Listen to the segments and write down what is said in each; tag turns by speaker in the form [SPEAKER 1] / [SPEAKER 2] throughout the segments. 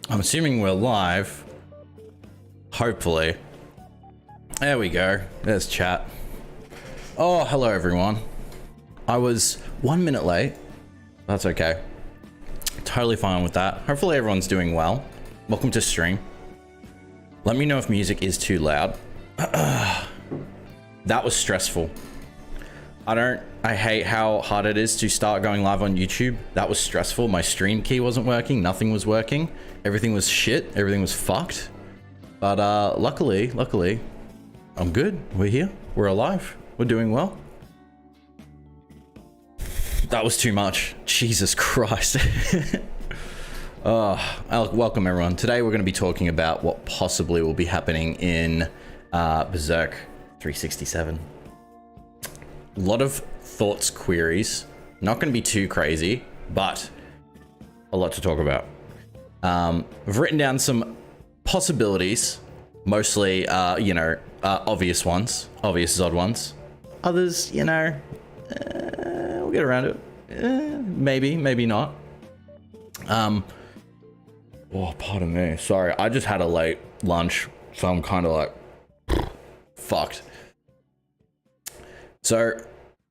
[SPEAKER 1] I'm assuming we're live. Hopefully. There we go. There's chat. Oh, hello everyone. I was 1 minute late. That's okay. Totally fine with that. Hopefully everyone's doing well. Welcome to stream. Let me know if music is too loud. That was stressful. I hate how hard it is to start going live on YouTube. That was stressful. My stream key wasn't working. Nothing was working. Everything was shit. Everything was fucked. But luckily, I'm good. We're here. We're alive. We're doing well. That was too much. Jesus Christ. Welcome everyone. Today we're going to be talking about what possibly will be happening in Berserk 367. A lot of thoughts, queries. Not going to be too crazy, but a lot to talk about. I've written down some possibilities, mostly, obvious ones, obvious odd ones. Others, we'll get around to it. Maybe not. Oh, pardon me. Sorry, I just had a late lunch, so I'm kind of like fucked. So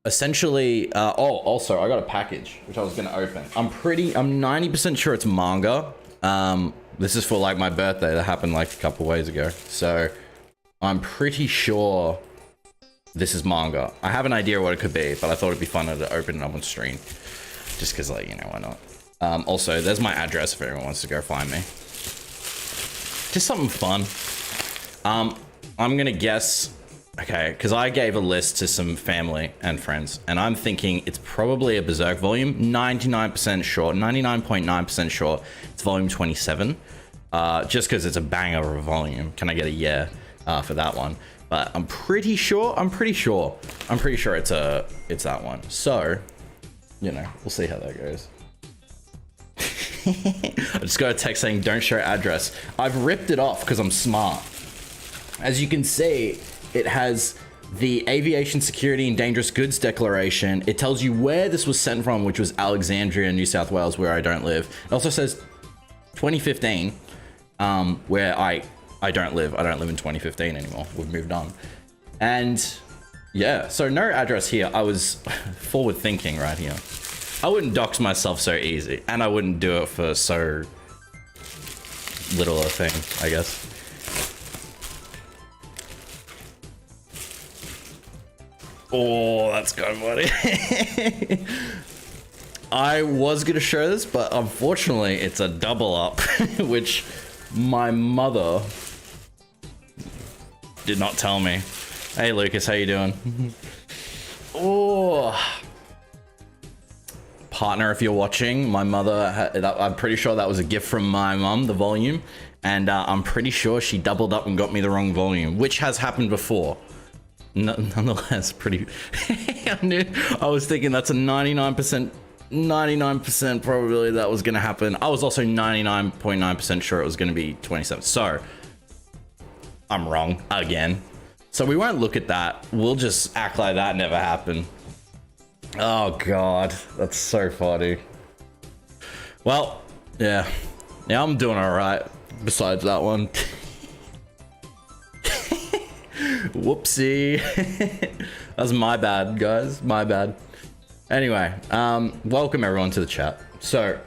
[SPEAKER 1] essentially, also I got a package which I was gonna open. I'm 90% sure it's manga. This is for like my birthday that happened like a couple ways ago. So I'm pretty sure this is manga. I have an idea what it could be, but I thought it'd be fun to open it up on stream. Just cause like, why not? Also, there's my address if anyone wants to go find me. Just something fun. I'm gonna guess, okay, because I gave a list to some family and friends, and I'm thinking it's probably a Berserk volume. 99% sure, 99.9% sure it's volume 27. Just because it's a banger of a volume. Can I get a yeah for that one? But I'm pretty sure it's that one. So, we'll see how that goes. I just got a text saying don't show address. I've ripped it off because I'm smart. As you can see, it has the Aviation Security and Dangerous Goods Declaration. It tells you where this was sent from, which was Alexandria, New South Wales, where I don't live. It also says 2015, where I don't live. I don't live in 2015 anymore. We've moved on. And yeah, so no address here. I was forward thinking right here. I wouldn't dox myself so easy, and I wouldn't do it for so little a thing, I guess. Oh, that's kind of funny. I was gonna show this, but unfortunately it's a double up, which my mother did not tell me. Hey Lucas, how you doing? Oh, partner, if you're watching, my mother, I'm pretty sure that was a gift from my mum, the volume, and I'm pretty sure she doubled up and got me the wrong volume, which has happened before. Nonetheless, pretty. I was thinking that's a 99% probability that was going to happen. I was also 99.9% sure it was going to be 27. So I'm wrong again. So we won't look at that. We'll just act like that never happened. Oh God, that's so funny. Well, yeah, I'm doing all right. Besides that one. Whoopsie. That's my bad, guys. My bad. Anyway, welcome everyone to the chat. So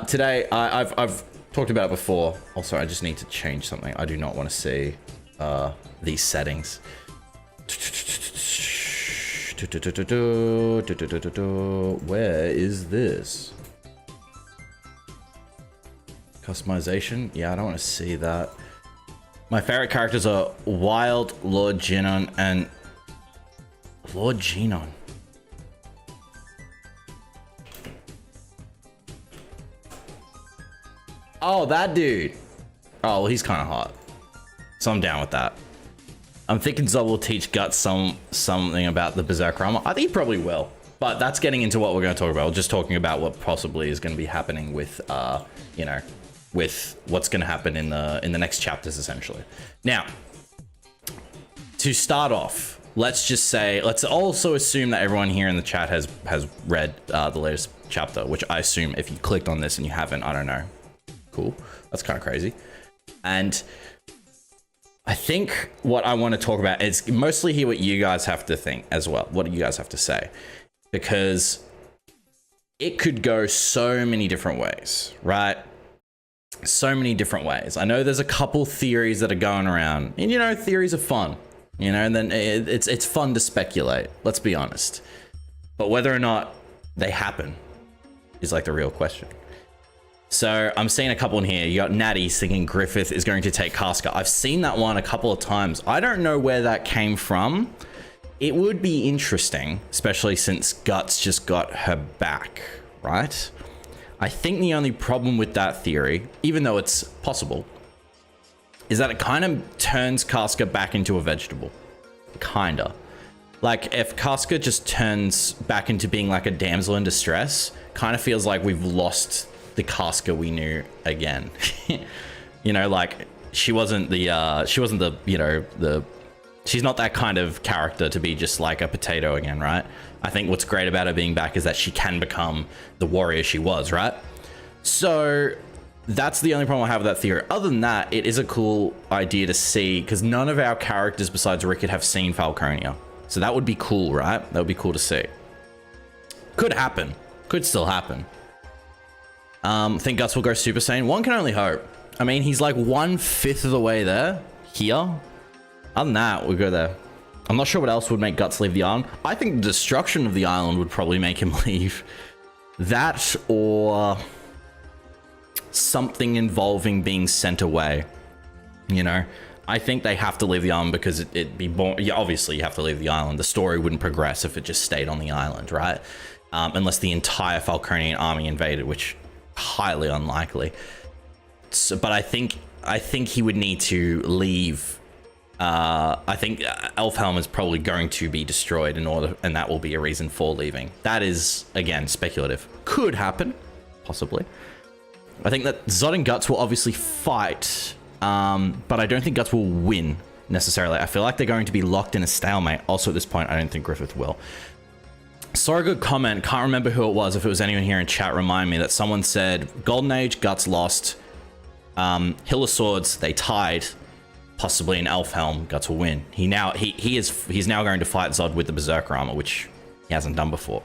[SPEAKER 1] today I've talked about it before. Also, I just need to change something. I do not want to see these settings. Where is this? Customization? Yeah, I don't want to see that. My favorite characters are Wild, Lord Genon, and Lord Genon. Oh, that dude. Oh, well, he's kind of hot. So I'm down with that. I'm thinking Zob will teach Guts something about the Berserk armor. I think he probably will. But that's getting into what we're going to talk about. We're just talking about what possibly is going to be happening with, with what's going to happen in the next chapters, essentially. Now, to start off, let's just say, let's also assume that everyone here in the chat has read the latest chapter, which I assume if you clicked on this and you haven't, I don't know. Cool. That's kind of crazy. And I think what I want to talk about is mostly hear what you guys have to think as well. What do you guys have to say? Because it could go so many different ways, right? So many different ways. I know there's a couple theories that are going around, and you know, theories are fun, you know, and then it's fun to speculate, let's be honest. But whether or not they happen is like the real question. So I'm seeing a couple in here. You got Natty thinking Griffith is going to take Casca. I've seen that one a couple of times. I don't know where that came from. It would be interesting, especially since Guts just got her back, right? I think the only problem with that theory, even though it's possible, is that it kind of turns Casca back into a vegetable. Kinda. Like, if Casca just turns back into being like a damsel in distress, kind of feels like we've lost the Casca we knew again. You know, like, she wasn't the, you know, she's not that kind of character to be just like a potato again, right? I think what's great about her being back is that she can become the warrior she was, right? So that's the only problem I have with that theory. Other than that, it is a cool idea to see, because none of our characters besides Rickett have seen Falconia. So that would be cool, right? That would be cool to see. Could happen. Could still happen. Think Guts will go Super Saiyan? One can only hope. I mean, he's like 1/5 of the way there. Here. Other than that, we'll go there. I'm not sure what else would make Guts leave the island. I think the destruction of the island would probably make him leave. That or something involving being sent away. You know? I think they have to leave the island because it'd be born. Yeah, obviously you have to leave the island. The story wouldn't progress if it just stayed on the island, right? Unless the entire Falconian army invaded, which highly unlikely. So, but I think he would need to leave. I think Elfhelm is probably going to be destroyed in order, and that will be a reason for leaving. That is, again, speculative. Could happen, possibly. I think that Zod and Guts will obviously fight, but I don't think Guts will win necessarily. I feel like they're going to be locked in a stalemate. Also, at this point, I don't think Griffith will. Saw a good comment. Can't remember who it was. If it was anyone here in chat, remind me that someone said Golden Age, Guts lost. Hill of Swords, they tied. Possibly in Elfhelm, Guts will win. He's now going to fight Zod with the Berserker armor, which he hasn't done before.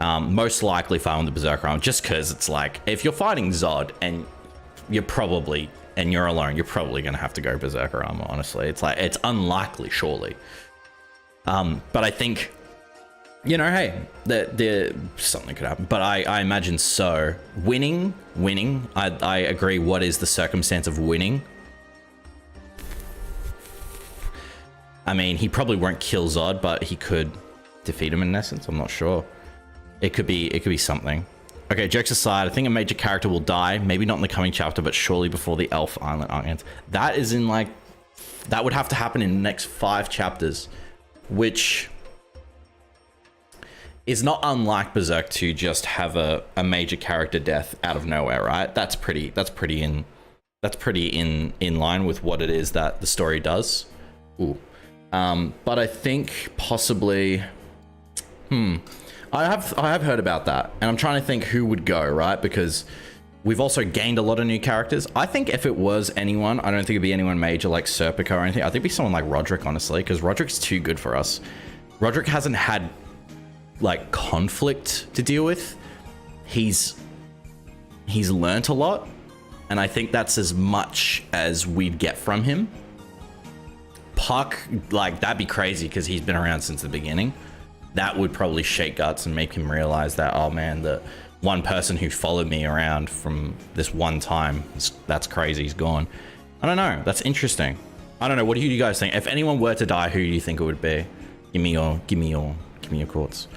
[SPEAKER 1] Most likely fighting the Berserker armor, just because it's like, if you're fighting Zod and you're alone, you're probably going to have to go Berserker armor, honestly. It's like, it's unlikely, surely. But I think, you know, hey, something could happen, but I imagine so. Winning, I agree. What is the circumstance of winning? I mean, he probably won't kill Zod, but he could defeat him in essence. I'm not sure. It could be something. Okay, jokes aside, I think a major character will die. Maybe not in the coming chapter, but surely before the Elf Island arc ends. That is in like, that would have to happen in the next 5 chapters, which is not unlike Berserk to just have a major character death out of nowhere, right? That's pretty in line with what it is that the story does. Ooh. But I think possibly, I have heard about that, and I'm trying to think who would go, right? Because we've also gained a lot of new characters. I think if it was anyone, I don't think it'd be anyone major like Serpico or anything. I think it'd be someone like Roderick, honestly, because Roderick's too good for us. Roderick hasn't had like conflict to deal with. He's learnt a lot, and I think that's as much as we'd get from him. Puck, like, that'd be crazy because he's been around since the beginning. That would probably shake Guts and make him realize that, oh man, the one person who followed me around from this one time, that's crazy, he's gone. I don't know, that's interesting. I don't know, what do you guys think? If anyone were to die, who do you think it would be? Give me your thoughts.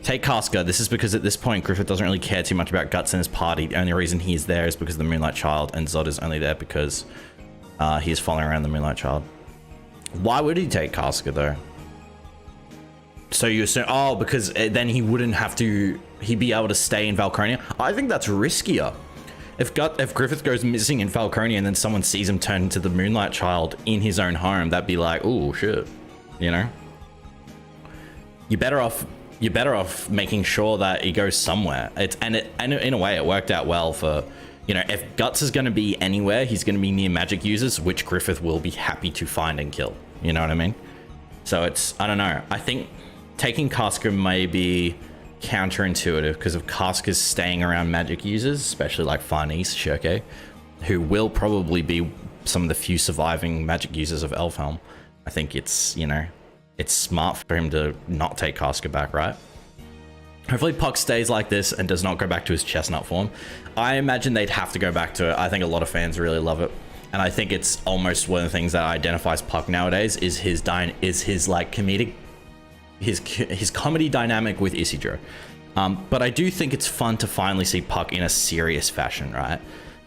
[SPEAKER 1] Take Casca. This is because at this point, Griffith doesn't really care too much about Guts and his party. The only reason he's there is because of the Moonlight Child, and Zod is only there because he's following around the Moonlight Child. Why would he take Casca though? So you assume, oh, because then he wouldn't have to, he'd be able to stay in Falconia. I think that's riskier. If Griffith goes missing in Falconia and then someone sees him turn into the Moonlight Child in his own home, that'd be like, oh shit, you know? You're better off making sure that he goes somewhere. And in a way, it worked out well for You know, if Guts is going to be anywhere, he's going to be near magic users, which Griffith will be happy to find and kill. You know what I mean? So it's, I don't know. I think taking Casca may be counterintuitive because if Casca's staying around magic users, especially like Farnese, Shirke, who will probably be some of the few surviving magic users of Elfhelm, I think it's, you know, it's smart for him to not take Casca back, right? Hopefully Puck stays like this and does not go back to his chestnut form. I imagine they'd have to go back to it. I think a lot of fans really love it. And I think it's almost one of the things that identifies Puck nowadays is his like comedic, his comedy dynamic with Isidro. But I do think it's fun to finally see Puck in a serious fashion, right?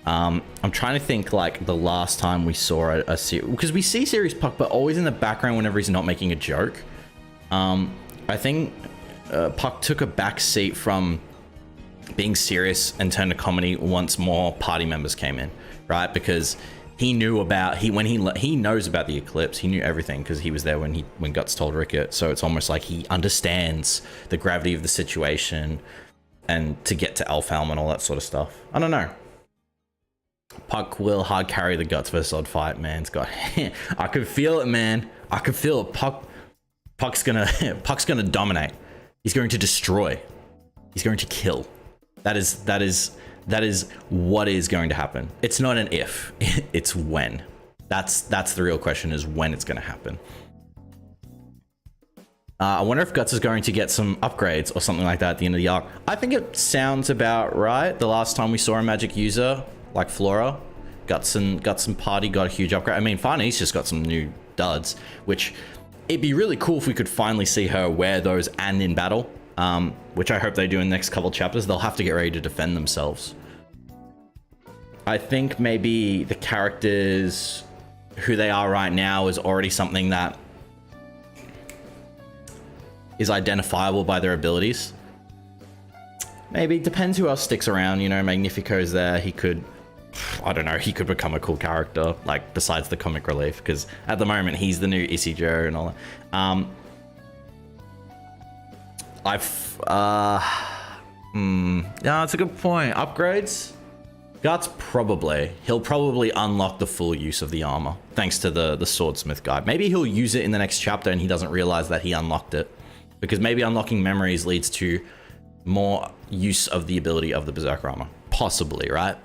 [SPEAKER 1] I'm trying to think like the last time we saw a series, because we see serious Puck, but always in the background whenever he's not making a joke. I think Puck took a back seat from being serious and turned to comedy once more party members came in, right? Because he knew about he knows about the eclipse. He knew everything because he was there when Guts told Rickett. So it's almost like he understands the gravity of the situation and to get to Elfhelm and all that sort of stuff. I don't know. Puck will hard carry the Guts versus Odd fight, man. It's got I can feel it, man. I can feel it. Puck's gonna dominate. He's going to destroy. He's going to kill. That is what is going to happen. It's not an if, it's when. That's the real question, is when it's going to happen. I wonder if Guts is going to get some upgrades or something like that at the end of the arc. I think it sounds about right. The last time we saw a magic user like Flora, Guts and Party got a huge upgrade. I mean, Farnese just got some new duds, which it'd be really cool if we could finally see her wear those and in battle, which I hope they do in the next couple chapters. They'll have to get ready to defend themselves. I think maybe the characters, who they are right now, is already something that is identifiable by their abilities. Maybe, depends who else sticks around, you know, Magnifico's there, he could, I don't know, he could become a cool character, like, besides the comic relief, because at the moment, he's the new Isidro and all that. Yeah, that's a good point. Upgrades? Guts, probably. He'll probably unlock the full use of the armor, thanks to the swordsmith guy. Maybe he'll use it in the next chapter and he doesn't realize that he unlocked it, because maybe unlocking memories leads to more use of the ability of the Berserker armor. Possibly, right?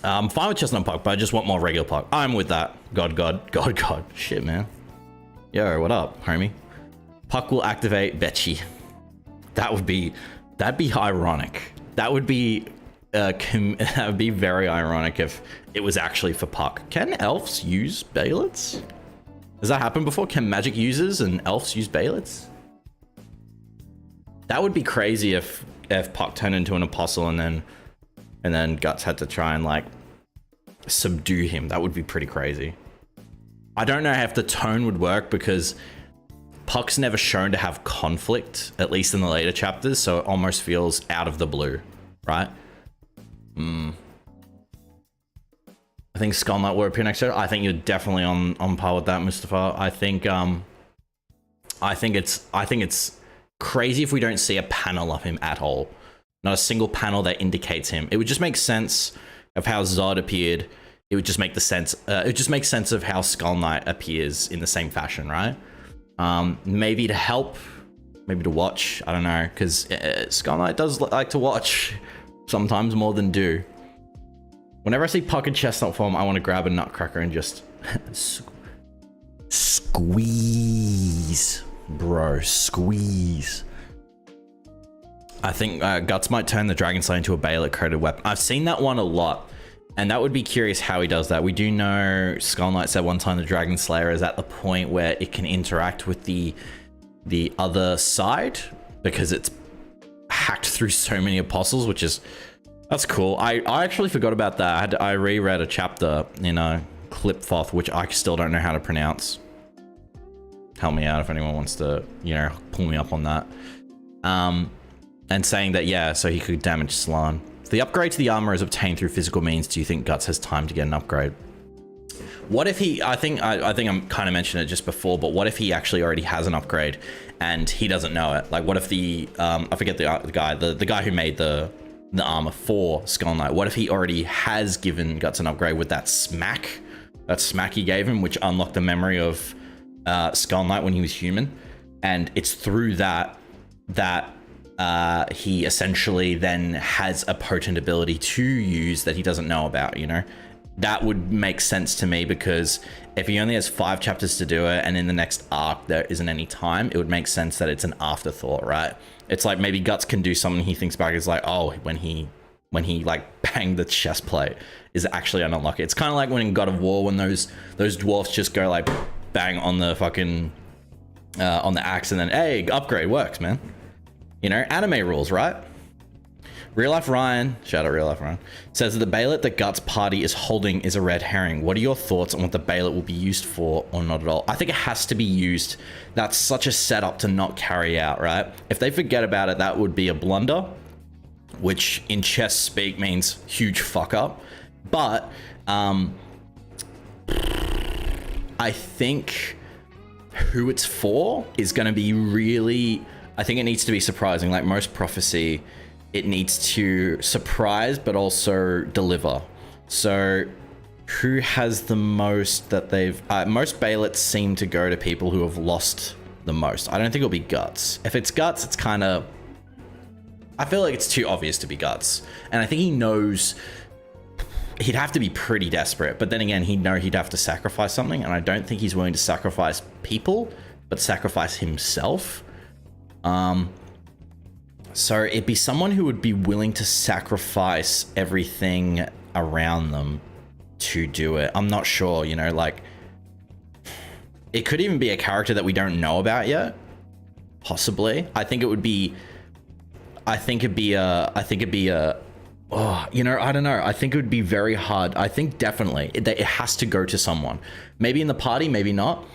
[SPEAKER 1] I'm fine with Chestnut Puck, but I just want more regular Puck. I'm with that. God. Shit, man. Yo, what up, homie? Puck will activate Betchy. That'd be ironic. That would be very ironic if it was actually for Puck. Can elves use Baelits? Has that happened before? Can magic users and elves use Baelits? That would be crazy if Puck turned into an apostle and then Guts had to try and like subdue him. That would be pretty crazy. I don't know if the tone would work because Puck's never shown to have conflict, at least in the later chapters, so it almost feels out of the blue, right? I think Skull Knight will appear next year. I think you're definitely on par with that, Mustafa. I think it's crazy if we don't see a panel of him at all. Not a single panel that indicates him. It would just make sense of how Zod appeared. It would just make sense of how Skull Knight appears in the same fashion, right? Maybe to help, maybe to watch. I don't know, because Skull Knight does like to watch sometimes more than do. Whenever I see Puck in chestnut form, I want to grab a nutcracker and just squeeze, bro, squeeze. I think Guts might turn the Dragon Slayer into a Baelite coded weapon. I've seen that one a lot, and that would be curious how he does that. We do know Skull Knight said one time the Dragon Slayer is at the point where it can interact with the other side because it's hacked through so many apostles, which is, that's cool. I actually forgot about that. I reread a chapter in Clipfoth, which I still don't know how to pronounce. Help me out if anyone wants to, you know, pull me up on that. And saying that, yeah, so he could damage Slann. If the upgrade to the armor is obtained through physical means, do you think Guts has time to get an upgrade? What if he, I think I'm kind of mentioned it just before, but what if he actually already has an upgrade and he doesn't know it? Like, what if the, I forget the guy, the guy who made the the armor for Skull Knight? What if he already has given Guts an upgrade with that smack he gave him, which unlocked the memory of Skull Knight when he was human, and it's through that he essentially then has a potent ability to use that he doesn't know about, you know? That would make sense to me, because if he only has 5 chapters to do it and in the next arc there isn't any time, it would make sense that it's an afterthought, right? It's like maybe Guts can do something he thinks back is like, oh, when he like banged the chest plate is actually an unlock. It's kind of like when in God of War, when those dwarfs just go like bang on the fucking on the axe and then, hey, upgrade works, man. You know, anime rules, right? Real Life Ryan, shout out Real Life Ryan, says that the Bailet that Guts party is holding is a red herring. What are your thoughts on what the Bailet will be used for, or not at all? I think it has to be used. That's such a setup to not carry out, right? If they forget about it, that would be a blunder, which in chess speak means huge fuck up. But I think who it's for is going to be really, I think it needs to be surprising. Like most prophecy, it needs to surprise but also deliver. So who has the most that they've most Bailets seem to go to people who have lost the most. I don't think it'll be Guts. If it's Guts, it's kind of, I feel like it's too obvious to be Guts, and I think he knows he'd have to be pretty desperate, but then again, he'd know he'd have to sacrifice something, and I don't think he's willing to sacrifice people but sacrifice himself. So it'd be someone who would be willing to sacrifice everything around them to do it. I'm not sure, you know, like it could even be a character that we don't know about yet. Possibly. I think it'd be a, oh, you know, I don't know. I think it would be very hard. I think definitely it has to go to someone. Maybe in the party, maybe not.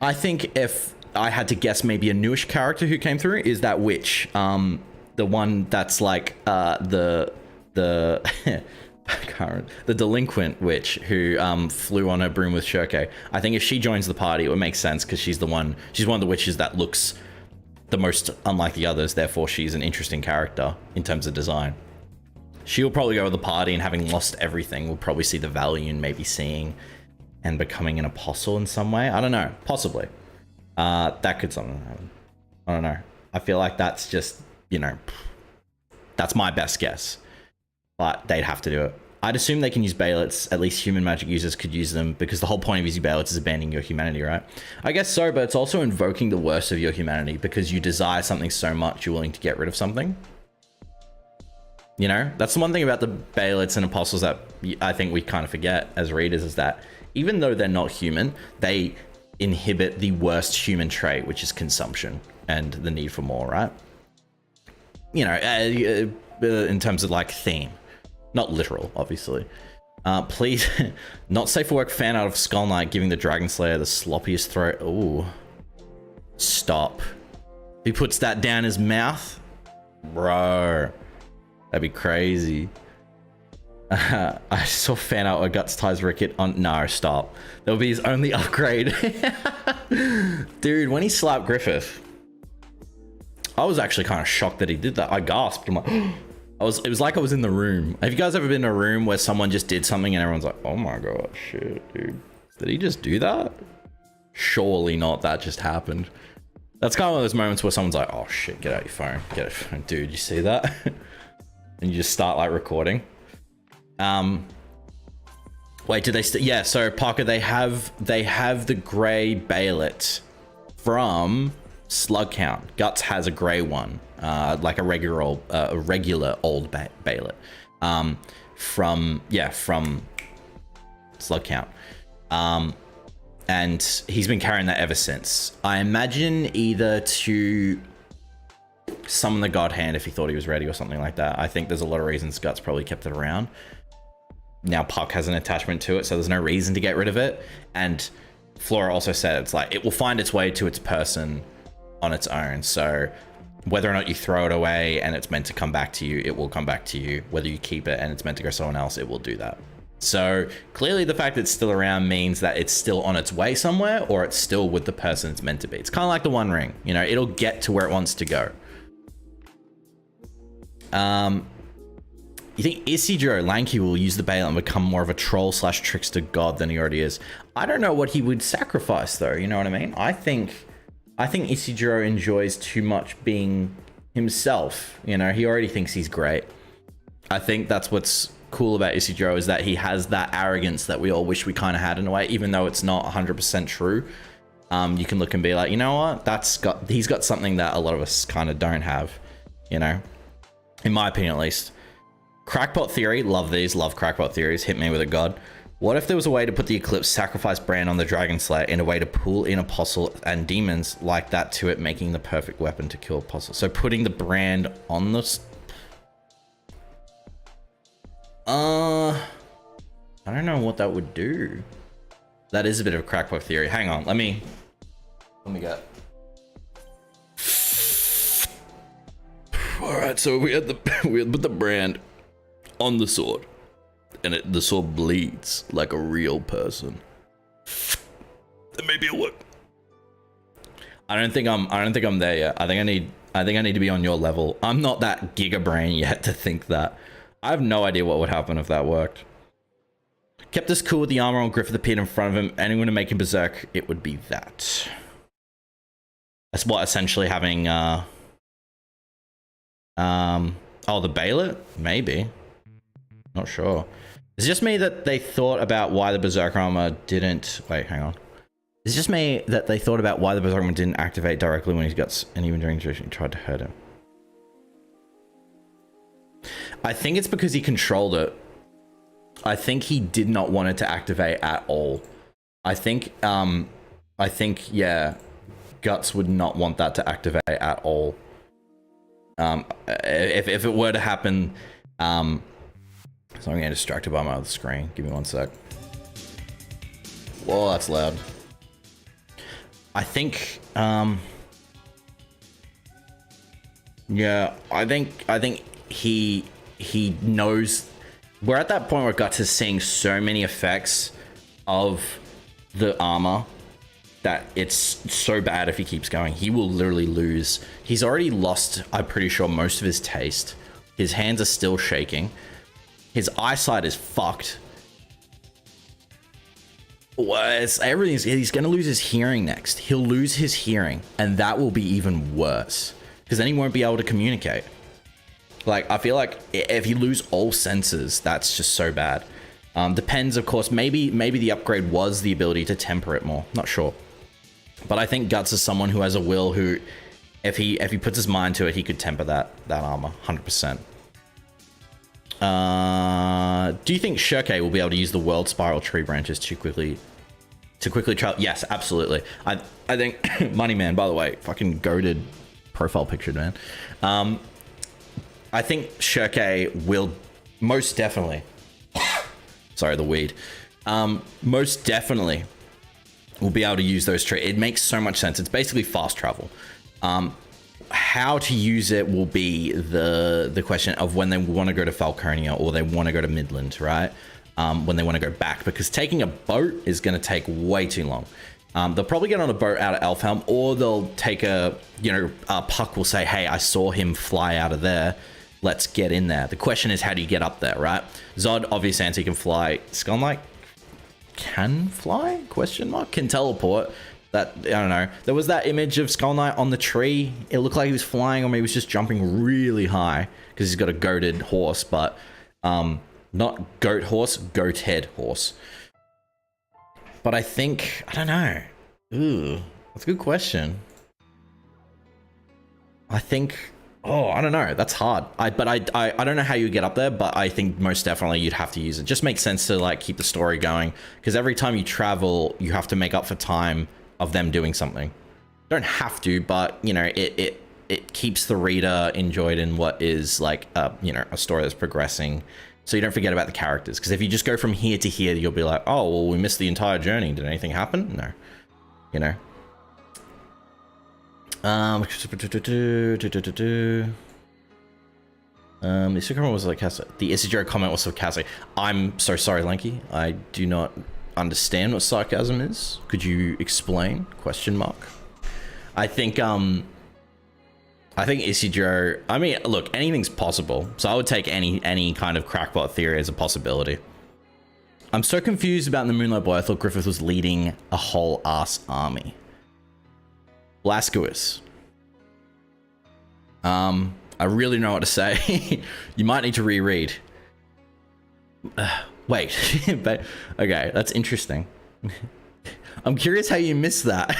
[SPEAKER 1] I think if I had to guess, maybe a newish character who came through is that witch. The one that's like the the delinquent witch who flew on her broom with Shirke. I think if she joins the party, it would make sense because she's one of the witches that looks the most unlike the others. Therefore, she's an interesting character in terms of design. She'll probably go with the party, and having lost everything, we'll probably see the value in maybe seeing and becoming an apostle in some way. I don't know, possibly. That could something happen. I don't know. I feel like that's just, you know, that's my best guess, but they'd have to do it. I'd assume they can use Bailets. At least human magic users could use them, because the whole point of using Bailets is abandoning your humanity, right? I guess so, but it's also invoking the worst of your humanity, because you desire something so much you're willing to get rid of something. You know, that's the one thing about the Bailets and apostles that I think we kind of forget as readers, is that even though they're not human, they inhibit the worst human trait, which is consumption and the need for more, right? You know, in terms of like theme, not literal, obviously. Please, not safe for work fan out of Skull Knight giving the Dragon Slayer the sloppiest throat. Ooh, stop. If he puts that down his mouth, bro, that'd be crazy. I saw fan art where Guts ties Ricket on. No, stop. That'll be his only upgrade. Dude, when he slapped Griffith, I was actually kind of shocked that he did that. I gasped. I'm like, it was like I was in the room. Have you guys ever been in a room where someone just did something and everyone's like, oh my god, shit, dude, did he just do that? Surely not. That just happened. That's kind of one of those moments where someone's like, oh shit, get out your phone. Get out your phone. Dude, you see that? And you just start like recording. Wait, did they yeah, so Parker, they have the gray Bailet from Slug Count. Guts has a gray one, like a regular old Bailet, from Slug Count, and he's been carrying that ever since. I imagine either to summon the God Hand if he thought he was ready or something like that. I think there's a lot of reasons Guts probably kept it around. Now Puck has an attachment to it, so there's no reason to get rid of it. And Flora also said it's like it will find its way to its person on its own. So whether or not you throw it away and it's meant to come back to you, it will come back to you. Whether you keep it and it's meant to go someone else, it will do that. So clearly the fact that it's still around means that it's still on its way somewhere, or it's still with the person it's meant to be. It's kind of like the One Ring, you know, it'll get to where it wants to go. You think Isidro Lanky will use the Bale and become more of a troll slash trickster god than he already is? I don't know what he would sacrifice though, you know what I mean? I think Isidro enjoys too much being himself, you know? He already thinks he's great. I think that's what's cool about Isidro, is that he has that arrogance that we all wish we kind of had in a way, even though it's not 100% true. You can look and be like, you know what? He's got something that a lot of us kind of don't have, you know? In my opinion, at least. Crackpot theory, love these, love crackpot theories, hit me with a god. What if there was a way to put the Eclipse sacrifice brand on the Dragon Slayer in a way to pull in Apostle and demons like that to it, making the perfect weapon to kill Apostle? So putting the brand on the... I don't know what that would do. That is a bit of a crackpot theory. Hang on, let me get... Alright, so we had put the brand on the sword, and the sword bleeds like a real person. Then maybe it'll work. I don't think I'm there yet. I think I need to be on your level. I'm not that giga brain yet to think that. I have no idea what would happen if that worked. Kept us cool with the armor on Griffith appeared in front of him. Anyone to make him berserk, it would be that. That's what essentially having oh, the Baillet? Maybe. Not sure. It's just me that they thought about why the Berserker armor didn't... Wait, hang on. It's just me that they thought about why the Berserker armor didn't activate directly when he's got... And even during he tried to hurt him. I think it's because he controlled it. I think he did not want it to activate at all. I think, yeah, Guts would not want that to activate at all. If it were to happen, so I'm getting distracted by my other screen. Give me one sec. Whoa, that's loud. I think, yeah, I think he knows. We're at that point where Guts is seeing so many effects of the armor that it's so bad if he keeps going. He will literally lose. He's already lost, I'm pretty sure, most of his taste. His hands are still shaking. His eyesight is fucked. He's gonna lose his hearing next. He'll lose his hearing, and that will be even worse, because then he won't be able to communicate. Like, I feel like if you lose all senses, that's just so bad. Depends, of course. Maybe the upgrade was the ability to temper it more. Not sure. But I think Guts is someone who has a will who, if he puts his mind to it, he could temper that armor 100%. Do you think Shirkei will be able to use the world spiral tree branches to quickly travel? Yes, absolutely. I think Money Man, by the way, fucking goated profile picture, man. I think Shirkei will most definitely, sorry, the weed, most definitely will be able to use those trees. It makes so much sense. It's basically fast travel. How to use it will be the question of when they want to go to Falconia or they want to go to Midland, right? When they want to go back, because taking a boat is going to take way too long. They'll probably get on a boat out of Elfhelm, or they'll take Puck will say, hey, I saw him fly out of there. Let's get in there. The question is, how do you get up there, right? Zod, obvious answer, he can fly. Skull Knight can fly? Question mark? Can teleport. That, I don't know. There was that image of Skull Knight on the tree. It looked like he was flying, or maybe he was just jumping really high because he's got a goated horse, but not goat horse, goat head horse. But I think, I don't know. Ooh, that's a good question. I think, oh, I don't know. That's hard. I don't know how you get up there, but I think most definitely you'd have to use it. Just makes sense to like keep the story going, because every time you travel, you have to make up for time of them doing something. You don't have to, but you know, it keeps the reader enjoyed in what is like a story that's progressing, so you don't forget about the characters. Because if you just go from here to here, you'll be like, oh well, we missed the entire journey. Did anything happen? No, you know. The Instagram comment was like the Isidro comment was sarcastic. I'm so sorry, Lanky. I do not understand what sarcasm is. Could you explain? Question mark. I think I think Isidro, I mean, look, anything's possible. So I would take any kind of crackpot theory as a possibility. I'm so confused about the Moonlight Boy. I thought Griffith was leading a whole ass army. Blasquez. I really know what to say. You might need to reread. Wait, but okay, that's interesting. I'm curious how you missed that.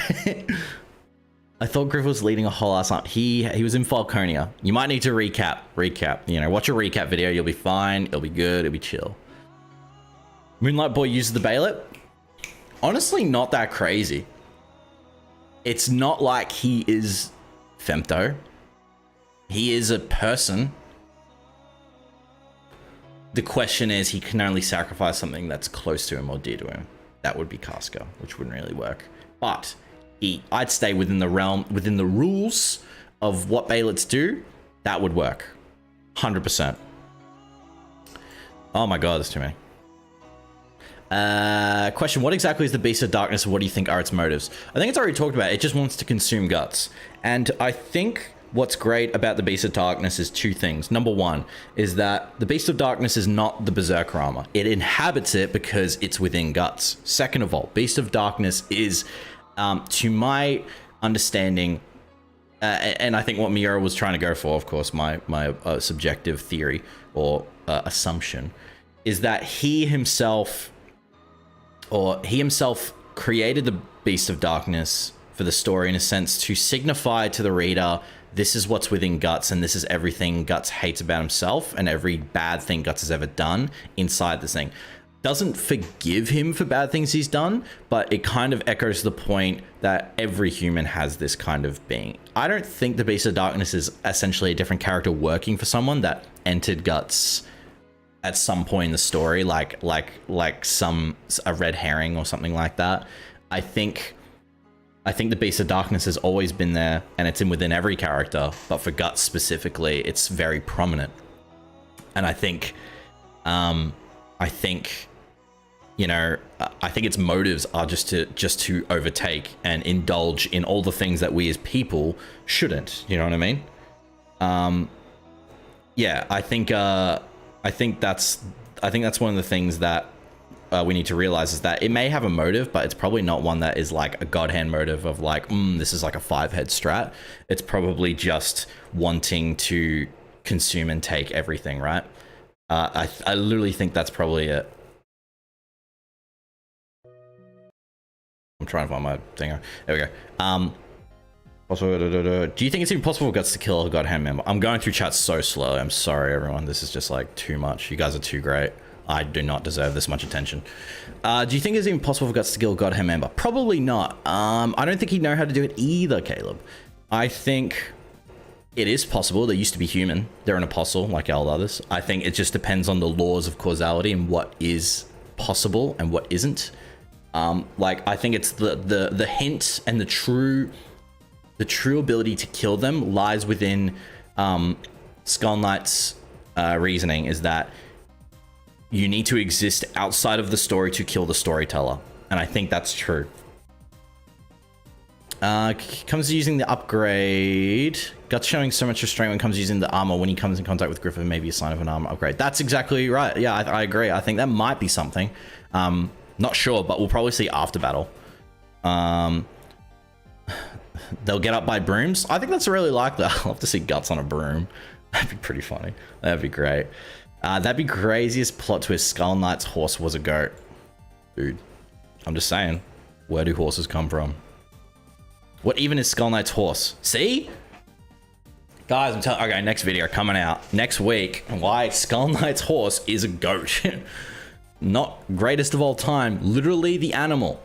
[SPEAKER 1] I thought Griff was leading a whole ass army. He was in Falconia. You might need to recap. You know, watch a recap video. You'll be fine. It'll be good. It'll be chill. Moonlight Boy uses the Bailip. Honestly, not that crazy. It's not like he is femto. He is a person. The question is, he can only sacrifice something that's close to him or dear to him. That would be Casca, which wouldn't really work. But I'd stay within the realm, within the rules of what Bailips do. That would work. 100%. Oh my god, there's too many. Question, what exactly is the Beast of Darkness and what do you think are its motives? I think it's already talked about. It just wants to consume guts. And I think what's great about the Beast of Darkness is two things. Number one is that the Beast of Darkness is not the Berserker armor. It inhabits it because it's within guts. Second of all, Beast of Darkness is, to my understanding, and I think what Miura was trying to go for, of course, my subjective theory or assumption, is that he himself created the Beast of Darkness for the story in a sense to signify to the reader, this is what's within Guts and this is everything Guts hates about himself and every bad thing Guts has ever done inside this thing. Doesn't forgive him for bad things he's done, but it kind of echoes the point that every human has this kind of being. I don't think the Beast of Darkness is essentially a different character working for someone that entered Guts at some point in the story, like a red herring or something like that. I think the Beast of Darkness has always been there, and it's within every character, but for Guts specifically, it's very prominent. And I think its motives are just to overtake and indulge in all the things that we as people shouldn't. You know what I mean? Yeah, I think that's one of the things that we need to realize is that it may have a motive, but it's probably not one that is like a god hand motive of like, this is like a 5-head strat. It's probably just wanting to consume and take everything, right? I literally think that's probably it. I'm trying to find my thing. There we go. Also, do you think it's even possible for Guts to kill a god hand member? I'm going through chat so slow. I'm sorry, everyone. This is just like too much. You guys are too great. I do not deserve this much attention. Do you think it's even possible for Guts to kill a god hand member? Probably not. I don't think he'd know how to do it either, Caleb. I think it is possible. They used to be human. They're an apostle like all others. I think it just depends on the laws of causality and what is possible and what isn't. Like, I think it's the hint and the true ability to kill them lies within Skull Knight's reasoning, is that you need to exist outside of the story to kill the storyteller. And I think that's true. Comes using the upgrade. Guts showing so much restraint when it comes using the armor. When he comes in contact with Griffin, maybe a sign of an armor upgrade. That's exactly right. Yeah, I agree. I think that might be something. Not sure, but we'll probably see after battle. They'll get up by brooms. I think that's really like that. I'll love to see Guts on a broom. That'd be pretty funny. That'd be great. That'd be craziest plot twist. Skull Knight's horse was a goat. Dude, I'm just saying. Where do horses come from? What even is Skull Knight's horse? See? Guys, I'm telling. Okay, next video coming out next week. Why Skull Knight's horse is a goat. Not greatest of all time. Literally the animal.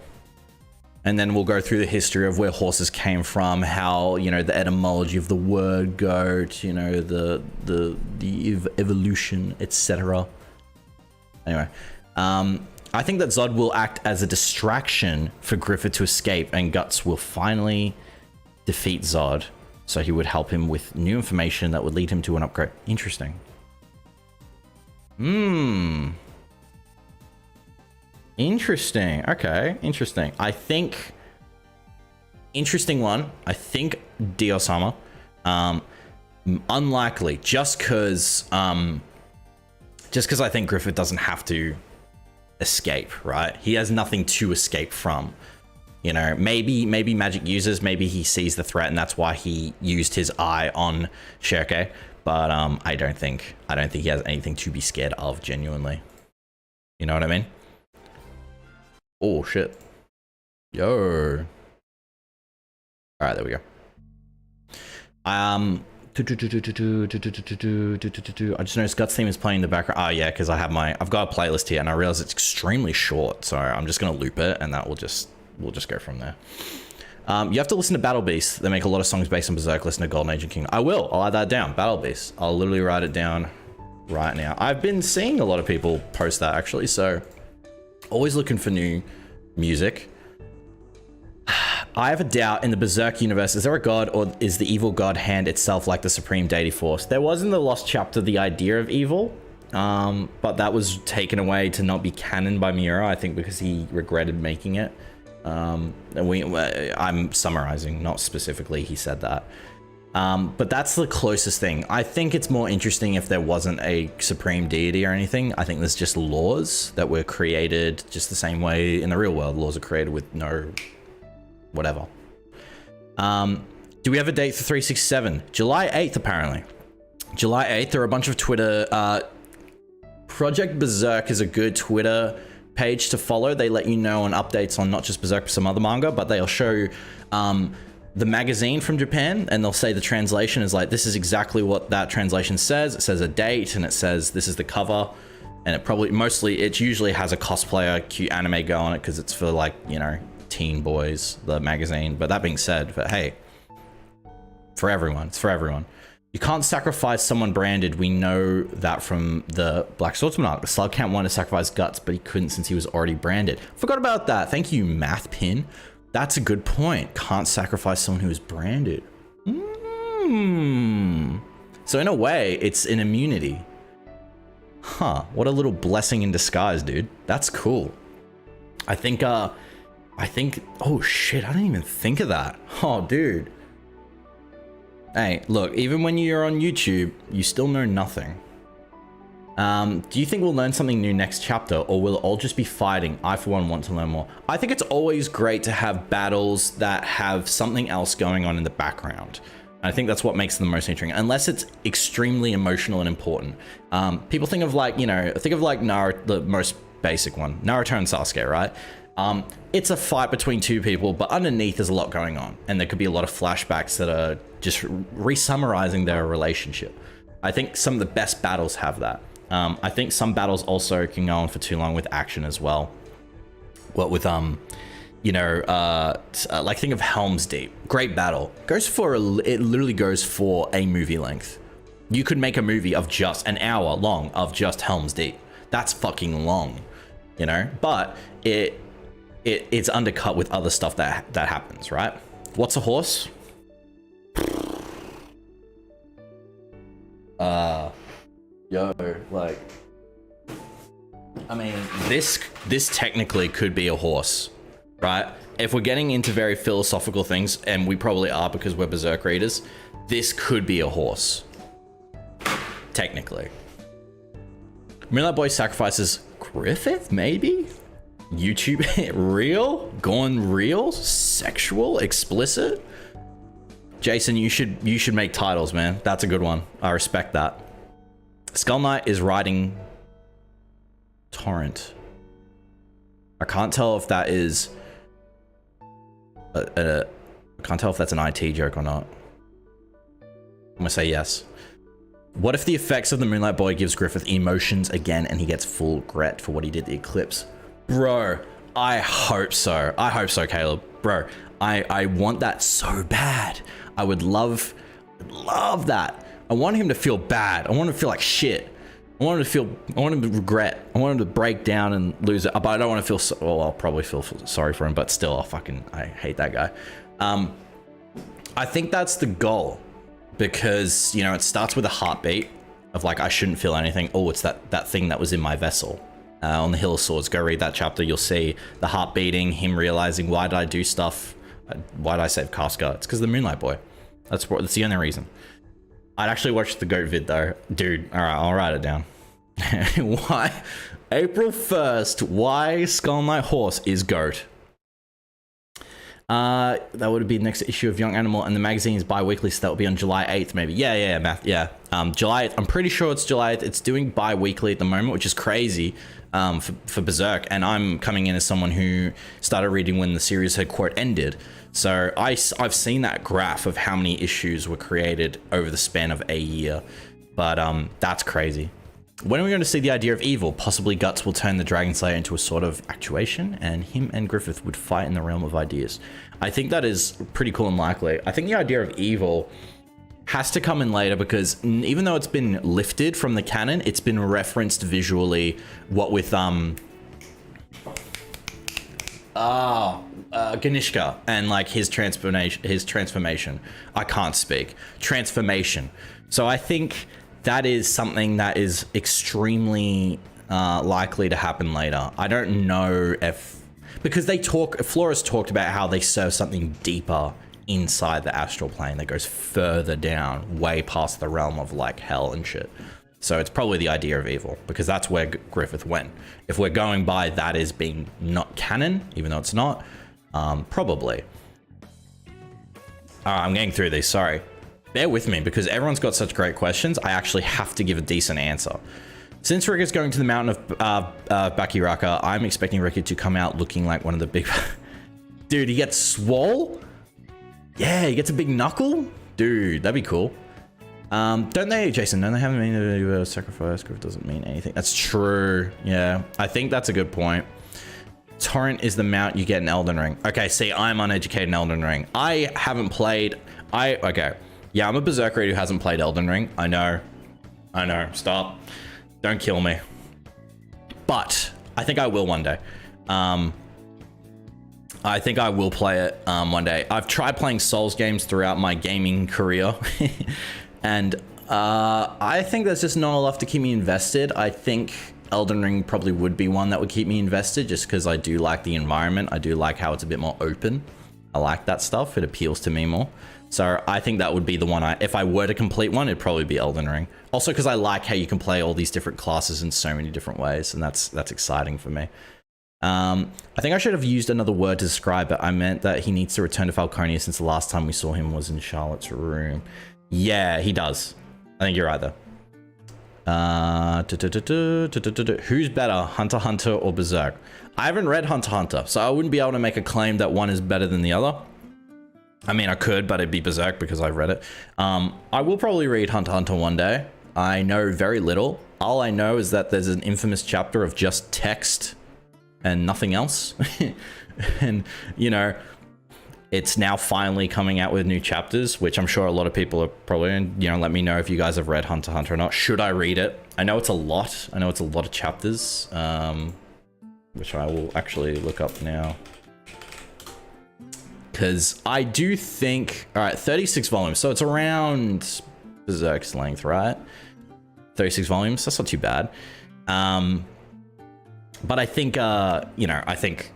[SPEAKER 1] And then we'll go through the history of where horses came from, how, you know, the etymology of the word goat, you know, the evolution, etc. Anyway, I think that Zod will act as a distraction for Griffith to escape, and Guts will finally defeat Zod. So he would help him with new information that would lead him to an upgrade. Interesting. Interesting. Okay, interesting. I think interesting one. I think Dio-sama. Unlikely, just because I think Griffith doesn't have to escape, right? He has nothing to escape from. You know, maybe magic uses, maybe he sees the threat and that's why he used his eye on Shirke. But I don't think he has anything to be scared of, genuinely. You know what I mean? Oh shit. Yo. Alright, there we go. I just noticed Guts theme is playing in the background. Oh yeah, because I've got a playlist here and I realize it's extremely short, so I'm just gonna loop it and that we'll just go from there. You have to listen to Battle Beast. They make a lot of songs based on Berserk. Listen to Golden Age and King. I'll add that down. Battle Beast. I'll literally write it down right now. I've been seeing a lot of people post that actually, so always looking for new music. I have a doubt in the Berserk universe. Is there a god, or is the evil god hand itself like the supreme deity force? There was in the Lost Chapter the idea of evil, but that was taken away to not be canon by Miura, I think because he regretted making it. I'm summarizing, not specifically he said that. But that's the closest thing. I think it's more interesting if there wasn't a supreme deity or anything. I think there's just laws that were created just the same way in the real world. Laws are created with no whatever. Do we have a date for 367? July 8th, apparently. July 8th, there are a bunch of Twitter... Project Berserk is a good Twitter page to follow. They let you know on updates on not just Berserk, but some other manga, but they'll show you the magazine from Japan, and they'll say the translation is like, this is exactly what that translation says. It says a date, and it says this is the cover, and it usually has a cosplayer cute anime go on it because it's for, like, you know, teen boys, the magazine. But that being said, but hey, for everyone, it's for everyone. You can't sacrifice someone branded. We know that from the Black Swordsman arc. The Slug Count wanted to sacrifice Guts, but he couldn't since he was already branded. Forgot about that. Thank you, Math Pin. That's a good point. Can't sacrifice someone who is branded. So in a way, it's an immunity. Huh. What a little blessing in disguise, dude. That's cool. I think, oh shit, I didn't even think of that. Oh, dude. Hey, look, even when you're on YouTube, you still know nothing. Do you think we'll learn something new next chapter, or will it all just be fighting? I, for one, want to learn more. I think it's always great to have battles that have something else going on in the background. I think that's what makes them most interesting, unless it's extremely emotional and important. People think of, like, you know, Naruto, the most basic one, Naruto and Sasuke, right? It's a fight between two people, but underneath there's a lot going on, and there could be a lot of flashbacks that are just re-summarizing their relationship. I think some of the best battles have that. I think some battles also can go on for too long with action as well. What with you know, like think of Helm's Deep. Great battle. It literally goes for a movie length. You could make a movie of just an hour long of just Helm's Deep. That's fucking long, you know. But it's undercut with other stuff that happens, right? What's a horse? Yo, like, I mean, this technically could be a horse, right? If we're getting into very philosophical things, and we probably are because we're Berserk readers, this could be a horse, technically. Moonlight Boy sacrifices Griffith, maybe? YouTube real? Gone real? Sexual? Explicit? Jason, you should make titles, man. That's a good one. I respect that. Skull Knight is riding Torrent. I can't tell if that is I can't tell if that's an IT joke or not. I'm gonna say yes. What if the effects of the Moonlight Boy gives Griffith emotions again and he gets full regret for what he did the Eclipse? Bro, I hope so. I hope so, Caleb. Bro, I want that so bad. I would love that. I want him to feel bad. I want him to feel like shit. I want him to regret. I want him to break down and lose it. But I don't want to feel so, well, I'll probably feel sorry for him, but still, I hate that guy. I think that's the goal, because, you know, it starts with a heartbeat of like, I shouldn't feel anything. Oh, it's that thing that was in my vessel. On the Hill of Swords, go read that chapter. You'll see the heart beating, him realizing, why did I do stuff? Why did I save Casca? It's because of the Moonlight Boy. That's the only reason. I'd actually watch the goat vid though. Dude, all right, I'll write it down. Why? April 1st, why Skull Knight Horse is goat. That would be the next issue of Young Animal, and the magazine is bi-weekly, so that will be on July 8th, maybe. Yeah, math, yeah. July 8th, I'm pretty sure it's July 8th. It's doing bi-weekly at the moment, which is crazy for Berserk, and I'm coming in as someone who started reading when the series had quote ended. So I've seen that graph of how many issues were created over the span of a year, but that's crazy. When are we going to see the idea of evil? Possibly Guts will turn the Dragon Slayer into a sort of actuation, and him and Griffith would fight in the realm of ideas. I think that is pretty cool and likely. I think the idea of evil has to come in later, because even though it's been lifted from the canon, it's been referenced visually. What with Ganishka and like his transformation. I can't speak. Transformation. So I think that is something that is extremely likely to happen later. I don't know if, because Flores talked about how they serve something deeper inside the astral plane that goes further down, way past the realm of like hell and shit. So it's probably the idea of evil, because that's where Griffith went. If we're going by that as being not canon, even though it's not, probably. All right, I'm getting through these, sorry. Bear with me, because everyone's got such great questions. I actually have to give a decent answer. Since Rick is going to the mountain of Bakiraka, I'm expecting Ricky to come out looking like one of the big... Dude, he gets swole? Yeah, he gets a big knuckle? Dude, that'd be cool. Don't they, Jason, don't they have a sacrifice? Griff doesn't mean anything. That's true. Yeah, I think that's a good point. Torrent is the mount you get in Elden Ring. Okay, see, I'm uneducated in Elden Ring. I haven't played... Okay. Yeah, I'm a Berserker who hasn't played Elden Ring. I know. Stop. Don't kill me. But I think I will one day. I think I will play it one day. I've tried playing Souls games throughout my gaming career. And I think there's just not enough to keep me invested. I think Elden Ring probably would be one that would keep me invested, just because I do like the environment. I do like how it's a bit more open. I like that stuff. It appeals to me more. So I think that would be the one if I were to complete one, it'd probably be Elden Ring. Also because I like how you can play all these different classes in so many different ways, and that's exciting for me. I think I should have used another word to describe it. I meant that he needs to return to Falconia, since the last time we saw him was in Charlotte's room. Yeah, he does. I think you're right there. Who's better, Hunter x Hunter or Berserk? I haven't read Hunter x Hunter, so I wouldn't be able to make a claim that one is better than the other. I mean, I could, but it'd be Berserk because I've read it. I will probably read Hunter x Hunter one day. I know very little. All I know is that there's an infamous chapter of just text and nothing else. And, you know, it's now finally coming out with new chapters, which I'm sure a lot of people are probably, you know, let me know if you guys have read Hunter x Hunter or not. Should I read it? I know it's a lot. I know it's a lot of chapters, which I will actually look up now. Because I do think, all right, 36 volumes. So it's around Berserk's length, right? 36 volumes, that's not too bad. But I think, you know, can't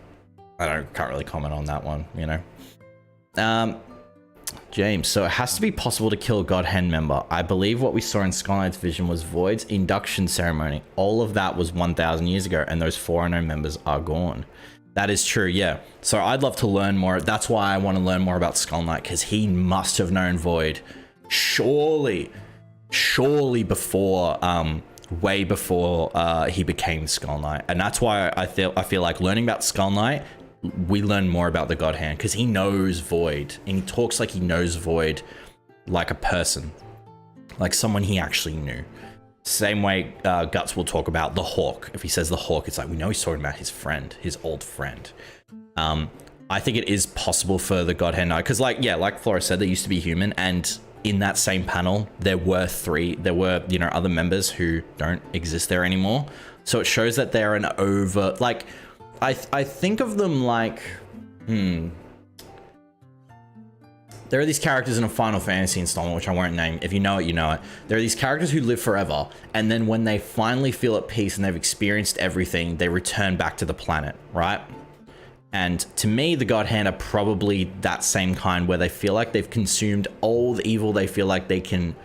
[SPEAKER 1] really comment on that one, you know. James, so it has to be possible to kill a God Hand member. I believe what we saw in Skylines Vision was Void's induction ceremony. All of that was 1,000 years ago, and those 4 unknown members are gone. That is true, yeah. So I'd love to learn more. That's why I want to learn more about Skull Knight, because he must have known Void. Surely before, way before he became Skull Knight. And that's why I feel like learning about Skull Knight, we learn more about the God Hand, because he knows Void, and he talks like he knows Void like a person, like someone he actually knew. Same way Guts will talk about the Hawk. If he says the Hawk, it's like, we know he's talking about his friend, his old friend. I think it is possible for the God Hand Knight, because like Flora said, they used to be human, and in that same panel, there were, you know, other members who don't exist there anymore. So it shows that they're an over, like, I think of them like, there are these characters in a Final Fantasy installment, which I won't name. If you know it, you know it. There are these characters who live forever, and then when they finally feel at peace and they've experienced everything, they return back to the planet, right? And to me, the God Hand are probably that same kind, where they feel like they've consumed all the evil they feel like they can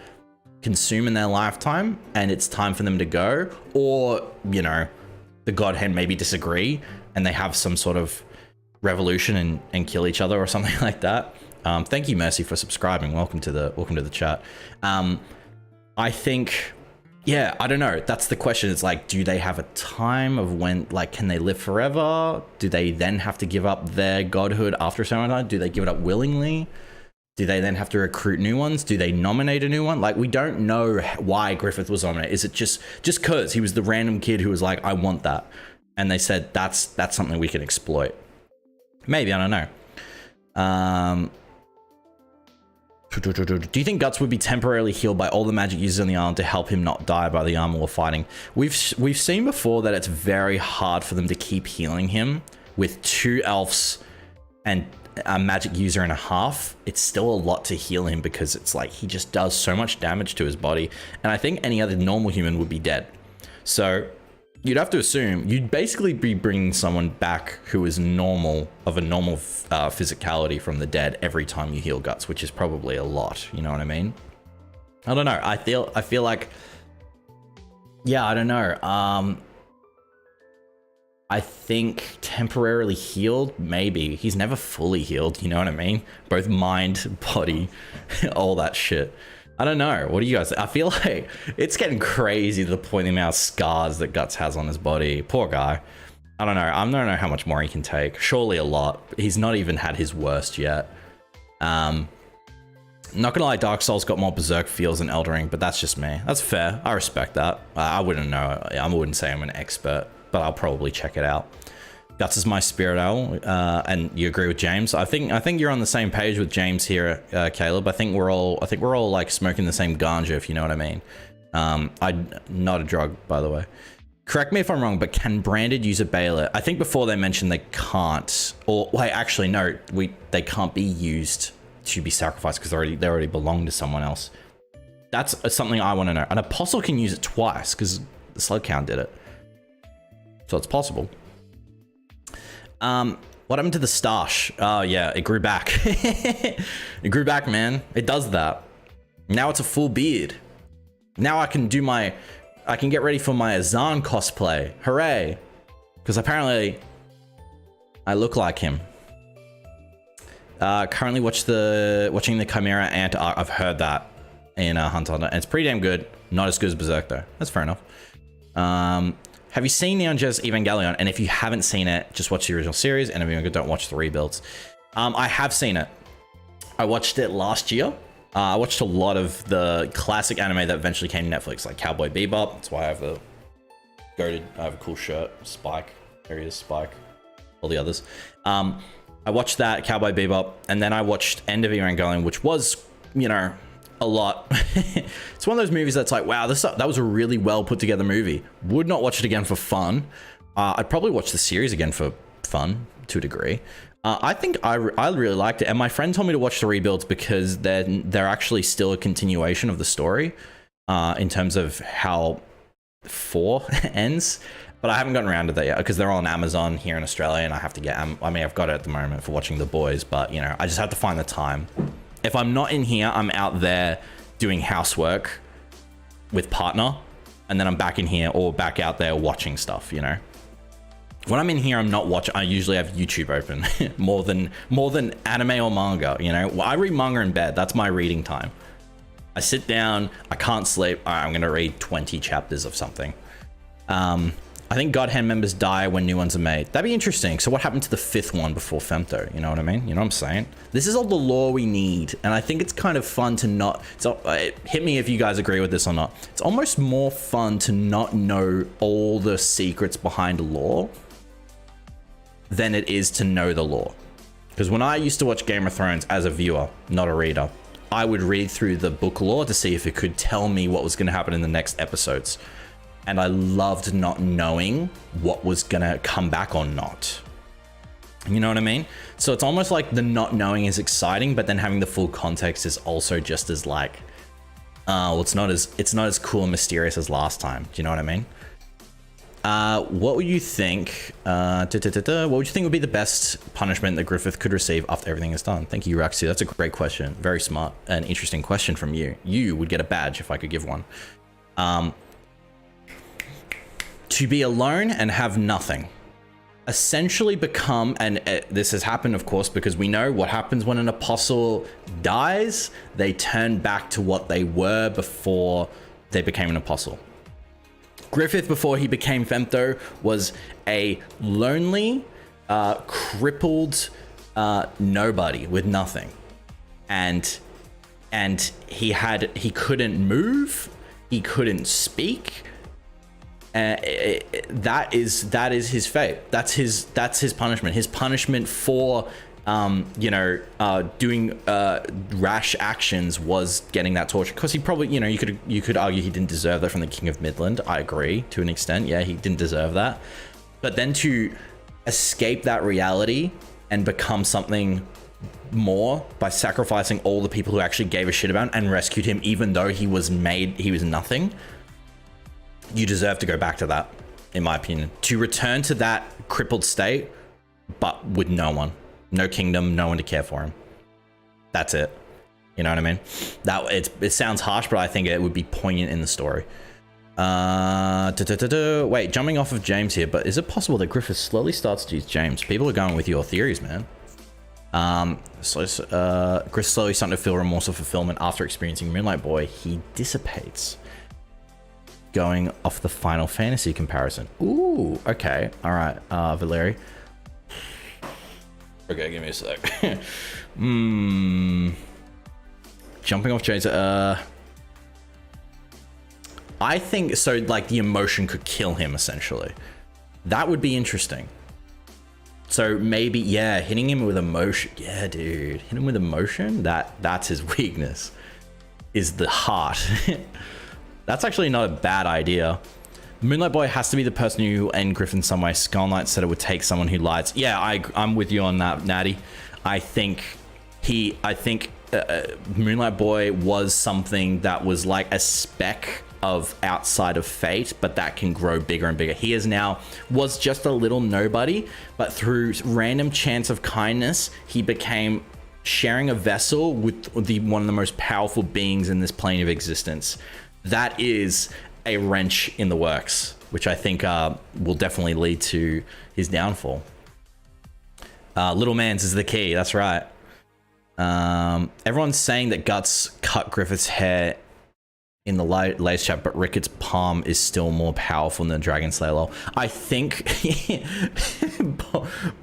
[SPEAKER 1] consume in their lifetime and it's time for them to go, or, you know, the Godhead maybe disagree and they have some sort of revolution and kill each other or something like that. Thank you, Mercy, for subscribing. Welcome to the chat. I think, yeah, I don't know. That's the question. It's like, do they have a time of when, like, can they live forever? Do they then have to give up their godhood after a certain time? Do they give it up willingly? Do they then have to recruit new ones? Do they nominate a new one? Like, we don't know why Griffith was nominated. Is it just because he was the random kid who was like, I want that, and they said that's something we can exploit? Maybe, I don't know. Do you think Guts would be temporarily healed by all the magic users on the island to help him not die by the armor or fighting? We've seen before that it's very hard for them to keep healing him with 2 elves and a magic user and a half. It's still a lot to heal him because it's like he just does so much damage to his body, and I think any other normal human would be dead. So you'd have to assume you'd basically be bringing someone back who is normal, of a normal physicality from the dead every time you heal Guts, which is probably a lot. You know what I mean? I don't know. I feel like, yeah, I don't know. I think temporarily healed, maybe. He's never fully healed, you know what I mean? Both mind, body, all that shit. I don't know. What do you guys? I feel like it's getting crazy to the point the amount of scars that Guts has on his body. Poor guy. I don't know. I don't know how much more he can take. Surely a lot. He's not even had his worst yet. Not gonna lie, Dark Souls got more Berserk feels than Elden Ring, but that's just me. That's fair. I respect that. I wouldn't know. I wouldn't say I'm an expert, but I'll probably check it out. Guts is my spirit owl, and you agree with James. I think you're on the same page with James here, Caleb. I think we're all like smoking the same ganja, if you know what I mean. Not a drug, by the way. Correct me if I'm wrong, but can branded use a bailer? I think before they mentioned they can't, or wait, actually no, they can't be used to be sacrificed because they already belong to someone else. That's something I want to know. An apostle can use it twice because the slug count did it, so it's possible. What happened to the stash? Oh yeah, it grew back. It grew back, man. It does that. Now it's a full beard. Now I can get ready for my Azan cosplay. Hooray. Because apparently I look like him. Currently watching the Chimera Ant arc. I've heard that in Hunter, and it's pretty damn good. Not as good as Berserk though. That's fair enough. Have you seen Neon Genesis Evangelion? And if you haven't seen it, just watch the original series, and if you don't watch the rebuilds. I have seen it. I watched it last year. I watched a lot of the classic anime that eventually came to Netflix, like Cowboy Bebop. That's why I have I have a cool shirt. Spike. There he is, Spike. All the others. I watched that, Cowboy Bebop, and then I watched End of Evangelion, which was, you know, a lot. It's one of those movies that's like, wow, that was a really well put together movie. Would not watch it again for fun. I'd probably watch the series again for fun to a degree. I think I really liked it, and my friend told me to watch the rebuilds because they're actually still a continuation of the story in terms of how 4 ends. But I haven't gotten around to that yet because they're on Amazon here in Australia, and I have to get. I mean, I've got it at the moment for watching The Boys, but you know, I just have to find the time. If I'm not in here, I'm out there doing housework with partner, and then I'm back in here or back out there watching stuff, you know. When I'm in here, I'm not watching. I usually have YouTube open more than anime or manga, you know. Well, I read manga in bed. That's my reading time. I sit down, I can't sleep. All right, I'm going to read 20 chapters of something. I think Godhand members die when new ones are made. That'd be interesting. So what happened to the 5th one before Femto? You know what I mean? You know what I'm saying? This is all the lore we need. And I think it's kind of fun to not... hit me if you guys agree with this or not. It's almost more fun to not know all the secrets behind lore than it is to know the lore. Because when I used to watch Game of Thrones as a viewer, not a reader, I would read through the book lore to see if it could tell me what was going to happen in the next episodes. And I loved not knowing what was gonna come back or not. You know what I mean? So it's almost like the not knowing is exciting, but then having the full context is also just as like, well, it's not as cool and mysterious as last time. Do you know what I mean? What would you think? What would you think would be the best punishment that Griffith could receive after everything is done? Thank you, Raxi. That's a great question. Very smart and interesting question from you. You would get a badge if I could give one. To be alone and have nothing. Essentially become, and this has happened, of course, because we know what happens when an apostle dies. They turn back to what they were before they became an apostle. Griffith, before he became Femto, was a lonely, crippled nobody with nothing, and he couldn't move, he couldn't speak. That is his fate. That's his punishment. His punishment for doing rash actions was getting that torture, because he probably, you could argue he didn't deserve that from the King of Midland. I agree to an extent. Yeah, he didn't deserve that. But then to escape that reality and become something more by sacrificing all the people who actually gave a shit about him and rescued him, even though he was nothing, you deserve to go back to that, in my opinion. To return to that crippled state, but with no one. No kingdom, no one to care for him. That's it. You know what I mean? It sounds harsh, but I think it would be poignant in the story. Wait, jumping off of James here, but is it possible that Griffith slowly starts to use James? People are going with your theories, man. Griff slowly starting to feel remorse or fulfillment after experiencing Moonlight Boy. He dissipates. Going off the Final Fantasy comparison. Ooh, okay. All right, Valeri. Okay, give me a sec. Jumping off James. I think so. Like, the emotion could kill him, essentially. That would be interesting. So maybe, yeah, hitting him with emotion. Yeah, dude, hit him with emotion. That's his weakness. Is the heart. That's actually not a bad idea. Moonlight Boy has to be the person who end Griffith in some way. Skull Knight said it would take someone who lies. Yeah, I'm with you on that, Natty. I think Moonlight Boy was something that was like a speck of outside of fate, but that can grow bigger and bigger. He was just a little nobody, but through random chance of kindness, he became sharing a vessel with one of the most powerful beings in this plane of existence. That is a wrench in the works, which I think will definitely lead to his downfall. Little man's is the key. That's right. Everyone's saying that Guts cut Griffith's hair in the latest chat, but Ricketts' palm is still more powerful than Dragon Slayer. Lol. I think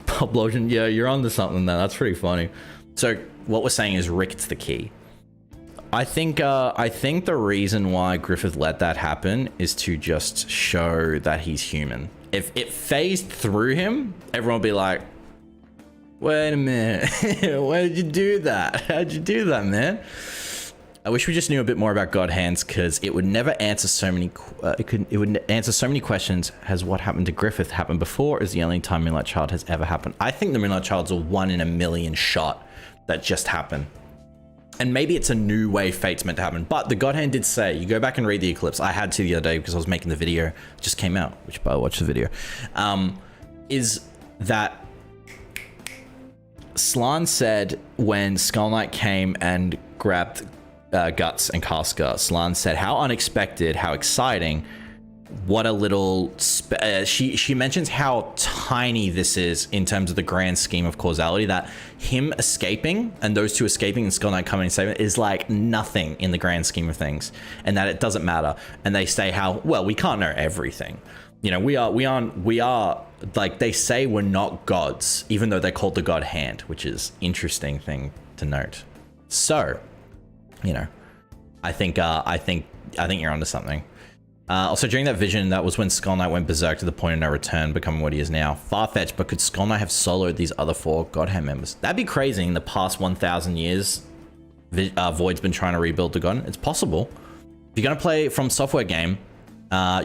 [SPEAKER 1] Bob Logan, yeah, you're onto something there. That's pretty funny. So what we're saying is Ricketts the key. I think the reason why Griffith let that happen is to just show that he's human. If it phased through him, everyone would be like, wait a minute, why did you do that? How'd you do that, man? I wish we just knew a bit more about God Hands, because it would never answer so many. It would answer so many questions. Has what happened to Griffith happened before? Is the only time Moonlight Child has ever happened? I think the Moonlight Child's a 1 in a million shot that just happened. And maybe it's a new way fate's meant to happen. But the God Hand did say, you go back and read the Eclipse. I had to the other day because I was making the video. It just came out, which I watched the video. Is that Slan said when Skull Knight came and grabbed Guts and Casca, Slan said, how unexpected, how exciting. What a little she mentions how tiny this is in terms of the grand scheme of causality, that him escaping and those two escaping and Skull Knight coming and saving it is like nothing in the grand scheme of things, and that it doesn't matter. And they say how, well, we can't know everything, you know, we are like, they say we're not gods, even though they're called the God Hand, which is interesting thing to note. So, you know, I think you're onto something. Also, during that vision, that was when Skull Knight went berserk to the point of no return, becoming what he is now. Far-fetched, but could Skull Knight have soloed these other 4 Godhand members? That'd be crazy. In the past 1,000 years, Void's been trying to rebuild the God. It's possible. If you're going to play From Software game,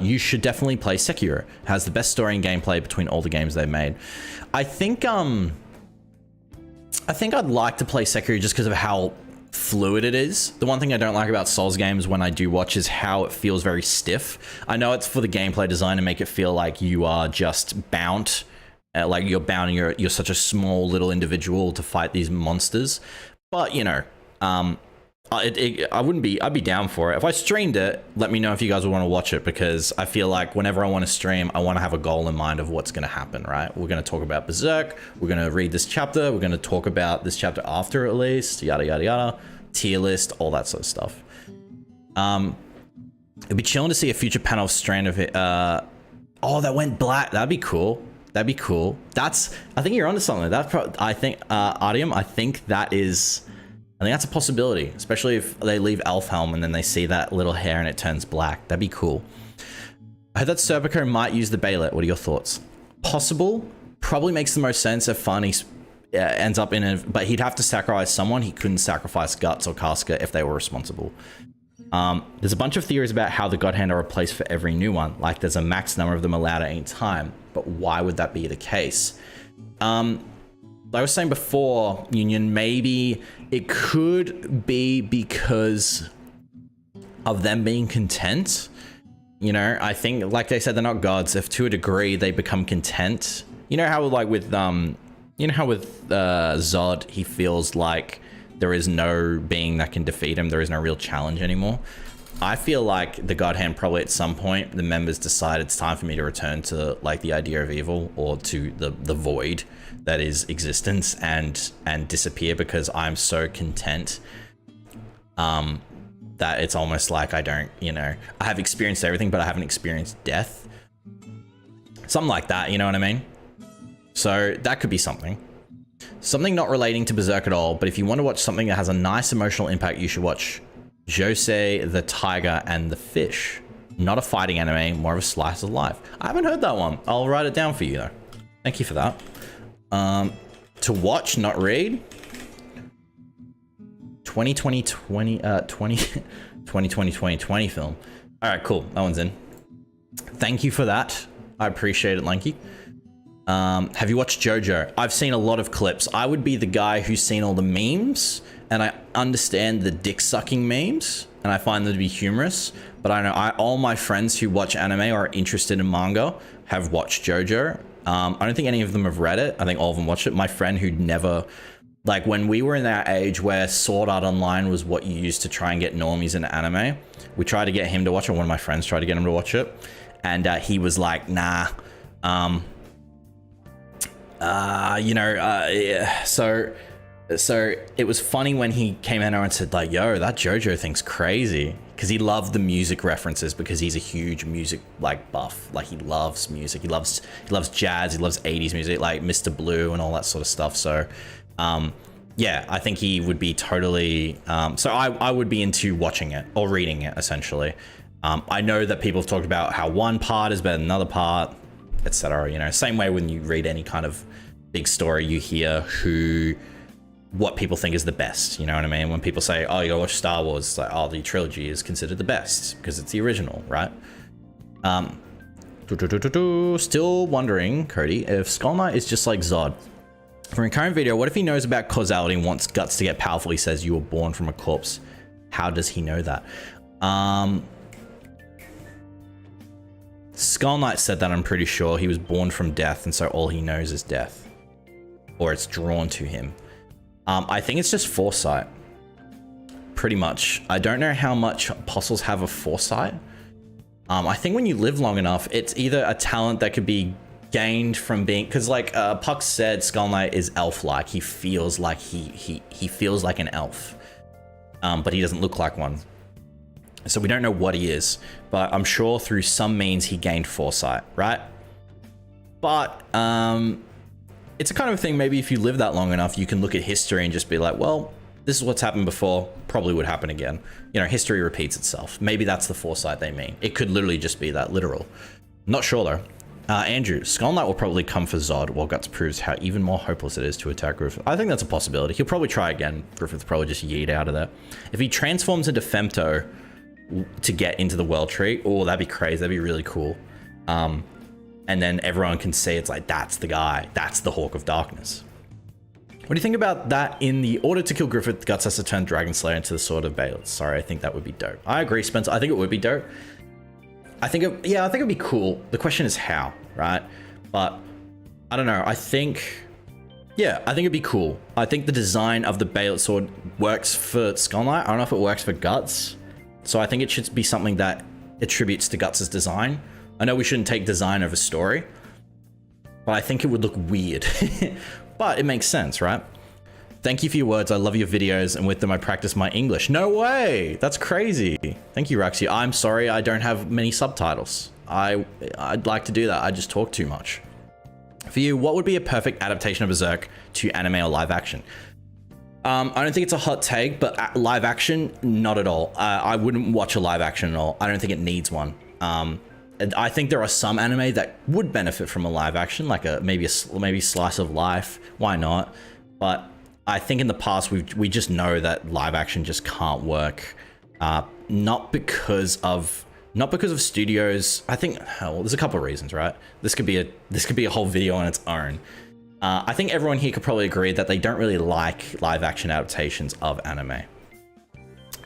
[SPEAKER 1] you should definitely play Sekiro. It has the best story and gameplay between all the games they've made. I think I'd like to play Sekiro just because of how fluid it is. The one thing I don't like about Souls games when I do watch is how it feels very stiff. I know it's for the gameplay design to make it feel like you are just bound, like you're bound and you're such a small little individual to fight these monsters. But you know, I'd be down for it. If I streamed it, let me know if you guys would want to watch it, because I feel like whenever I want to stream, I want to have a goal in mind of what's going to happen, right? We're going to talk about Berserk. We're going to read this chapter. We're going to talk about this chapter after, at least, yada, yada, yada, tier list, all that sort of stuff. It'd be chilling to see a future panel of Strand of it. Oh, that went black. That'd be cool. That'd be cool. I think you're onto something. I think, Artyom, I think that's a possibility, especially if they leave Elfhelm and then they see that little hair and it turns black. That'd be cool. I heard that Serpico might use the Baylet. What are your thoughts? Possible. Probably makes the most sense if Farney ends up in it, but he'd have to sacrifice someone. He couldn't sacrifice Guts or Casca if they were responsible. There's a bunch of theories about how the God Hand are replaced for every new one. Like there's a max number of them allowed at any time, but why would that be the case? Like I was saying before, Union, maybe it could be because of them being content. You know, I think, like they said, they're not gods. If to a degree they become content, you know how like with Zod, he feels like there is no being that can defeat him. There is no real challenge anymore. I feel like the God Hand probably at some point the members decide it's time for me to return to like the idea of evil, or to the void that is existence, and disappear, because I'm so content that it's almost like I don't, you know, I have experienced everything but I haven't experienced death. Something like that, you know what I mean? So that could be something not relating to Berserk at all, but if you want to watch something that has a nice emotional impact, you should watch Josei, the Tiger and the Fish. Not a fighting anime, more of a slice of life. I haven't heard that one. I'll write it down for you though. Thank you for that. To watch, not read. 2020 film. All right, cool. That one's in. Thank you for that. I appreciate it, Lanky. Have you watched JoJo? I've seen a lot of clips. I would be the guy who's seen all the memes, and I understand the dick sucking memes, and I find them to be humorous. But I know all my friends who watch anime or are interested in manga have watched JoJo. I don't think any of them have read it. I think all of them watched it. My friend who'd never, like when we were in that age where Sword Art Online was what you used to try and get normies into anime, we tried to get him to watch it. One of my friends tried to get him to watch it, and he was like, nah. Yeah. So it was funny when he came in and said like, yo, that JoJo thing's crazy, because he loved the music references, because he's a huge music like buff. Like he loves music. He loves jazz. He loves 80s music, like Mr. Blue and all that sort of stuff. So yeah, I think he would be totally so I would be into watching it or reading it essentially. I know that people have talked about how one part is better than another part, etc. You know, same way when you read any kind of big story, you hear what people think is the best. You know what I mean? When people say, oh, you gotta watch Star Wars, it's like, oh, the trilogy is considered the best because it's the original, right? Still wondering, Cody, if Skull Knight is just like Zod. For a current video, what if he knows about causality and wants Guts to get powerful? He says you were born from a corpse. How does he know that? Skull Knight said that, I'm pretty sure. He was born from death, and so all he knows is death. Or it's drawn to him. I think it's just foresight. Pretty much. I don't know how much apostles have of foresight. I think when you live long enough, it's either a talent that could be gained from being, because like Puck said, Skull Knight is elf-like. He feels like he feels like an elf, but he doesn't look like one. So we don't know what he is, but I'm sure through some means he gained foresight, right? But it's a kind of thing, maybe if you live that long enough, you can look at history and just be like, well, this is what's happened before, probably would happen again. You know, history repeats itself. Maybe that's the foresight they mean. It could literally just be that literal. Not sure though. Andrew, Skull Knight will probably come for Zod, while Guts proves how even more hopeless it is to attack Griffith. I think that's a possibility. He'll probably try again. Griffith probably just yeet out of there. If he transforms into Femto to get into the World Tree, oh, that'd be crazy. That'd be really cool. And then everyone can see it's like, that's the guy. That's the Hawk of Darkness. What do you think about that? In the order to kill Griffith, Guts has to turn Dragon Slayer into the Sword of Bale. Sorry, I think that would be dope. I agree, Spencer. I think it would be dope. I think it'd be cool. The question is how, right? But I don't know. I think it'd be cool. I think the design of the Bale sword works for Skull Knight. I don't know if it works for Guts. So I think it should be something that attributes to Guts' design. I know we shouldn't take design over story, but I think it would look weird. But it makes sense, right? Thank you for your words. I love your videos, and with them I practice my English. No way! That's crazy. Thank you, Raxi. I'm sorry I don't have many subtitles. I'd like to do that. I just talk too much. For you, what would be a perfect adaptation of Berserk to anime or live action? I don't think it's a hot take, but live action, not at all. I wouldn't watch a live action at all. I don't think it needs one. And I think there are some anime that would benefit from a live action, like maybe slice of life. Why not? But I think in the past we just know that live action just can't work. Not because of studios. I think there's a couple of reasons, right? This could be a whole video on its own. I think everyone here could probably agree that they don't really like live action adaptations of anime.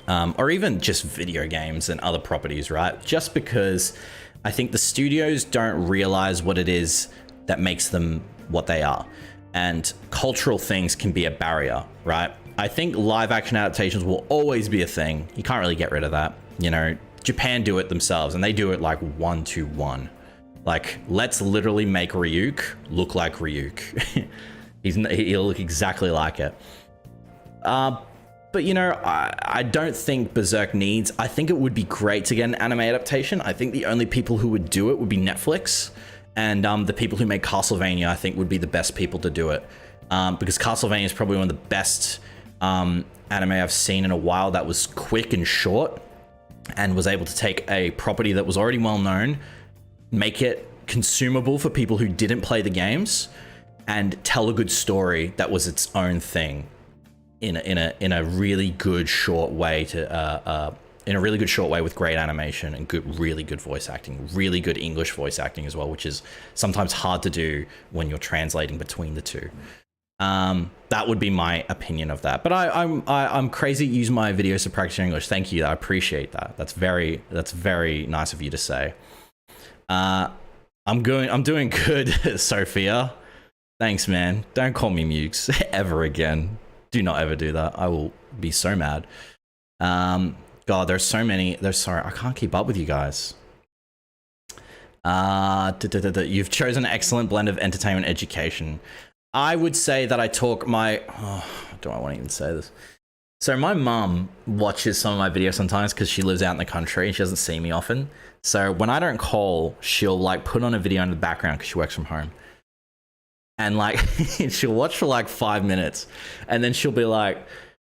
[SPEAKER 1] Or even just video games and other properties, right? Just because I think the studios don't realize what it is that makes them what they are. And cultural things can be a barrier, right? I think live action adaptations will always be a thing. You can't really get rid of that. You know, Japan do it themselves, and they do it like 1-to-1. Like, let's literally make Ryuk look like Ryuk. He'll look exactly like it. But you know, I don't think Berserk needs. I think it would be great to get an anime adaptation. I think the only people who would do it would be Netflix, and the people who make Castlevania, I think, would be the best people to do it. Because Castlevania is probably one of the best anime I've seen in a while that was quick and short, and was able to take a property that was already well known, make it consumable for people who didn't play the games, and tell a good story that was its own thing in a really good short way with great animation and really good voice acting, really good English voice acting as well, which is sometimes hard to do when you're translating between the two. That would be my opinion of that. But I'm crazy to use my videos to practice English. Thank you. I appreciate that. That's very nice of you to say. I'm doing good, Sophia. Thanks, man. Don't call me Mukes ever again. Do not ever do that. I will be so mad. God, there's so many. Sorry, I can't keep up with you guys. You've chosen an excellent blend of entertainment and education. I would say that I talk my... do I want to even say this? So my mum watches some of my videos sometimes because she lives out in the country and she doesn't see me often. So when I don't call, she'll like put on a video in the background because she works from home. And like, she'll watch for like 5 minutes and then she'll be like,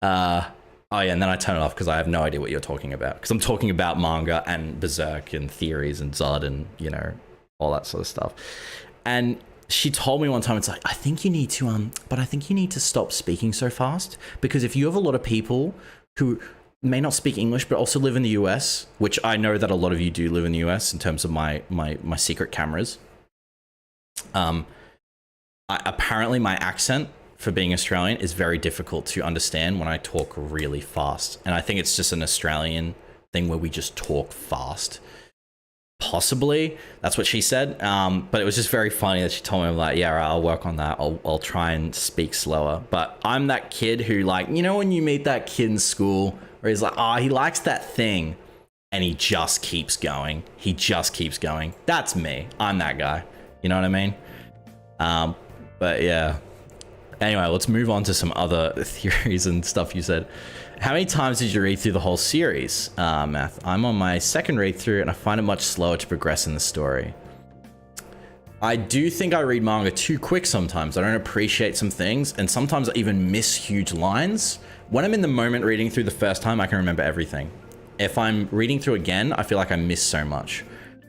[SPEAKER 1] oh yeah, and then I turn it off because I have no idea what you're talking about. Because I'm talking about manga and Berserk and theories and Zod and, you know, all that sort of stuff. And she told me one time, it's like, I think you need to stop speaking so fast, because if you have a lot of people who may not speak English but also live in the US, which I know that a lot of you do live in the US in terms of my secret cameras. Apparently my accent for being Australian is very difficult to understand when I talk really fast. And I think it's just an Australian thing where we just talk fast. Possibly, that's what she said. But it was just very funny that she told me, I'm like, yeah, right, I'll work on that. I'll try and speak slower. But I'm that kid who, like, you know, when you meet that kid in school where he's like, oh, he likes that thing, and he just keeps going. He just keeps going. That's me. I'm that guy. You know what I mean? But yeah. Anyway, let's move on to some other theories and stuff you said. How many times did you read through the whole series, Math? I'm on my second read through and I find it much slower to progress in the story. I do think I read manga too quick sometimes. I don't appreciate some things, and sometimes I even miss huge lines. When I'm in the moment reading through the first time, I can remember everything. If I'm reading through again, I feel like I miss so much.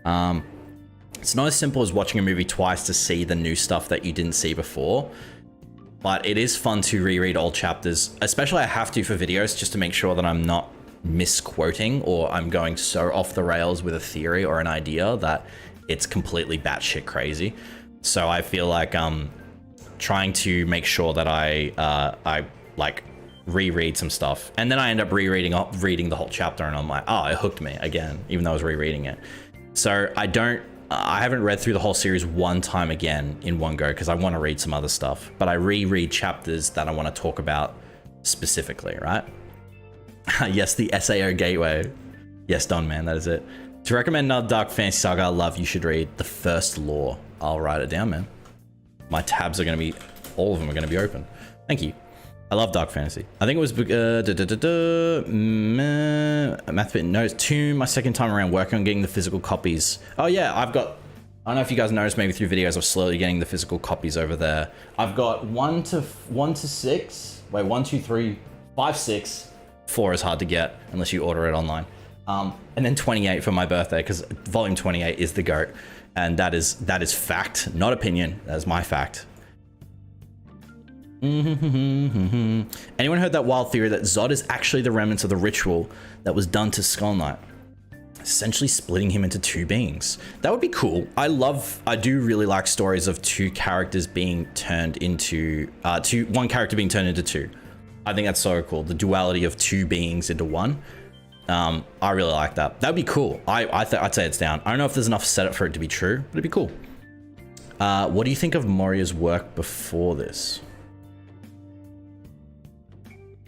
[SPEAKER 1] It's not as simple as watching a movie twice to see the new stuff that you didn't see before. But it is fun to reread old chapters, especially I have to for videos, just to make sure that I'm not misquoting or I'm going so off the rails with a theory or an idea that it's completely batshit crazy. So I feel like trying to make sure that I like reread some stuff, and then I end up reading the whole chapter, and I'm like, oh, it hooked me again, even though I was rereading it. So I haven't read through the whole series one time again in one go because I want to read some other stuff, but I reread chapters that I want to talk about specifically, right? Yes, the SAO Gateway. Yes, Don, man, that is it. To recommend another dark fantasy saga I love, you should read The First Law. I'll write it down, man. My tabs are going to be, all of them are going to be open. Thank you. I love dark fantasy. I think it was Math Bit Notes 2, my second time around working on getting the physical copies. Oh yeah, I don't know if you guys noticed maybe through videos of slowly getting the physical copies over there. I've got 1 to 6. Wait, 1, 2, 3, 5, 6. 4 is hard to get unless you order it online. And then 28 for my birthday, because volume 28 is the GOAT. And that is fact, not opinion. That is my fact. Anyone heard that wild theory that Zod is actually the remnants of the ritual that was done to Skull Knight, essentially splitting him into two beings? That would be cool. I do really like stories of two characters being turned into one character being turned into two. I think that's so cool. The duality of two beings into one. I really like that. That'd be cool. I'd say it's down. I don't know if there's enough setup for it to be true, but it'd be cool. What do you think of Moria's work before this?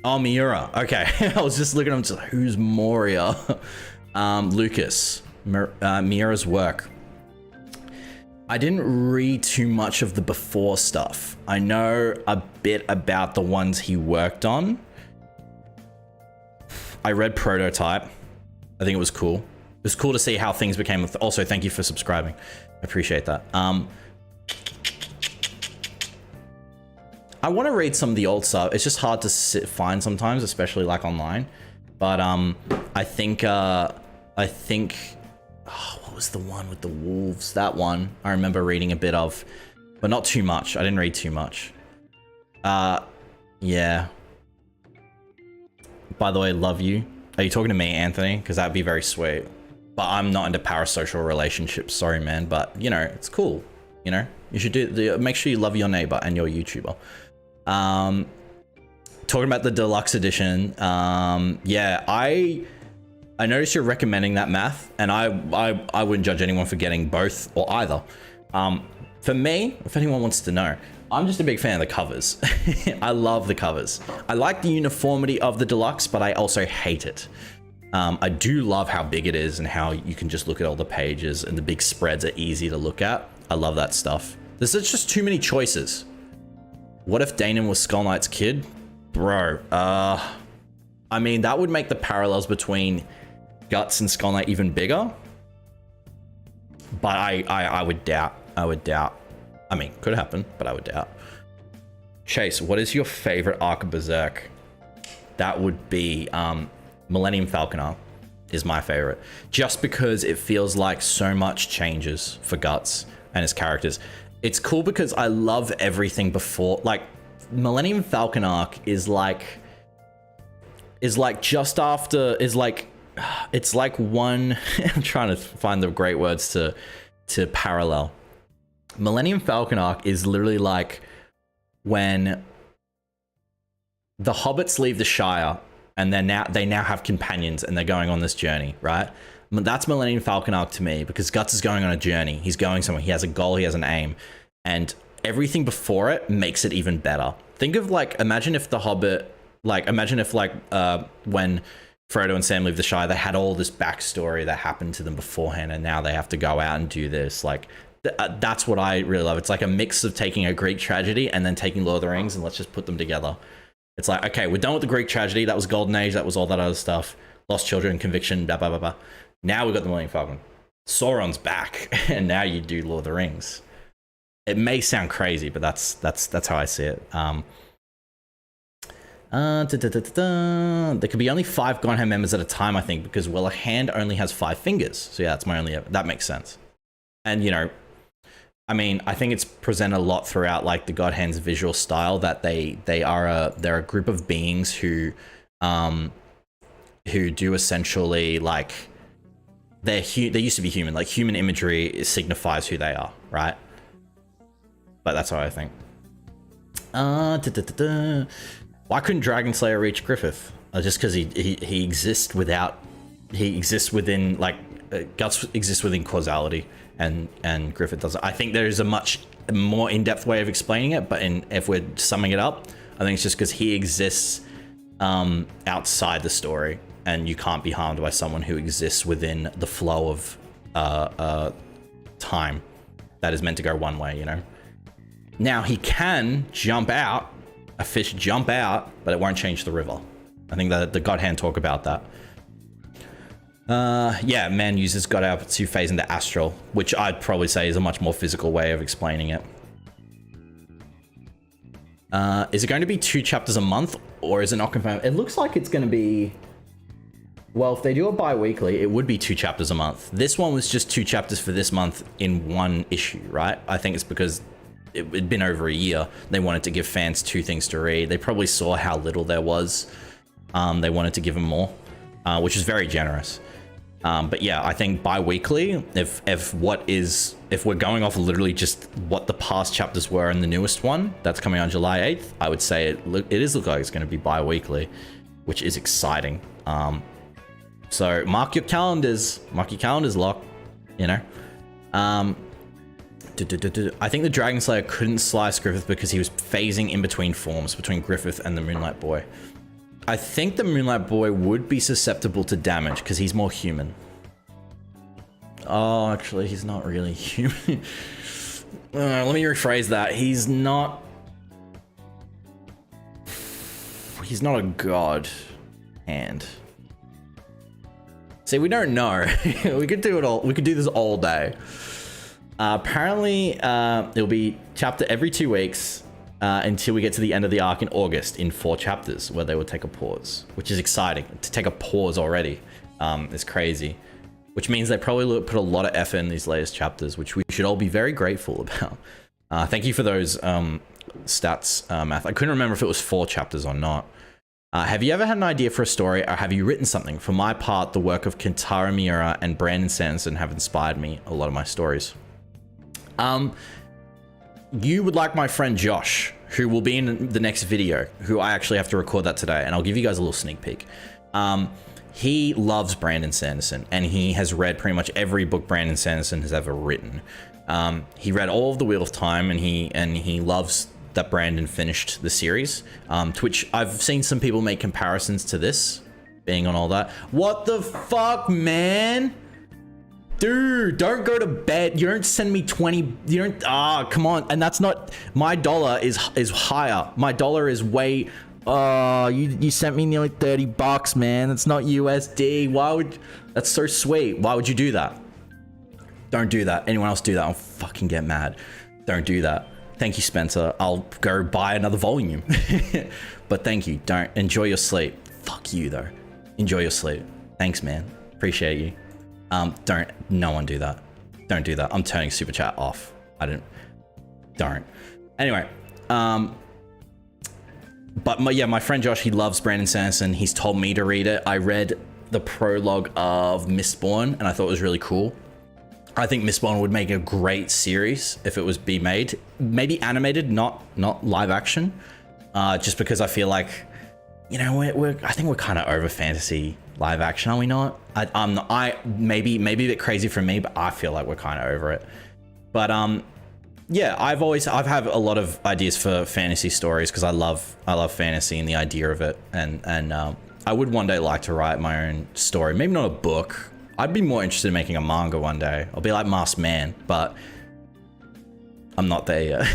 [SPEAKER 1] Oh, Miura. Okay. I was just looking at him, just like, who's Moria? Lucas. Miura's work. I didn't read too much of the before stuff. I know a bit about the ones he worked on. I read Prototype. I think it was cool. It was cool to see how things became. Also, thank you for subscribing. I appreciate that. I want to read some of the old stuff. It's just hard to find sometimes, especially like online. But I think, oh, what was the one with the wolves? That one I remember reading a bit of, but not too much. I didn't read too much. Yeah. By the way, love you. Are you talking to me, Anthony? Because that'd be very sweet. But I'm not into parasocial relationships. Sorry, man. But you know, it's cool. You know, you should make sure you love your neighbor and your YouTuber. Talking about the deluxe edition. Yeah, I noticed you're recommending that, Math, and I wouldn't judge anyone for getting both or either. For me, if anyone wants to know, I'm just a big fan of the covers. I love the covers. I like the uniformity of the deluxe, but I also hate it. I do love how big it is and how you can just look at all the pages and the big spreads are easy to look at. I love that stuff. There's just too many choices. What if Danon was Skull Knight's kid? Bro, I mean, that would make the parallels between Guts and Skull Knight even bigger. But I would doubt. I mean, could happen, but I would doubt. Chase, what is your favorite arc of Berserk? That would be Millennium Falcon arc is my favorite. Just because it feels like so much changes for Guts and his characters. It's cool because I love everything before. Like, Millennium Falcon arc is like just after, it's like one, I'm trying to find the great words to parallel. Millennium Falcon arc is literally like when the hobbits leave the Shire and they now have companions and they're going on this journey, right? That's Millennium Falcon arc to me, because Guts is going on a journey. He's going somewhere. He has a goal. He has an aim, and everything before it makes it even better. Think of like, imagine if the Hobbit, like imagine if like when Frodo and Sam leave the Shire, they had all this backstory that happened to them beforehand, and now they have to go out and do this. Like, that's what I really love. It's like a mix of taking a Greek tragedy and then taking Lord of the Rings, and let's just put them together. It's like, okay, we're done with the Greek tragedy. That was Golden Age. That was all that other stuff. Lost Children, Conviction, blah, blah, blah, blah. Now we've got the Millennium Falcon. Sauron's back, and now you do Lord of the Rings. It may sound crazy, but that's how I see it. There could be only 5 Gonham members at a time, I think, because, well, a hand only has 5 fingers. So yeah, that's my only, that makes sense. And, you know, I mean, I think it's presented a lot throughout, like, the God Hand's visual style, that they're a group of beings who do essentially, like, they used to be human. Like, human imagery signifies who they are, right? But that's what I think. Why couldn't Dragon Slayer reach Griffith? Just because he exists without, he exists within, like, Guts exists within causality, and Griffith doesn't. I think there is a much more in-depth way of explaining it, but if we're summing it up, I think it's just because he exists outside the story, and you can't be harmed by someone who exists within the flow of time that is meant to go one way, you know? Now, he can jump out, a fish jump out, but it won't change the river. I think that the God Hand talk about that. Yeah, man uses God Hand to phase into astral, which I'd probably say is a much more physical way of explaining it. Is it going to be 2 chapters a month, or is it not confirmed? It looks like it's going to be... Well, if they do it bi-weekly, it would be 2 chapters a month. This one was just 2 chapters for this month in one issue, right? I think it's because it'd been over a year. They wanted to give fans 2 things to read. They probably saw how little there was. They wanted to give them more, which is very generous. But yeah, I think bi-weekly, if we're going off literally just what the past chapters were in the newest one that's coming on July 8th, I would say it look like it's going to be bi-weekly, which is exciting. So mark your calendars, lock, you know. I think the Dragon Slayer couldn't slice Griffith because he was phasing in between forms, between Griffith and the Moonlight Boy. I think the Moonlight Boy would be susceptible to damage because he's more human. Oh, actually, he's not really human. Let me rephrase that. He's not a god hand. See, we don't know. We could do it all. We could do this all day. Apparently, it'll be chapter every 2 weeks until we get to the end of the arc in August in 4 chapters, where they will take a pause, which is exciting. To take a pause already is crazy, which means they probably put a lot of effort in these latest chapters, which we should all be very grateful about. Thank you for those stats, Math. I couldn't remember if it was 4 chapters or not. Have you ever had an idea for a story, or have you written something? For my part, the work of Kentaro Miura and Brandon Sanderson have inspired me a lot of my stories. You would like my friend Josh, who will be in the next video, who I actually have to record that today, and I'll give you guys a little sneak peek. He loves Brandon Sanderson, and he has read pretty much every book Brandon Sanderson has ever written. He read all of the Wheel of Time, and he loves that Brandon finished the series, to which I've seen some people make comparisons to this, being on all that. What the fuck, man? Dude, don't go to bed. You don't send me 20. You don't. Come on. And that's not. My dollar is higher. My dollar is way. You sent me nearly $30, man. That's not USD. Why would? That's so sweet. Why would you do that? Don't do that. Anyone else do that? I'll fucking get mad. Don't do that. Thank you, Spencer. I'll go buy another volume. But thank you. Don't. Enjoy your sleep. Fuck you, though. Enjoy your sleep. Thanks, man. Appreciate you. Don't. No one do that. Don't do that. I'm turning Super Chat off. Don't. Anyway. But my friend Josh, he loves Brandon Sanderson. He's told me to read it. I read the prologue of Mistborn, and I thought it was really cool. I think Mistborn would make a great series if it was made, maybe animated, not live action. Just because I feel like, you know, I think we're kind of over fantasy live action, are we not? Maybe a bit crazy for me, but I feel like we're kind of over it. But yeah, I've had a lot of ideas for fantasy stories because I love fantasy and the idea of it, and I would one day like to write my own story. Maybe not a book. I'd be more interested in making a manga one day. I'll be like Masked Man, but I'm not there yet.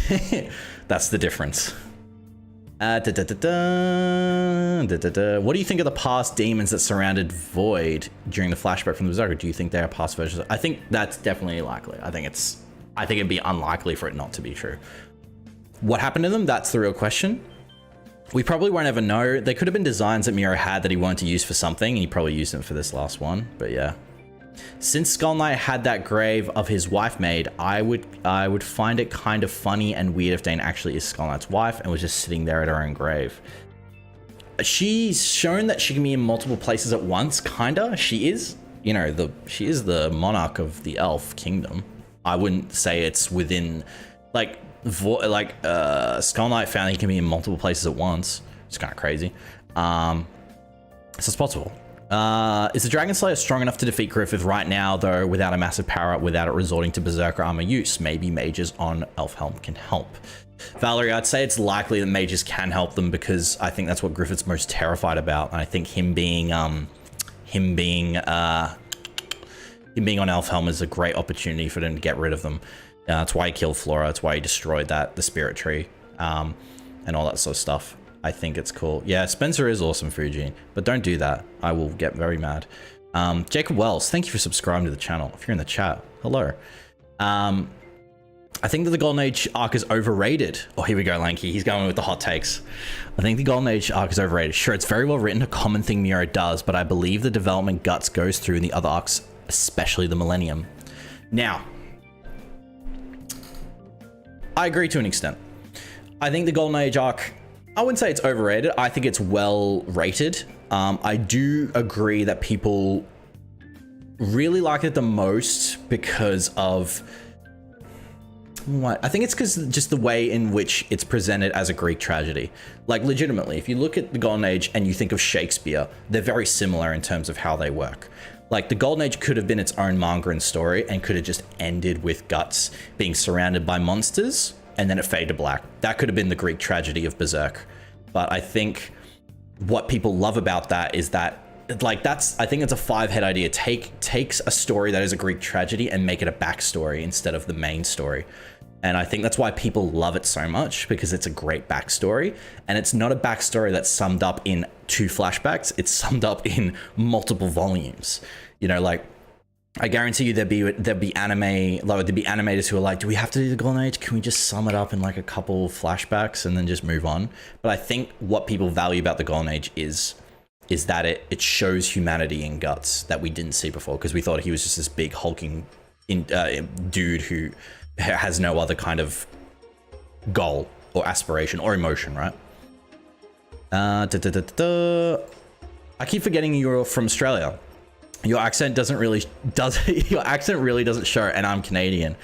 [SPEAKER 1] That's the difference. What do you think of the past demons that surrounded Void during the flashback from the Berserk? Do you think they are past versions? I think that's definitely likely. I think it'd be unlikely for it not to be true. What happened to them? That's the real question. We probably won't ever know. They could have been designs that Miura had that he wanted to use for something, and he probably used them for this last one. But yeah. Since Skull Knight had that grave of his wife made, I would find it kind of funny and weird if Dane actually is Skull Knight's wife and was just sitting there at her own grave. She's shown that she can be in multiple places at once, kinda. She is, you know, she is the monarch of the elf kingdom. I wouldn't say it's within, like, Skull Knight found he can be in multiple places at once. It's kind of crazy. So it's possible. Is the Dragon Slayer strong enough to defeat Griffith right now, though, without a massive power up, without it resorting to Berserker armor use? Maybe mages on Elfhelm can help. Valerie, I'd say it's likely that mages can help them because I think that's what Griffith's most terrified about. And I think him being on Elfhelm is a great opportunity for them to get rid of them. That's why he killed Flora. That's why he destroyed the spirit tree, and all that sort of stuff. I think it's cool. Yeah, Spencer is awesome, Fujin, but don't do that. I will get very mad. Jacob Wells, thank you for subscribing to the channel. If you're in the chat, hello. I think that the Golden Age arc is overrated. Oh, here we go, Lanky. He's going with the hot takes. I think the Golden Age arc is overrated. Sure, it's very well written, a common thing Miro does, but I believe the development Guts goes through in the other arcs, especially the Millennium. Now, I agree to an extent. I think the Golden Age arc, I wouldn't say it's overrated. I think it's well rated. I do agree that people really like it the most because of what? I think it's because just the way in which it's presented as a Greek tragedy. Like, legitimately, if you look at the Golden Age and you think of Shakespeare, they're very similar in terms of how they work. Like, the Golden Age could have been its own manga and story and could have just ended with Guts being surrounded by monsters and then it faded to black. That could have been the Greek tragedy of Berserk. But I think what people love about that is that, like, I think it's a five-head idea. Takes a story that is a Greek tragedy and make it a backstory instead of the main story. And I think that's why people love it so much, because it's a great backstory. And it's not a backstory that's summed up in 2 flashbacks. It's summed up in multiple volumes. You know, like, I guarantee you there'd be animators who are like, do we have to do the Golden Age? Can we just sum it up in like a couple flashbacks and then just move on? But I think what people value about the Golden Age is that it shows humanity in Guts that we didn't see before, because we thought he was just this big hulking dude who has no other kind of goal or aspiration or emotion, right? I keep forgetting you're from Australia. Your accent really doesn't show, and I'm Canadian.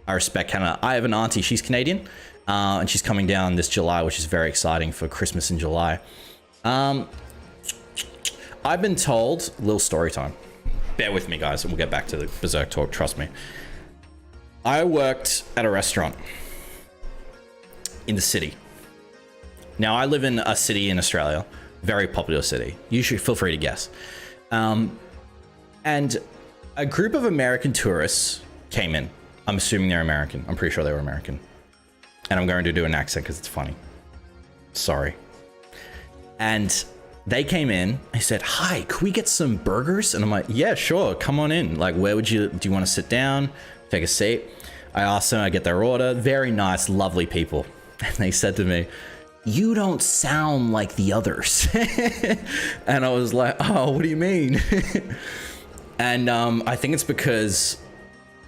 [SPEAKER 1] I respect Canada. I have an auntie, she's Canadian, and she's coming down this July, which is very exciting for Christmas in July. I've been told, little story time. Bear with me, guys, and we'll get back to the Berserk talk, trust me. I worked at a restaurant in the city. Now, I live in a city in Australia, very popular city. You should feel free to guess. And a group of American tourists came in. I'm assuming they're American. I'm pretty sure they were American. And I'm going to do an accent because it's funny. Sorry. And they came in, they said, hi, could we get some burgers? And I'm like, yeah, sure, come on in. Like, do you want to sit down, take a seat? I asked them, I get their order. Very nice, lovely people. And they said to me, you don't sound like the others. And I was like, oh, what do you mean? And I think it's because,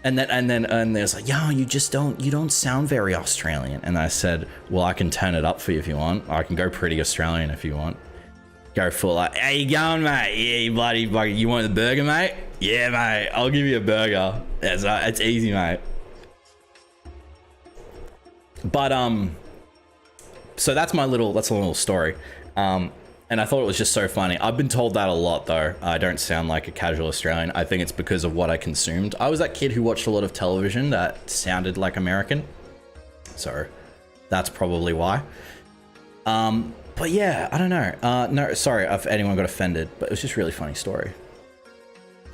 [SPEAKER 1] and there's like, yeah, you don't sound very Australian. And I said, well, I can turn it up for you if you want. I can go pretty Australian if you want. Go full like, how you going, mate? Yeah, you bloody, you want the burger, mate? Yeah, mate, I'll give you a burger. It's easy, mate. But so that's a little story. And I thought it was just so funny. I've been told that a lot, though. I don't sound like a casual Australian. I think it's because of what I consumed. I was that kid who watched a lot of television that sounded like American. So that's probably why. But yeah, I don't know. No, sorry if anyone got offended, but it was just a really funny story.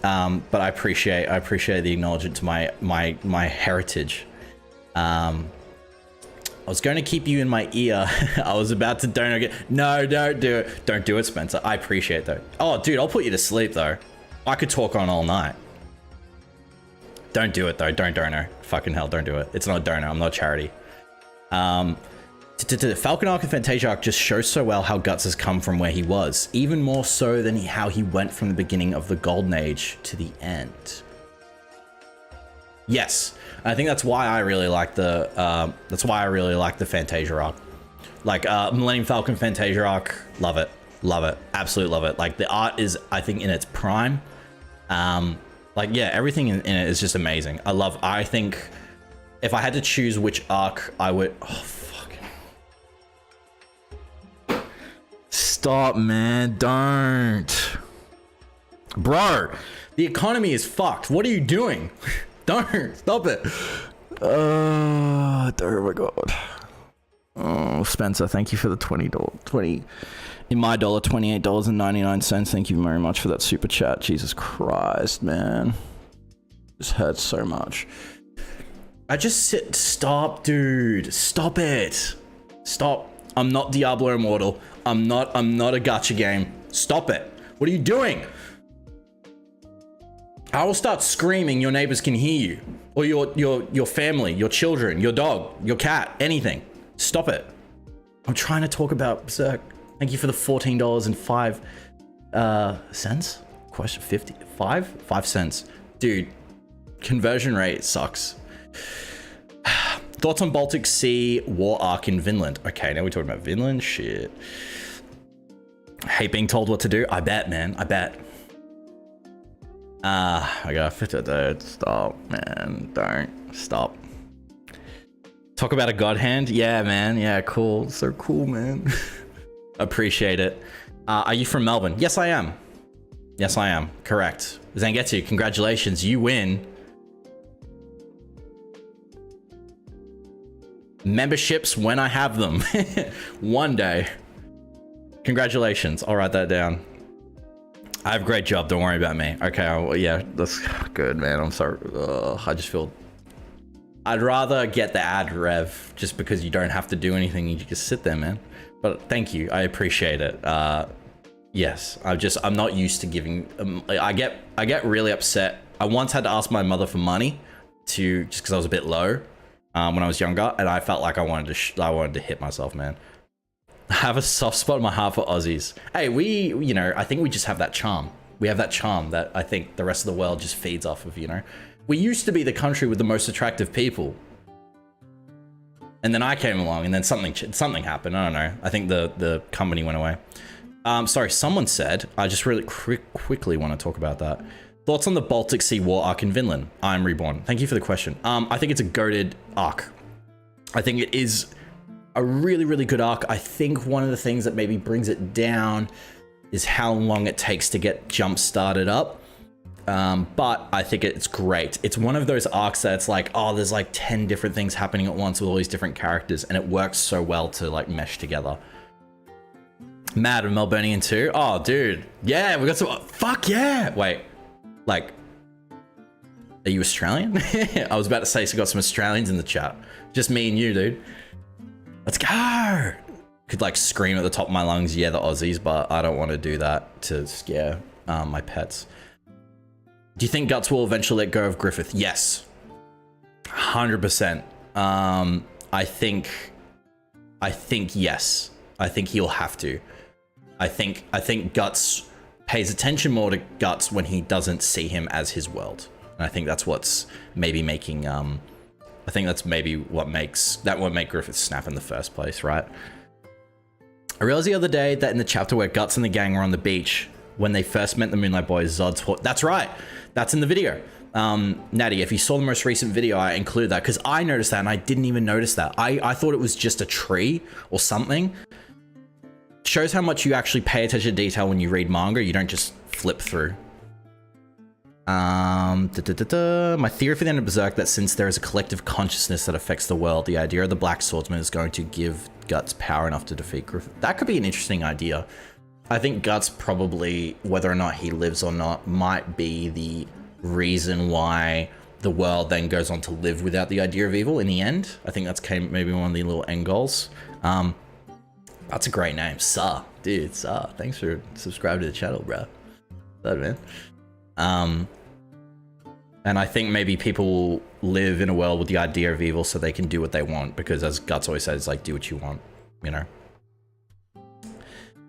[SPEAKER 1] But I appreciate the acknowledgement to my heritage. I was going to keep you in my ear. I was about to don't again. No, don't do it. Don't do it, Spencer. I appreciate it, though. Oh, dude, I'll put you to sleep, though. I could talk on all night. Don't do it, though. Don't dono. Fucking hell, don't do it. It's not a dono. I'm not a charity. Falcon Arc and Fantasia Arc just shows so well how Guts has come from where he was, even more so than how he went from the beginning of the Golden Age to the end. Yes, I think that's why I really like the Fantasia Arc. Like Millennium Falcon Fantasia Arc, love it, absolutely love it. Like the art is, I think, in its prime. Like yeah, everything in it is just amazing. I think If I had to choose which arc I would... Oh, fuck. Stop, man. Don't. Bro, the economy is fucked. What are you doing? Don't. Stop it. Oh my God. Oh, Spencer, thank you for the $20. In my dollar, $28.99. Thank you very much for that super chat. Jesus Christ, man. This hurts so much. I just sit. Stop, dude. Stop it. Stop. I'm not Diablo Immortal. I'm not a gacha game. Stop it. What are you doing? I will start screaming. Your neighbors can hear you, or your family, your children, your dog, your cat, anything. Stop it. I'm trying to talk about Berserk. Thank you for the $14.05 cents. Question 5 cents, dude. Conversion rate sucks. Thoughts on Baltic Sea war arc in Vinland? Okay, now we're talking about Vinland. Shit. Hate being told what to do. I bet, man. I bet. I gotta fit it, dude. Stop, man. Don't stop. Talk about a god hand. Yeah, man. Yeah, cool. So cool, man. Appreciate it. Are you from Melbourne? Yes, I am. Yes, I am. Correct. Zangetsu, congratulations. You win. Memberships when I have them. One day. Congratulations. I'll write that down. I have a great job. Don't worry about me. Okay. Well, yeah, that's good, man. I'm sorry. I just feel... I'd rather get the ad rev just because you don't have to do anything. You just sit there, man. But thank you. I appreciate it. Yes. I'm not used to giving... I get really upset. I once had to ask my mother for money just because I was a bit low when I was younger, and I felt like I wanted to hit myself, man. I have a soft spot in my heart for Aussies. Hey, I think we just have that charm. We have that charm that I think the rest of the world just feeds off of, We used to be the country with the most attractive people. And then I came along, and then something happened. I don't know. I think the company went away. Sorry, someone said, I just really quickly want to talk about that. Thoughts on the Baltic Sea War arc in Vinland? I'm Reborn. Thank you for the question. I think it's a goated arc. I think it is a really, really good arc. I think one of the things that maybe brings it down is how long it takes to get jump started up. But I think it's great. It's one of those arcs that it's like, oh, there's like 10 different things happening at once with all these different characters, and it works so well to like mesh together. Mad of Melburnian too. Oh, dude. Yeah, we got some. Fuck yeah. Wait, like, are you Australian? I was about to say, so got some Australians in the chat. Just me and you, dude. Let's go. Could like scream at the top of my lungs, yeah, the Aussies, but I don't want to do that to scare my pets. Do you think Guts will eventually let go of Griffith? Yes. 100%. I think yes. I think he'll have to. I think Guts pays attention more to Guts when he doesn't see him as his world. And I think that's what's maybe making I think that's maybe what makes Griffith snap in the first place, right? I realized the other day that in the chapter where Guts and the gang were on the beach when they first met the Moonlight Boys, Zod's... That's right. That's in the video. Natty, if you saw the most recent video, I included that because I noticed that and I didn't even notice that. I thought it was just a tree or something. Shows how much you actually pay attention to detail when you read manga. You don't just flip through. My theory for the end of Berserk that since there is a collective consciousness that affects the world, the idea of the Black Swordsman is going to give Guts power enough to defeat Griffith. That could be an interesting idea. I think Guts probably, whether or not he lives or not, might be the reason why the world then goes on to live without the idea of evil in the end. I think that's maybe one of the little end goals. That's a great name, Sa. Dude, Sa. Thanks for subscribing to the channel, bro. That man. And I think maybe people will live in a world with the idea of evil so they can do what they want, because as Guts always says, like, do what you want, you know?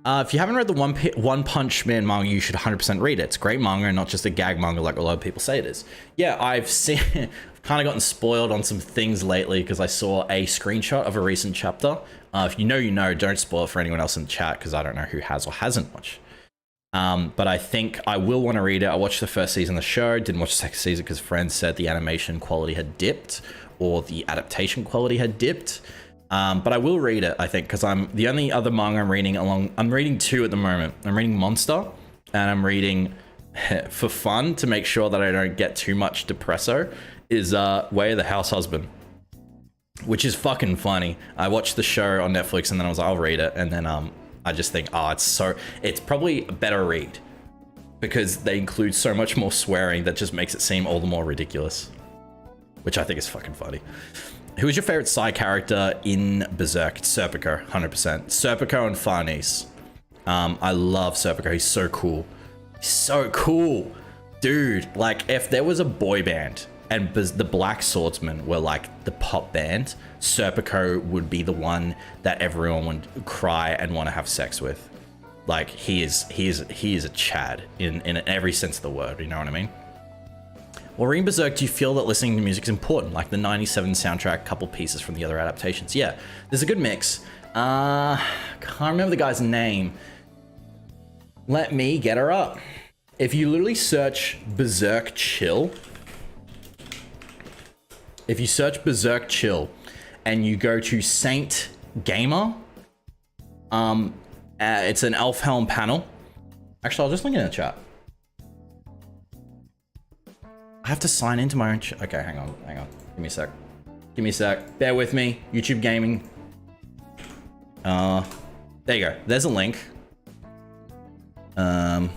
[SPEAKER 1] If you haven't read the One Punch Man manga, you should 100% read it. It's great manga and not just a gag manga like a lot of people say it is. Yeah, I've kind of gotten spoiled on some things lately because I saw a screenshot of a recent chapter. If you know, you know, don't spoil it for anyone else in the chat because I don't know who has or hasn't watched. But I think I will want to read it. I watched the first season of the show, didn't watch the second season because friends said the animation quality had dipped or the adaptation quality had dipped. But I will read it, I think, because I'm the only other manga I'm reading I'm reading two at the moment. I'm reading Monster, and I'm reading for fun to make sure that I don't get too much depresso, is Way of the House Husband, which is fucking funny. I watched the show on Netflix and then I was like, I'll read it. And then I just think, oh, it's probably a better read because they include so much more swearing that just makes it seem all the more ridiculous, which I think is fucking funny. Who is your favorite side character in Berserk? It's Serpico, 100%. Serpico and Farnese. I love Serpico. He's so cool. He's so cool. Dude, like if there was a boy band and the Black Swordsmen were like the pop band, Serpico would be the one that everyone would cry and want to have sex with. Like he is a Chad in every sense of the word, you know what I mean? While reading Berserk, do you feel that listening to music is important? Like the 97 soundtrack, couple pieces from the other adaptations. Yeah, there's a good mix. Can't remember the guy's name. Let me get her up. If you literally search Berserk Chill, if you search Berserk Chill and you go to Saint Gamer, it's an Elfhelm panel. Actually, I'll just link it in the chat. I have to sign into my own okay, hang on. Give me a sec. Bear with me. YouTube gaming. There you go. There's a link. I've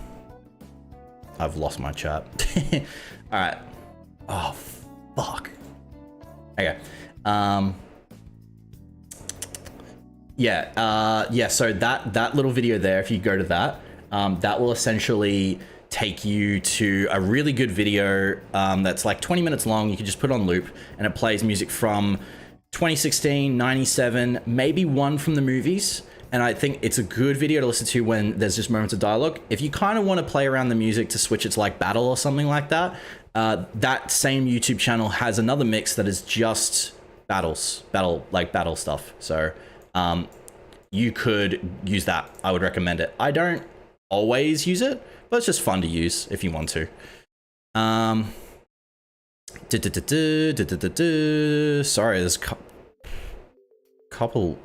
[SPEAKER 1] lost my chat. All right. Oh, fuck. Okay. Yeah, so that little video there, if you go to that, that will essentially take you to a really good video that's like 20 minutes long. You can just put it on loop and it plays music from 2016, 97, maybe one from the movies. And I think it's a good video to listen to when there's just moments of dialogue. If you kind of want to play around the music to switch it to like battle or something like that, that same YouTube channel has another mix that is just battle stuff. So you could use that. I would recommend it. I don't always use it, but it's just fun to use if you want to. Sorry, there's couple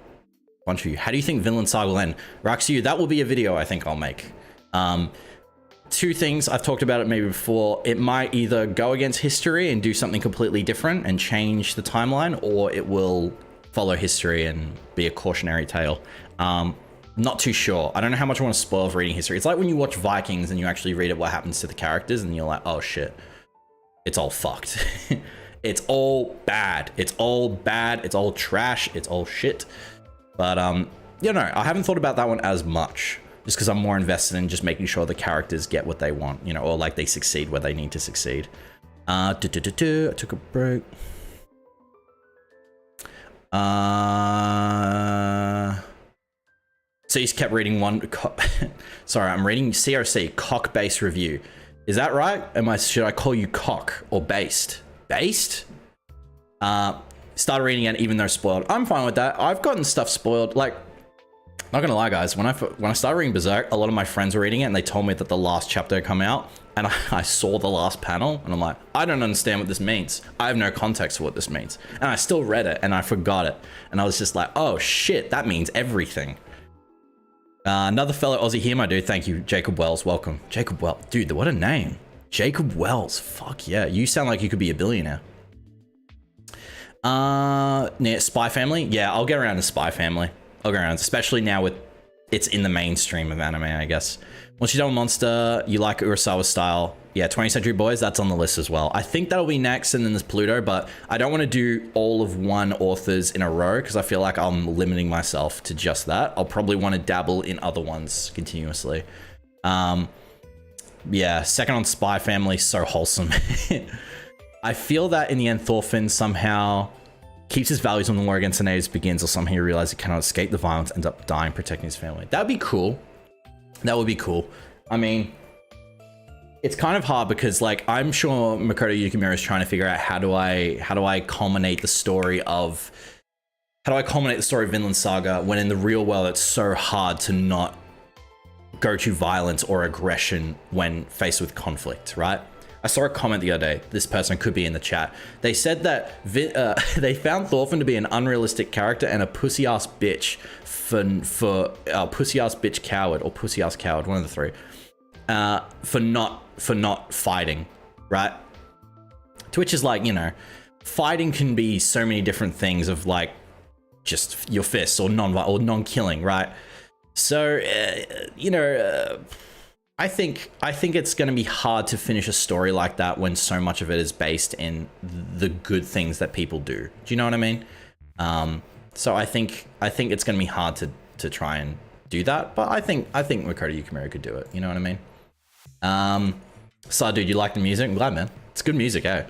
[SPEAKER 1] bunch of you. How do you think Vinland Saga will end? Raxu, that will be a video I think I'll make. Two things, I've talked about it maybe before. It might either go against history and do something completely different and change the timeline, or it will follow history and be a cautionary tale. Not too sure. I don't know how much I want to spoil for reading history. It's like when you watch Vikings and you actually read it, what happens to the characters, and you're like, oh shit, it's all fucked. It's all bad. It's all bad. It's all trash. It's all shit. But, you know, I haven't thought about that one as much, just because I'm more invested in just making sure the characters get what they want, you know, or like they succeed where they need to succeed. I took a break. So he's kept reading one. Sorry, I'm reading CRC, cock-based review. Is that right? Should I call you cock or based? Based? Started reading it even though spoiled. I'm fine with that. I've gotten stuff spoiled. Like, not gonna lie, guys. When I started reading Berserk, a lot of my friends were reading it and they told me that the last chapter had come out, and I saw the last panel and I'm like, I don't understand what this means. I have no context for what this means. And I still read it and I forgot it. And I was just like, oh shit, that means everything. Another fellow Aussie here, my dude. Thank you, Jacob Wells. Welcome. Jacob Wells. Dude, what a name. Jacob Wells. Fuck yeah. You sound like you could be a billionaire. Spy Family. Yeah, I'll get around to Spy Family. I'll get around, especially now with it's in the mainstream of anime, I guess. Once you're done with Monster, you like Urasawa's style. Yeah, 20th Century Boys, that's on the list as well. I think that'll be next, and then there's Pluto, but I don't want to do all of one author's in a row because I feel like I'm limiting myself to just that. I'll probably want to dabble in other ones continuously. Yeah, second on Spy Family, so wholesome. I feel that in the end, Thorfinn somehow keeps his values when the war against the natives begins, or somehow he realizes he cannot escape the violence, ends up dying protecting his family. That'd be cool. That would be cool. I mean, it's kind of hard because, like, I'm sure Makoto Yukimura is trying to figure out how do I culminate the story of Vinland Saga when in the real world it's so hard to not go to violence or aggression when faced with conflict, right? I saw a comment the other day. This person could be in the chat. They said that they found Thorfinn to be an unrealistic character and a pussy ass bitch for pussy ass bitch coward or pussy ass coward, one of the three, for not fighting, right? Twitch is like, you know, fighting can be so many different things of like just your fists or non-killing, right? So you know. I think it's going to be hard to finish a story like that when so much of it is based in the good things that people do. Do you know what I mean? So I think it's going to be hard to try and do that, but I think Makoto Yukimura could do it. You know what I mean? So dude, you like the music? I'm glad, man. It's good music, eh?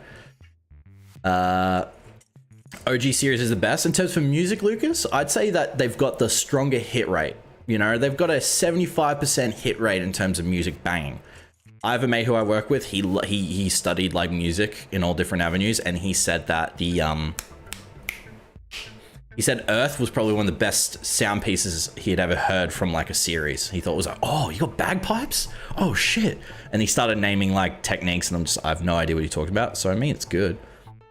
[SPEAKER 1] OG series is the best in terms of music, Lucas. I'd say that they've got the stronger hit rate. You know, they've got a 75% hit rate in terms of music banging. I have a mate who I work with. He studied like music in all different avenues, and he said that he said Earth was probably one of the best sound pieces he had ever heard from like a series. He thought it was like, oh, you got bagpipes? Oh shit! And he started naming like techniques, and I have no idea what he talked about. So I mean, it's good.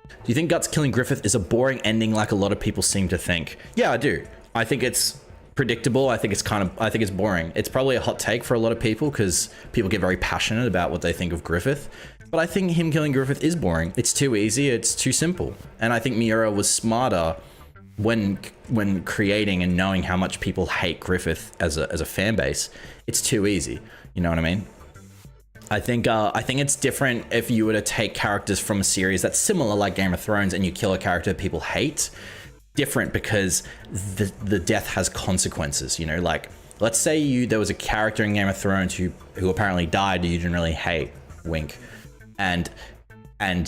[SPEAKER 1] Do you think Guts killing Griffith is a boring ending like a lot of people seem to think? Yeah, I do. I think it's predictable. I think it's boring. It's probably a hot take for a lot of people because people get very passionate about what they think of Griffith. But I think him killing Griffith is boring. It's too easy. It's too simple. And I think Miura was smarter when creating and knowing how much people hate Griffith as a fan base. It's too easy. You know what I mean? I think it's different if you were to take characters from a series that's similar like Game of Thrones and you kill a character people hate. Different because the death has consequences, you know, like let's say there was a character in Game of Thrones who apparently died you didn't really hate, wink, and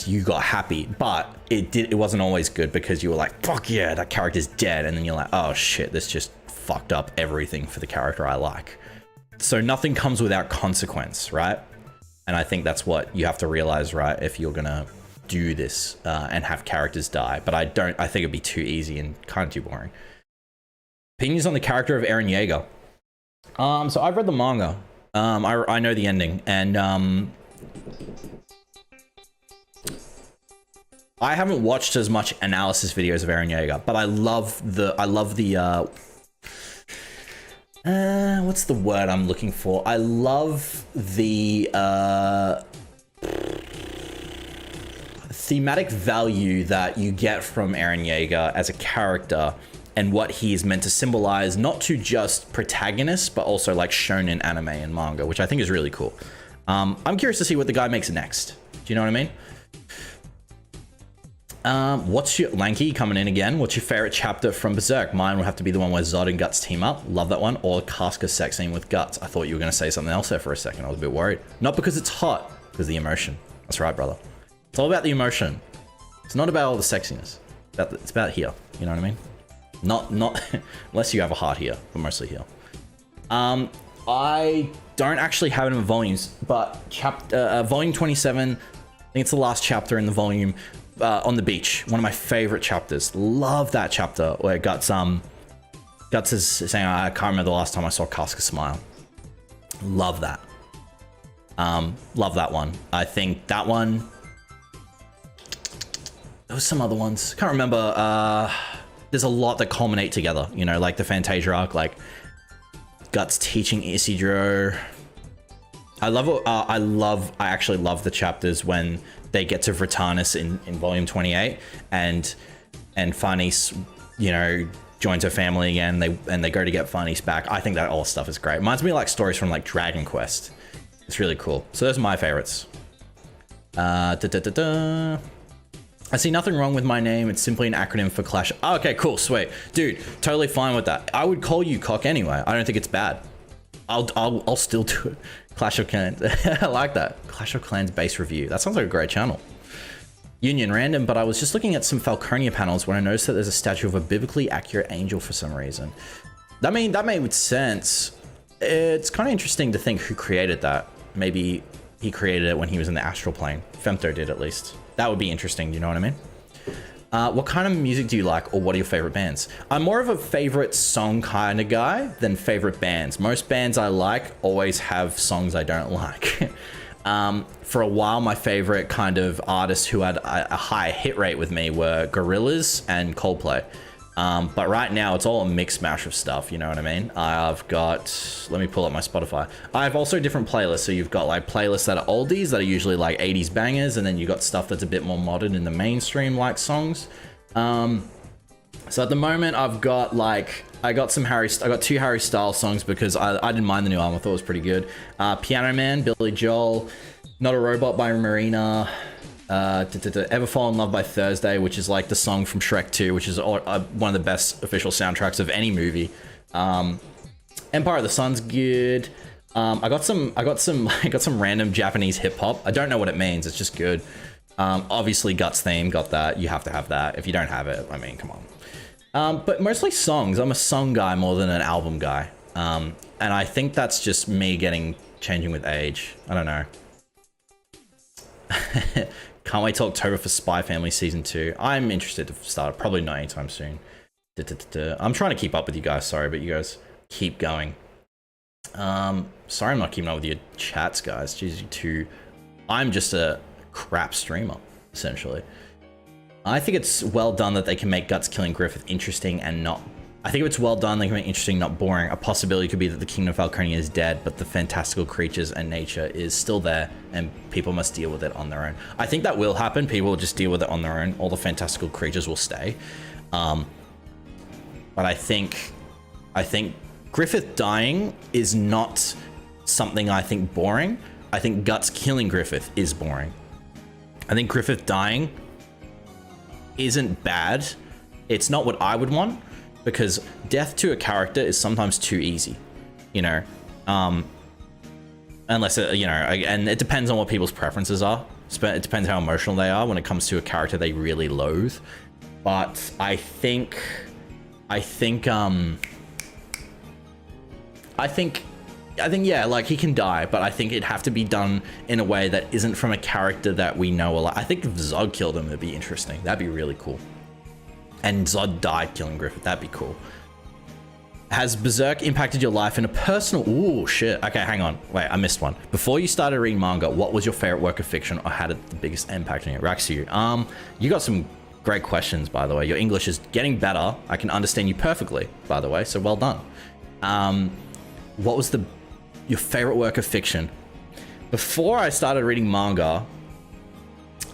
[SPEAKER 1] you got happy, but it wasn't always good because you were like, fuck yeah, that character's dead, and then you're like, oh shit, this just fucked up everything for the character I like. So nothing comes without consequence, right? And I think that's what you have to realize, right, if you're gonna do this and have characters die. But I think it'd be too easy and kind of too boring. Opinions on the character of Eren Yeager. So I've read the manga. I know the ending, and I haven't watched as much analysis videos of Eren Yeager, but I love the what's the word I'm looking for? I love the thematic value that you get from Eren Yeager as a character and what he is meant to symbolize, not to just protagonists, but also like shonen anime and manga, which I think is really cool. I'm curious to see what the guy makes next. Do you know what I mean? What's your Lanky coming in again? What's your favorite chapter from Berserk? Mine would have to be the one where Zod and Guts team up. Love that one. Or Casca sex scene with Guts. I thought you were going to say something else there for a second. I was a bit worried. Not because it's hot, because of the emotion. That's right, brother. It's all about the emotion. It's not about all the sexiness. It's about here. You know what I mean? Not unless you have a heart here, but mostly here. I don't actually have it in volumes, but volume 27, I think it's the last chapter in the volume, on the beach. One of my favorite chapters. Love that chapter where Guts is saying, I can't remember the last time I saw Casca smile. Love that. Love that one. I think that one. There was some other ones. Can't remember. There's a lot that culminate together, you know, like the Fantasia arc, like Guts teaching Isidro. I actually love the chapters when they get to Vritannis in volume 28 and Farnese, you know, joins her family again. They go to get Farnese back. I think that all stuff is great. Reminds me of like stories from like Dragon Quest. It's really cool. So those are my favorites. I see nothing wrong with my name. It's simply an acronym for Clash. Oh, okay, cool, sweet. Dude, totally fine with that. I would call you Cock anyway. I don't think it's bad. I'll still do it. Clash of Clans. I like that. Clash of Clans base review. That sounds like a great channel. Union random, but I was just looking at some Falconia panels when I noticed that there's a statue of a biblically accurate angel for some reason. That made sense. It's kind of interesting to think who created that. Maybe he created it when he was in the astral plane. Femto did, at least. That would be interesting, you know what I mean? What kind of music do you like, or what are your favorite bands? I'm more of a favorite song kind of guy than favorite bands. Most bands I like always have songs I don't like. For a while, my favorite kind of artists who had a high hit rate with me were Gorillaz and Coldplay. But right now it's all a mixed mash of stuff, you know what I mean? I've got, let me pull up my Spotify. I have also different playlists. So you've got like playlists that are oldies that are usually like 80s bangers, and then you've got stuff that's a bit more modern in the mainstream like songs. So at the moment I've got like, I got two Harry Styles songs because I didn't mind the new album. I thought it was pretty good. Piano Man, Billy Joel, Not a Robot by Marina, Ever Fall in Love by Thursday, which is like the song from Shrek 2, which is one of the best official soundtracks of any movie. Empire of the Sun's good. I got some random Japanese hip hop. I don't know what it means. It's just good. Obviously Guts theme, got that. You have to have that. If you don't have it, I mean, come on. But mostly songs. I'm a song guy more than an album guy. And I think that's just me changing with age. I don't know. Can't wait till October for Spy Family Season 2. I'm interested to start. Probably not anytime soon. I'm trying to keep up with you guys. Sorry, but you guys keep going. Sorry I'm not keeping up with your chats, guys. Jeez, you two. I'm just a crap streamer, essentially. I think it's well done that they can make Guts killing Griffith interesting and not... I think if it's well done, they can make it interesting, not boring. A possibility could be that the Kingdom of Falconia is dead, but the fantastical creatures and nature is still there, and people must deal with it on their own. I think that will happen. People will just deal with it on their own. All the fantastical creatures will stay. But I think Griffith dying is not something I think boring. I think Guts killing Griffith is boring. I think Griffith dying isn't bad. It's not what I would want, because death to a character is sometimes too easy, you know, unless you know, and it depends on what people's preferences are. It depends how emotional they are when it comes to a character they really loathe. But I think yeah, like he can die, but I think it'd have to be done in a way that isn't from a character that we know a lot. I think if Zod killed him, it'd be interesting. That'd be really cool. And Zod died killing Griffith. That'd be cool. Has Berserk impacted your life in a personal... Ooh, shit. Okay, hang on. Wait, I missed one. Before you started reading manga, what was your favorite work of fiction or had it the biggest impact on you? Raxu, you got some great questions, by the way. Your English is getting better. I can understand you perfectly, by the way, so well done. What was your favorite work of fiction? Before I started reading manga,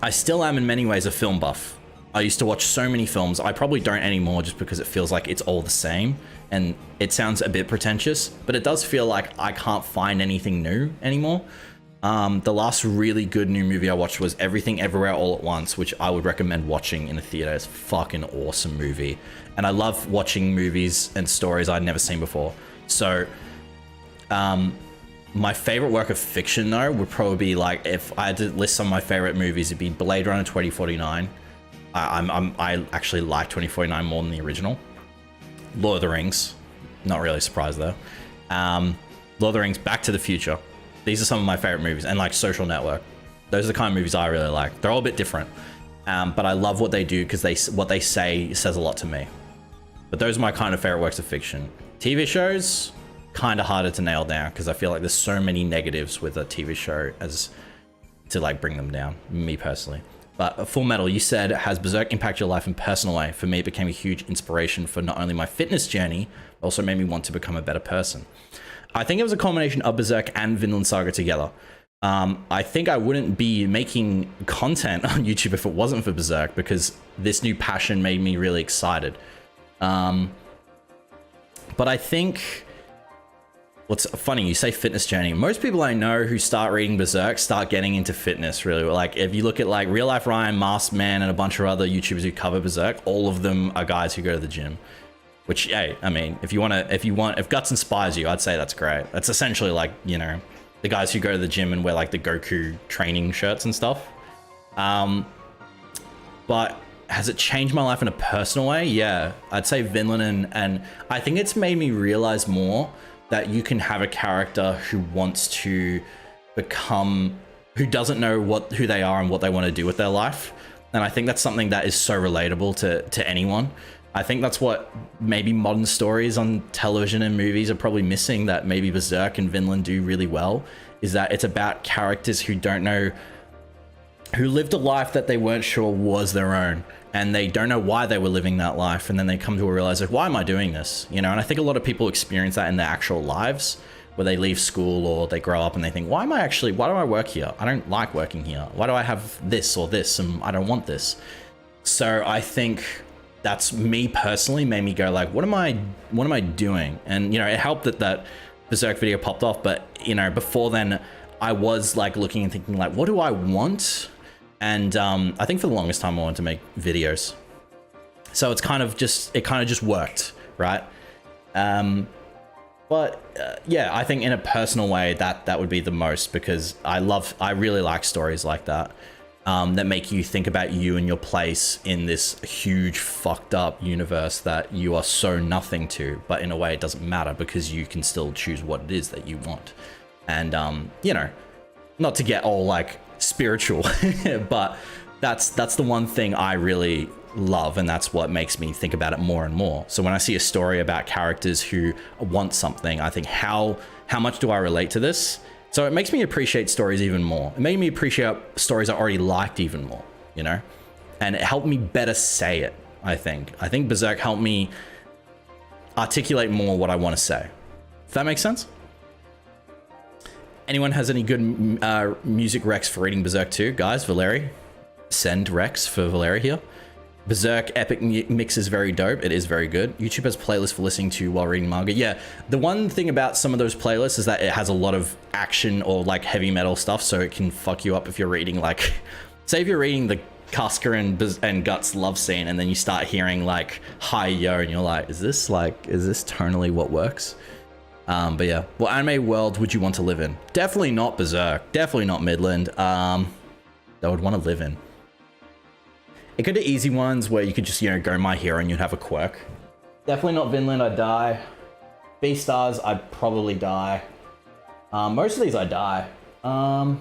[SPEAKER 1] I still am in many ways a film buff. I used to watch so many films. I probably don't anymore just because it feels like it's all the same, and it sounds a bit pretentious, but it does feel like I can't find anything new anymore. The last really good new movie I watched was Everything Everywhere All at Once, which I would recommend watching in a theater. It's a fucking awesome movie. And I love watching movies and stories I'd never seen before. So, my favorite work of fiction though would probably be like, if I had to list some of my favorite movies, it'd be Blade Runner 2049. I actually like 2049 more than the original. Lord of the Rings, not really surprised though. Lord of the Rings, Back to the Future. These are some of my favorite movies, and like Social Network. Those are the kind of movies I really like. They're all a bit different, but I love what they do because what they say says a lot to me. But those are my kind of favorite works of fiction. TV shows, kind of harder to nail down because I feel like there's so many negatives with a TV show as to like bring them down, me personally. But Full Metal, you said, has Berserk impacted your life in a personal way? For me, it became a huge inspiration for not only my fitness journey, but also made me want to become a better person. I think it was a combination of Berserk and Vinland Saga together. I think I wouldn't be making content on YouTube if it wasn't for Berserk, because this new passion made me really excited. But I think... What's funny, you say fitness journey. Most people I know who start reading Berserk start getting into fitness, really. Like, if you look at like Real Life Ryan, Masked Man, and a bunch of other YouTubers who cover Berserk, all of them are guys who go to the gym. Which, hey, I mean, if Guts inspires you, I'd say that's great. That's essentially like, you know, the guys who go to the gym and wear like the Goku training shirts and stuff. But has it changed my life in a personal way? Yeah, I'd say Vinland, and I think it's made me realize more that you can have a character who wants to become, who doesn't know who they are and what they want to do with their life. And I think that's something that is so relatable to anyone. I think that's what maybe modern stories on television and movies are probably missing, that maybe Berserk and Vinland do really well, is that it's about characters who don't know, who lived a life that they weren't sure was their own, and they don't know why they were living that life, and then they come to a realization, why am I doing this? You know, and I think a lot of people experience that in their actual lives, where they leave school or they grow up and they think, why do I work here? I don't like working here. Why do I have this or this and I don't want this? So I think that's me personally made me go like, what am I doing? And, you know, it helped that that Berserk video popped off, but, you know, before then I was like looking and thinking like, what do I want? And I think for the longest time I wanted to make videos. So it kind of just worked, right? Yeah, I think in a personal way that would be the most, because I really like stories like that, that make you think about you and your place in this huge fucked up universe that you are so nothing to, but in a way it doesn't matter because you can still choose what it is that you want. And you know, not to get all like spiritual, but that's the one thing I really love, and that's what makes me think about it more and more. So when I see a story about characters who want something, I think how much do I relate to this? So it makes me appreciate stories even more. It made me appreciate stories I already liked even more, you know? And it helped me better say it, I think. I think Berserk helped me articulate more what I want to say. If that makes sense? Anyone has any good music recs for reading Berserk 2? Guys, Valeri, send recs for Valeri here. Berserk epic mix is very dope. It is very good. YouTube has playlists for listening to while reading manga. Yeah, the one thing about some of those playlists is that it has a lot of action or like heavy metal stuff, so it can fuck you up if you're reading like, say if you're reading the Casca and Guts love scene and then you start hearing like hi yo and you're like, is this tonally what works? But yeah, what anime world would you want to live in? Definitely not Berserk. Definitely not Midland. That I would want to live in. It could be easy ones where you could just, you know, go My Hero and you'd have a quirk. Definitely not Vinland, I'd die. Beastars, I'd probably die. Most of these I die. Anime,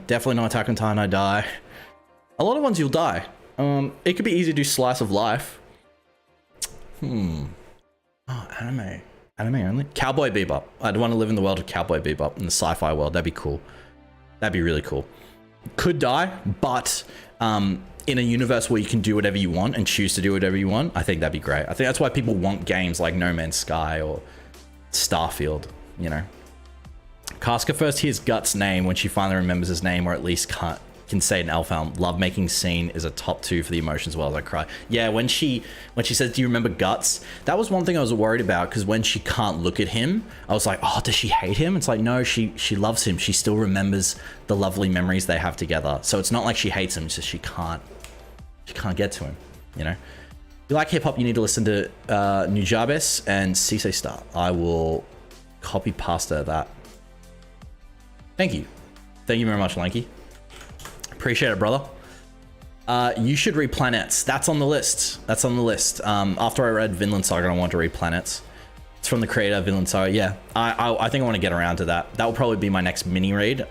[SPEAKER 1] definitely not Attack on Titan, I die. A lot of ones you'll die. It could be easy to do Slice of Life. Oh, anime. Anime only? Cowboy Bebop. I'd want to live in the world of Cowboy Bebop, in the sci-fi world. That'd be cool. That'd be really cool. Could die, but in a universe where you can do whatever you want and choose to do whatever you want, I think that'd be great. I think that's why people want games like No Man's Sky or Starfield, you know. Casca first hears Guts' name when she finally remembers his name, or at least can say it in Elfhelm. Lovemaking scene is a top 2 for the emotions as well as I cry. Yeah, when she says, do you remember Guts? That was one thing I was worried about, because when she can't look at him, I was like, oh, does she hate him? It's like, no, she loves him. She still remembers the lovely memories they have together. So it's not like she hates him, it's just she can't get to him, you know? If you like hip-hop, you need to listen to Nujabes and Cisse Star. I will copy pasta that. Thank you. Thank you very much, Lanky. Appreciate it, brother. You should read Planets. That's on the list. That's on the list. After I read Vinland Saga, I want to read Planets. It's from the creator of Vinland Saga. Yeah, I think I want to get around to that. That will probably be my next mini read.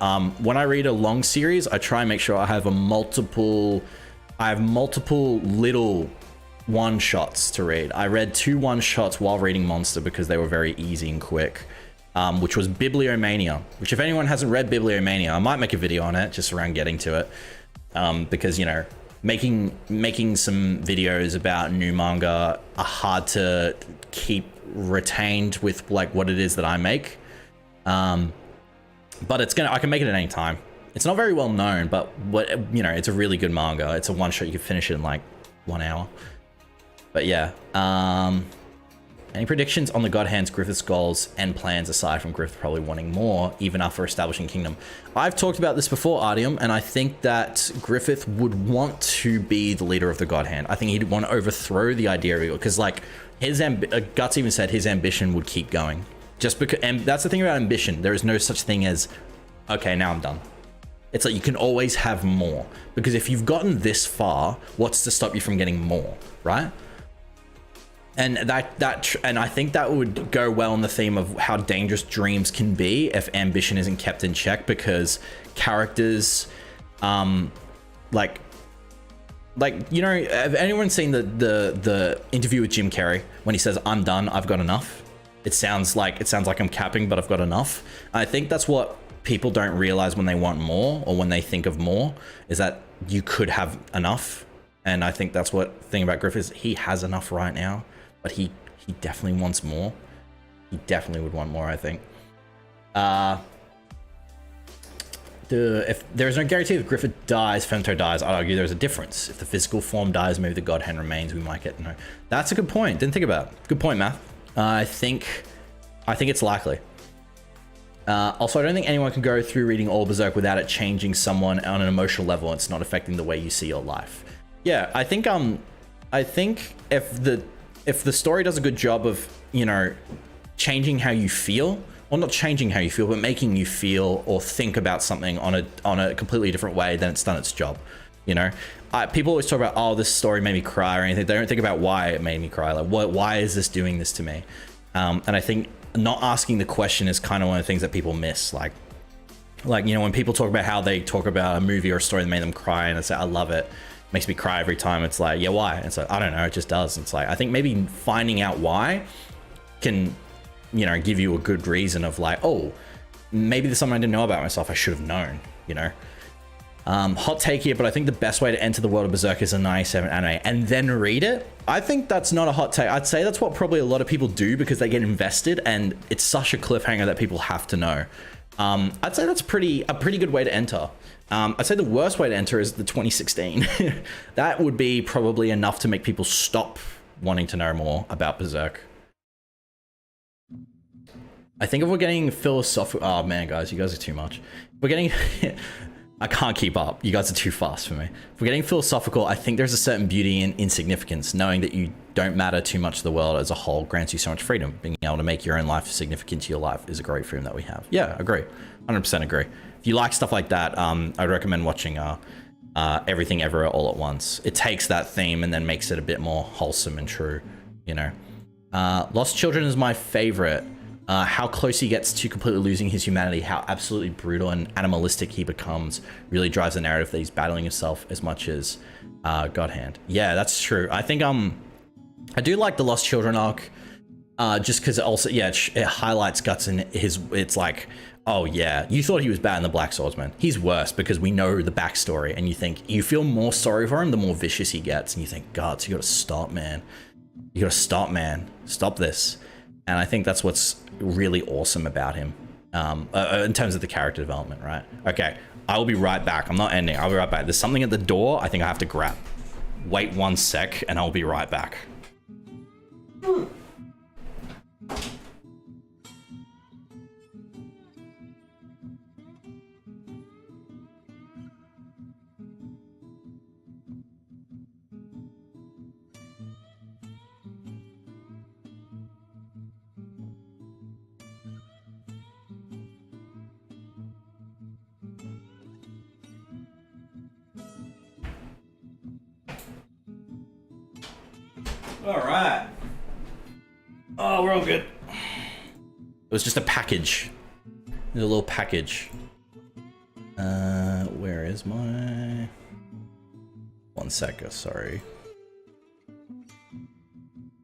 [SPEAKER 1] When I read a long series, I try and make sure I have multiple little one-shots to read. I read 2 one-shots while reading Monster because they were very easy and quick. Which was Bibliomania, which if anyone hasn't read Bibliomania, I might make a video on it just around getting to it. Because, you know, making some videos about new manga are hard to keep retained with like what it is that I make. But I can make it at any time. It's not very well known, but you know, it's a really good manga. It's a one shot. You can finish it in like 1 hour. But yeah, any predictions on the God Hand's Griffith's goals and plans aside from Griffith probably wanting more, even after establishing Kingdom? I've talked about this before, Artyom, and I think that Griffith would want to be the leader of the God Hand. I think he'd want to overthrow the idea of it, because like Guts even said his ambition would keep going. Just because, and that's the thing about ambition. There is no such thing as, okay, now I'm done. It's like you can always have more, because if you've gotten this far, what's to stop you from getting more, right? And and I think that would go well in the theme of how dangerous dreams can be if ambition isn't kept in check, because characters, like you know, have anyone seen the interview with Jim Carrey when he says, "I'm done, I've got enough"? it sounds like I'm capping, but I've got enough. I think that's what people don't realize when they want more, or when they think of more, is that you could have enough. And I think that's what thing about Griff is, he has enough right now, but he definitely wants more. He definitely would want more, I think. If there is no guarantee if Griffith dies, Femto dies, I'd argue there's a difference. If the physical form dies, maybe the God Hand remains, we might get no. That's a good point. Didn't think about it. Good point, Math. I think it's likely. Also, I don't think anyone can go through reading all Berserk without it changing someone on an emotional level. It's not affecting the way you see your life. Yeah, I think if the story does a good job of, you know, changing how you feel, or not changing how you feel, but making you feel or think about something on a completely different way, then it's done its job. You know, people always talk about, oh, this story made me cry or anything. They don't think about why it made me cry. Like, why is this doing this to me? And I think not asking the question is kind of one of the things that people miss. Like, you know, when people talk about how they talk about a movie or a story that made them cry, and it's like, I love it, makes me cry every time. It's like, yeah, why? And it's like, I don't know, it just does. It's like, I think maybe finding out why can, you know, give you a good reason of like, oh, maybe there's something I didn't know about myself I should have known, you know. Hot take here, but I think the best way to enter the world of Berserk is a 97 anime and then read it. I think that's not a hot take. I'd say that's what probably a lot of people do because they get invested, and it's such a cliffhanger that people have to know. I'd say that's a pretty good way to enter. I'd say the worst way to enter is the 2016. That would be probably enough to make people stop wanting to know more about Berserk. I think if we're getting philosophical, oh man, guys, you guys are too much. If we're getting, I can't keep up. You guys are too fast for me. If we're getting philosophical, I think there's a certain beauty in insignificance. Knowing that you don't matter too much to the world as a whole grants you so much freedom. Being able to make your own life significant to your life is a great freedom that we have. Yeah, agree. 100% agree. If you like stuff like that, I'd recommend watching Everything Everywhere All at Once. It takes that theme and then makes it a bit more wholesome and true, you know. Lost Children is my favorite. How close he gets to completely losing his humanity, how absolutely brutal and animalistic he becomes, really drives the narrative that he's battling himself as much as God Hand. Yeah, that's true. I think I do like the Lost Children arc, just because it also, yeah, it highlights Guts and it's like, oh yeah, you thought he was bad in the Black Swordsman. He's worse because we know the backstory, and you feel more sorry for him the more vicious he gets, and you think, Guts, you gotta stop, man. You gotta stop, man. Stop this. And I think that's what's really awesome about him, in terms of the character development, right? Okay, I will be right back. I'm not ending. I'll be right back. There's something at the door I think I have to grab. Wait 1 sec, and I'll be right back. All right. Oh, we're all good. It was just a package. There's a little package. Where is my... 1 sec, sorry.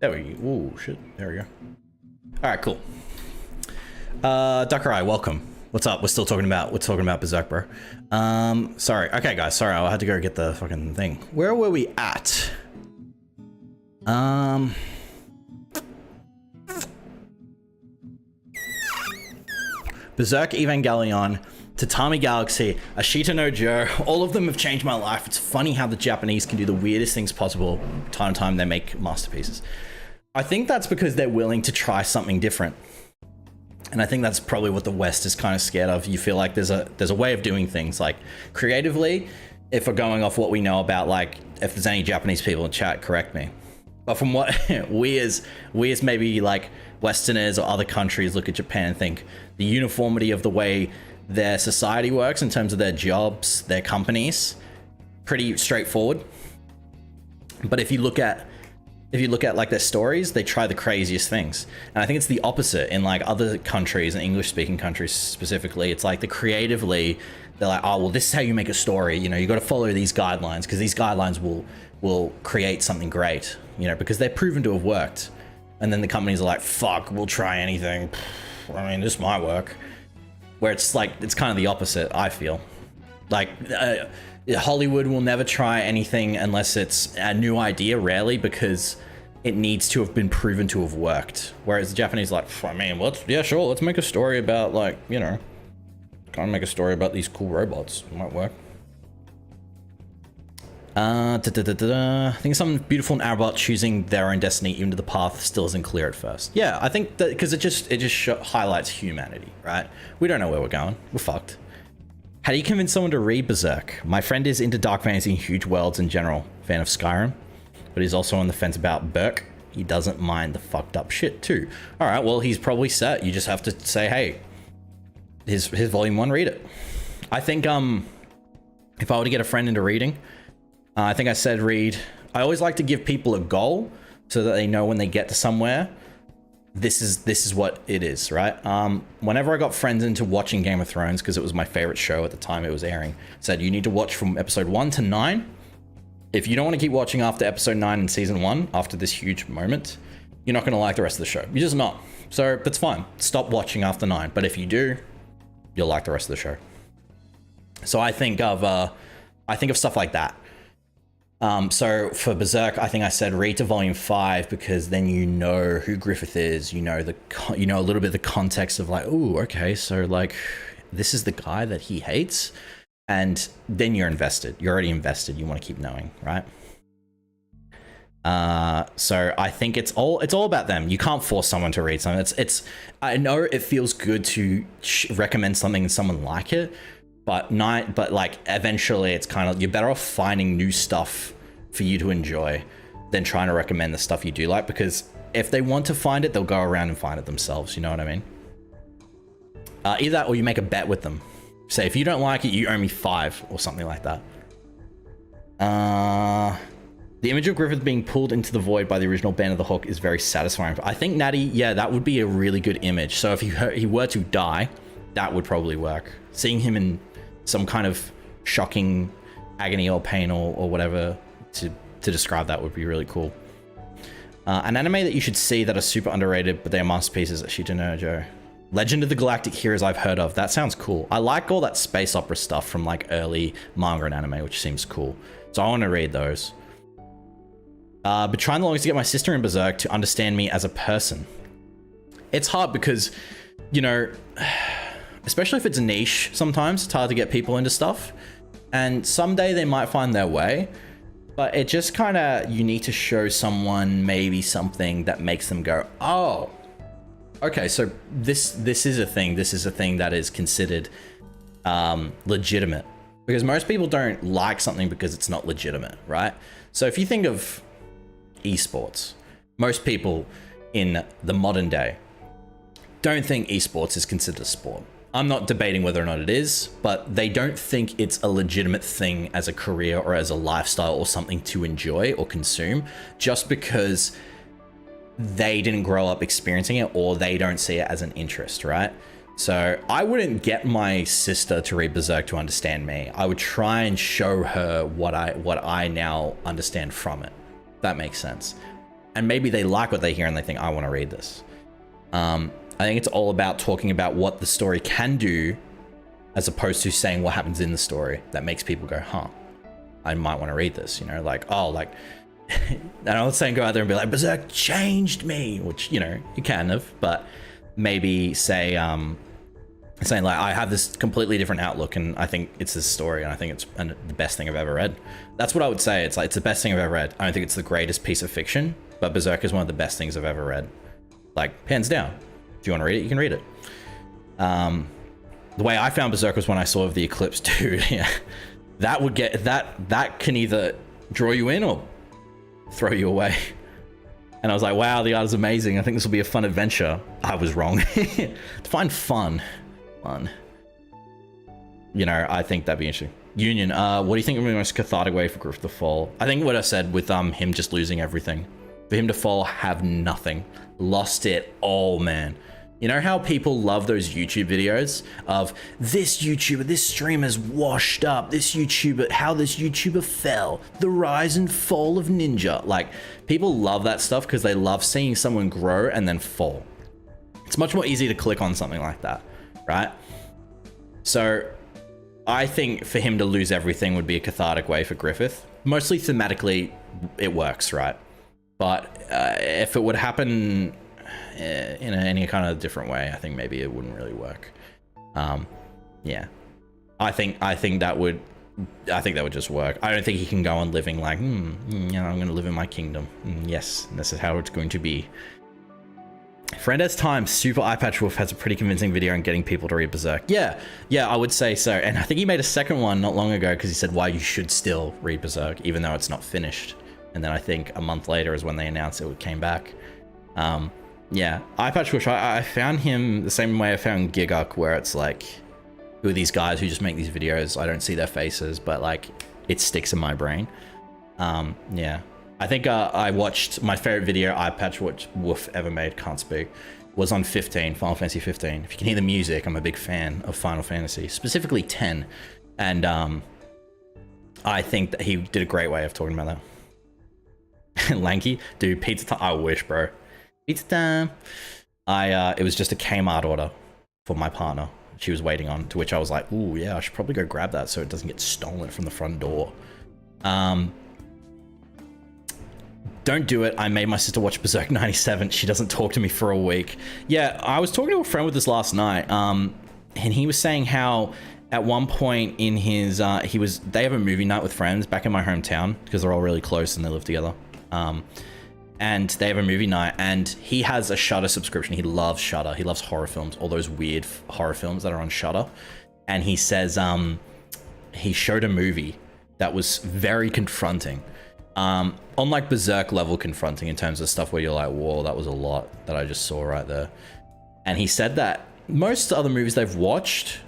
[SPEAKER 1] There we go. Ooh, shit. There we go. All right, cool. Duckerai, welcome. What's up? We're talking about Berserk, bro. Sorry. Okay, guys. Sorry, I had to go get the fucking thing. Where were we at? Berserk, Evangelion, Tatami Galaxy, Ashita no Joe, all of them have changed my life. It's funny how the Japanese can do the weirdest things possible. Time to time, they make masterpieces. I think that's because they're willing to try something different. And I think that's probably what the West is kind of scared of. You feel like there's a way of doing things, like creatively, if we're going off what we know about, like, if there's any Japanese people in chat, correct me. But from what we as maybe like Westerners or other countries look at Japan and think the uniformity of the way their society works in terms of their jobs, their companies, pretty straightforward. But if you look at like their stories, they try the craziest things. And I think it's the opposite in like other countries and English speaking countries specifically. It's like they're like, oh, well, this is how you make a story. You know, you got to follow these guidelines because these guidelines will create something great, you know, because they're proven to have worked. and then the companies are like, fuck, we'll try anything. I mean, this might work. Where it's like, it's kind of the opposite, I feel. Like, Hollywood will never try anything unless it's a new idea, rarely, because it needs to have been proven to have worked. Whereas the Japanese are like, I mean, yeah, sure, let's make a story about, like, you know, kind of make a story about these cool robots. It might work. I think something beautiful and about choosing their own destiny, even to the path still isn't clear at first. Yeah, I think that because it just highlights humanity, right? We don't know where we're going. We're fucked. How do you convince someone to read Berserk? My friend is into dark fantasy and huge worlds in general. Fan of Skyrim, but he's also on the fence about Berserk. He doesn't mind the fucked up shit too. All right, well, he's probably set. You just have to say, hey, his volume 1, read it. I think if I were to get a friend into reading, I think I said read. I always like to give people a goal so that they know when they get to somewhere, this is what it is, right? Whenever I got friends into watching Game of Thrones, because it was my favorite show at the time it was airing, said you need to watch from episode 1 to 9. If you don't want to keep watching after episode 9 in season 1, after this huge moment, you're not going to like the rest of the show. You're just not. So that's fine. Stop watching after 9. But if you do, you'll like the rest of the show. So I think of stuff like that. So for Berserk, I think I said read to volume 5, because then you know who Griffith is, you know a little bit of the context of like, ooh, okay, so like this is the guy that he hates, and then you're invested. You're already invested. You want to keep knowing, right? So I think it's all about them. You can't force someone to read something. I know it feels good to recommend something and someone like it, but like eventually it's kind of, you're better off finding new stuff for you to enjoy than trying to recommend the stuff you do like, because if they want to find it, they'll go around and find it themselves. You know what I mean? Either that, or you make a bet with them. Say, if you don't like it, you owe me 5 or something like that. The image of Griffith being pulled into the void by the original Band of the Hook is very satisfying. I think, Natty, yeah, that would be a really good image. So if he were to die, that would probably work. Seeing him in some kind of shocking agony or pain or whatever to describe that would be really cool. An anime that you should see that are super underrated, but they are masterpieces, Shitanojo. Legend of the Galactic Heroes I've heard of. That sounds cool. I like all that space opera stuff from like early manga and anime, which seems cool. So I want to read those. But trying the longest to get my sister in Berserk to understand me as a person. It's hard because, you know, especially if it's niche, sometimes it's hard to get people into stuff. And someday they might find their way. But it just kind of, you need to show someone maybe something that makes them go, oh, okay, so this is a thing. This is a thing that is considered legitimate. Because most people don't like something because it's not legitimate, right? So if you think of esports, most people in the modern day don't think esports is considered a sport. I'm not debating whether or not it is, but they don't think it's a legitimate thing as a career or as a lifestyle or something to enjoy or consume, just because they didn't grow up experiencing it or they don't see it as an interest, right? So I wouldn't get my sister to read Berserk to understand me. I would try and show her what I now understand from it. That makes sense. And maybe they like what they hear and they think, I want to read this. I think it's all about talking about what the story can do, as opposed to saying what happens in the story that makes people go, huh, I might want to read this, you know, like, oh, like, and I'm not saying go out there and be like, Berserk changed me, which, you know, you can have, but maybe say, saying like, I have this completely different outlook and I think it's this story and I think it's the best thing I've ever read. That's what I would say. It's like, it's the best thing I've ever read. I don't think it's the greatest piece of fiction, but Berserk is one of the best things I've ever read. Like, hands down. If you want to read it, you can read it. The way I found Berserk was when I saw The Eclipse, dude. Yeah, that would get, that can either draw you in or throw you away. And I was like, wow, the art is amazing. I think this will be a fun adventure. I was wrong. To find fun. You know, I think that'd be interesting. Union, what do you think would be the most cathartic way for Griffith to fall? I think what I said with him just losing everything. For him to fall, have nothing. Lost it all, man. You know how people love those YouTube videos of this YouTuber, this streamer's washed up, this YouTuber, how this YouTuber fell, the rise and fall of Ninja. Like, people love that stuff because they love seeing someone grow and then fall. It's much more easy to click on something like that, right? So I think for him to lose everything would be a cathartic way for Griffith. Mostly thematically, it works, right? But if it would happen in any kind of different way, I think maybe it wouldn't really work. Yeah, I think that would just work. I don't think he can go on living like, you know, I'm gonna live in my kingdom. Yes, this is how it's going to be. Friend has time. Super Eye Patch Wolf has a pretty convincing video on getting people to read Berserk. Yeah, I would say so. And I think he made a second one not long ago because he said why you should still read Berserk even though it's not finished. And then I think a month later is when they announced it came back. Yeah, Eye Patch Wolf, I found him the same way I found Giguk, where it's like, who are these guys who just make these videos? I don't see their faces, but like, it sticks in my brain. Yeah. I think I watched my favorite video Eye Patch Wolf ever made, can't speak, was on 15, Final Fantasy 15. If you can hear the music, I'm a big fan of Final Fantasy, specifically 10. And I think that he did a great way of talking about that. Lanky, dude, pizza time. I wish, bro. Pizza time. It was just a Kmart order for my partner. She was waiting on, to which I was like, ooh, yeah, I should probably go grab that so it doesn't get stolen from the front door. Don't do it. I made my sister watch Berserk 97. She doesn't talk to me for a week. Yeah, I was talking to a friend with this last night, and he was saying how at one point in his, they have a movie night with friends back in my hometown because they're all really close and they live together. And they have a movie night, and he has a Shudder subscription. He loves Shudder. He loves horror films, all those weird horror films that are on Shudder. And he says he showed a movie that was very confronting. On like Berserk level confronting in terms of stuff where you're like, whoa, that was a lot that I just saw right there. And he said that most other movies they've watched,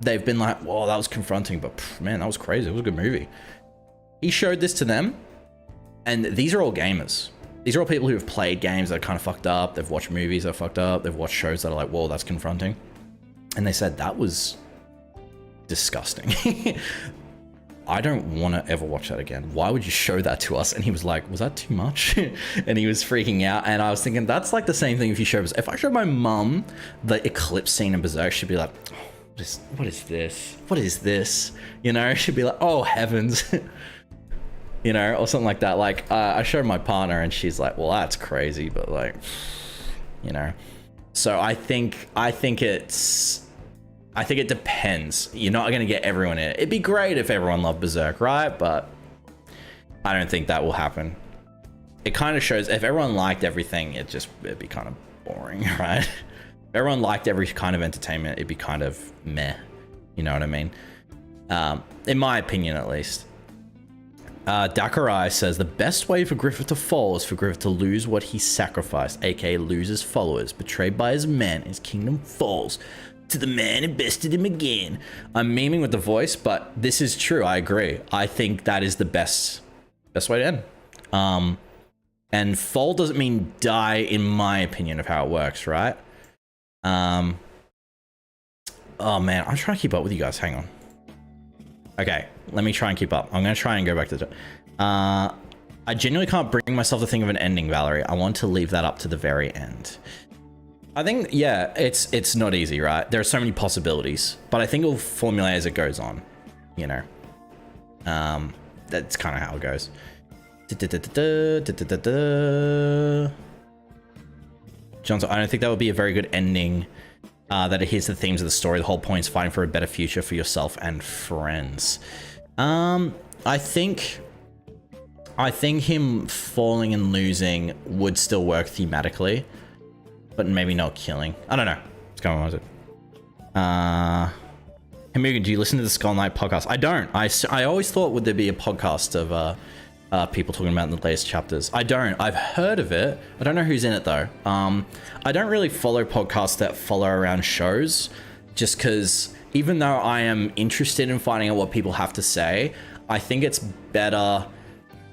[SPEAKER 1] they've been like, whoa, that was confronting, but man, that was crazy. It was a good movie. He showed this to them, and these are all gamers. These are all people who have played games that are kind of fucked up. They've watched movies that are fucked up. They've watched shows that are like, whoa, that's confronting. And they said, that was disgusting. I don't want to ever watch that again. Why would you show that to us? And he was like, was that too much? And he was freaking out. And I was thinking, that's like the same thing if you show, if I showed my mum the eclipse scene in Berserk, she'd be like, oh, what is this? What is this? You know, she'd be like, oh, heavens. You know, or something like that. Like, I showed my partner and she's like, well, that's crazy, but like, you know. So I think it depends. You're not going to get everyone in it. It'd be great if everyone loved Berserk, right? But I don't think that will happen. It kind of shows if everyone liked everything, it'd be kind of boring, right? If everyone liked every kind of entertainment, it'd be kind of meh. You know what I mean? In my opinion, at least. Dakarai says, the best way for Griffith to fall is for Griffith to lose what he sacrificed, aka lose his followers. Betrayed by his men, his kingdom falls to the man who bested him again. I'm memeing with the voice, but this is true. I agree. I think that is the best way to end. And fall doesn't mean die, in my opinion of how it works, right? Oh man, I'm trying to keep up with you guys. Hang on. Okay, let me try and keep up. I'm gonna try and go back to the... I genuinely can't bring myself to think of an ending, Valerie. I want to leave that up to the very end. I think, yeah, it's not easy, right? There are so many possibilities, but I think it'll formulate as it goes on, you know? That's kind of how it goes. Johnson, I don't think that would be a very good ending. That adheres to the themes of the story. The whole point is fighting for a better future for yourself and friends. I think him falling and losing would still work thematically, but maybe not killing. I don't know. What's going on with it? Hey Megan, do you listen to the Skull Knight podcast? I don't. I always thought would there be a podcast of people talking about in the latest chapters. I don't. I've heard of it. I don't know who's in it though. I don't really follow podcasts that follow around shows, just because even though I am interested in finding out what people have to say, I think it's better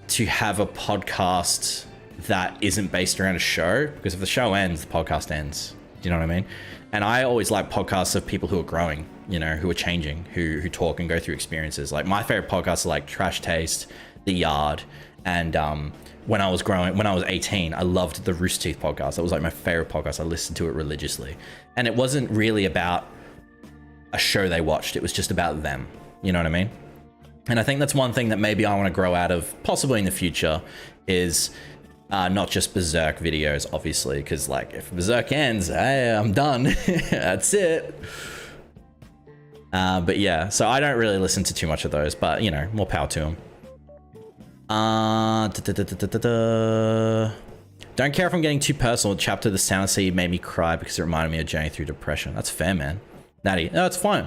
[SPEAKER 1] to have a podcast that isn't based around a show, because if the show ends, the podcast ends. Do you know what I mean? And I always like podcasts of people who are growing, you know, who are changing, who talk and go through experiences. Like my favorite podcasts are like Trash Taste, The Yard, and when I was 18, I loved the Rooster Teeth podcast. That was like my favorite podcast. I listened to it religiously. And it wasn't really about a show they watched. It was just about them. You know what I mean? And I think that's one thing that maybe I want to grow out of possibly in the future is not just Berserk videos, obviously, because like if Berserk ends, hey, I'm done. That's it. But yeah, so I don't really listen to too much of those, but you know, more power to them. Don't care if I'm getting too personal. The chapter The Sound Sea made me cry because it reminded me of journey through depression. That's fair, man. Natty, no, it's fine.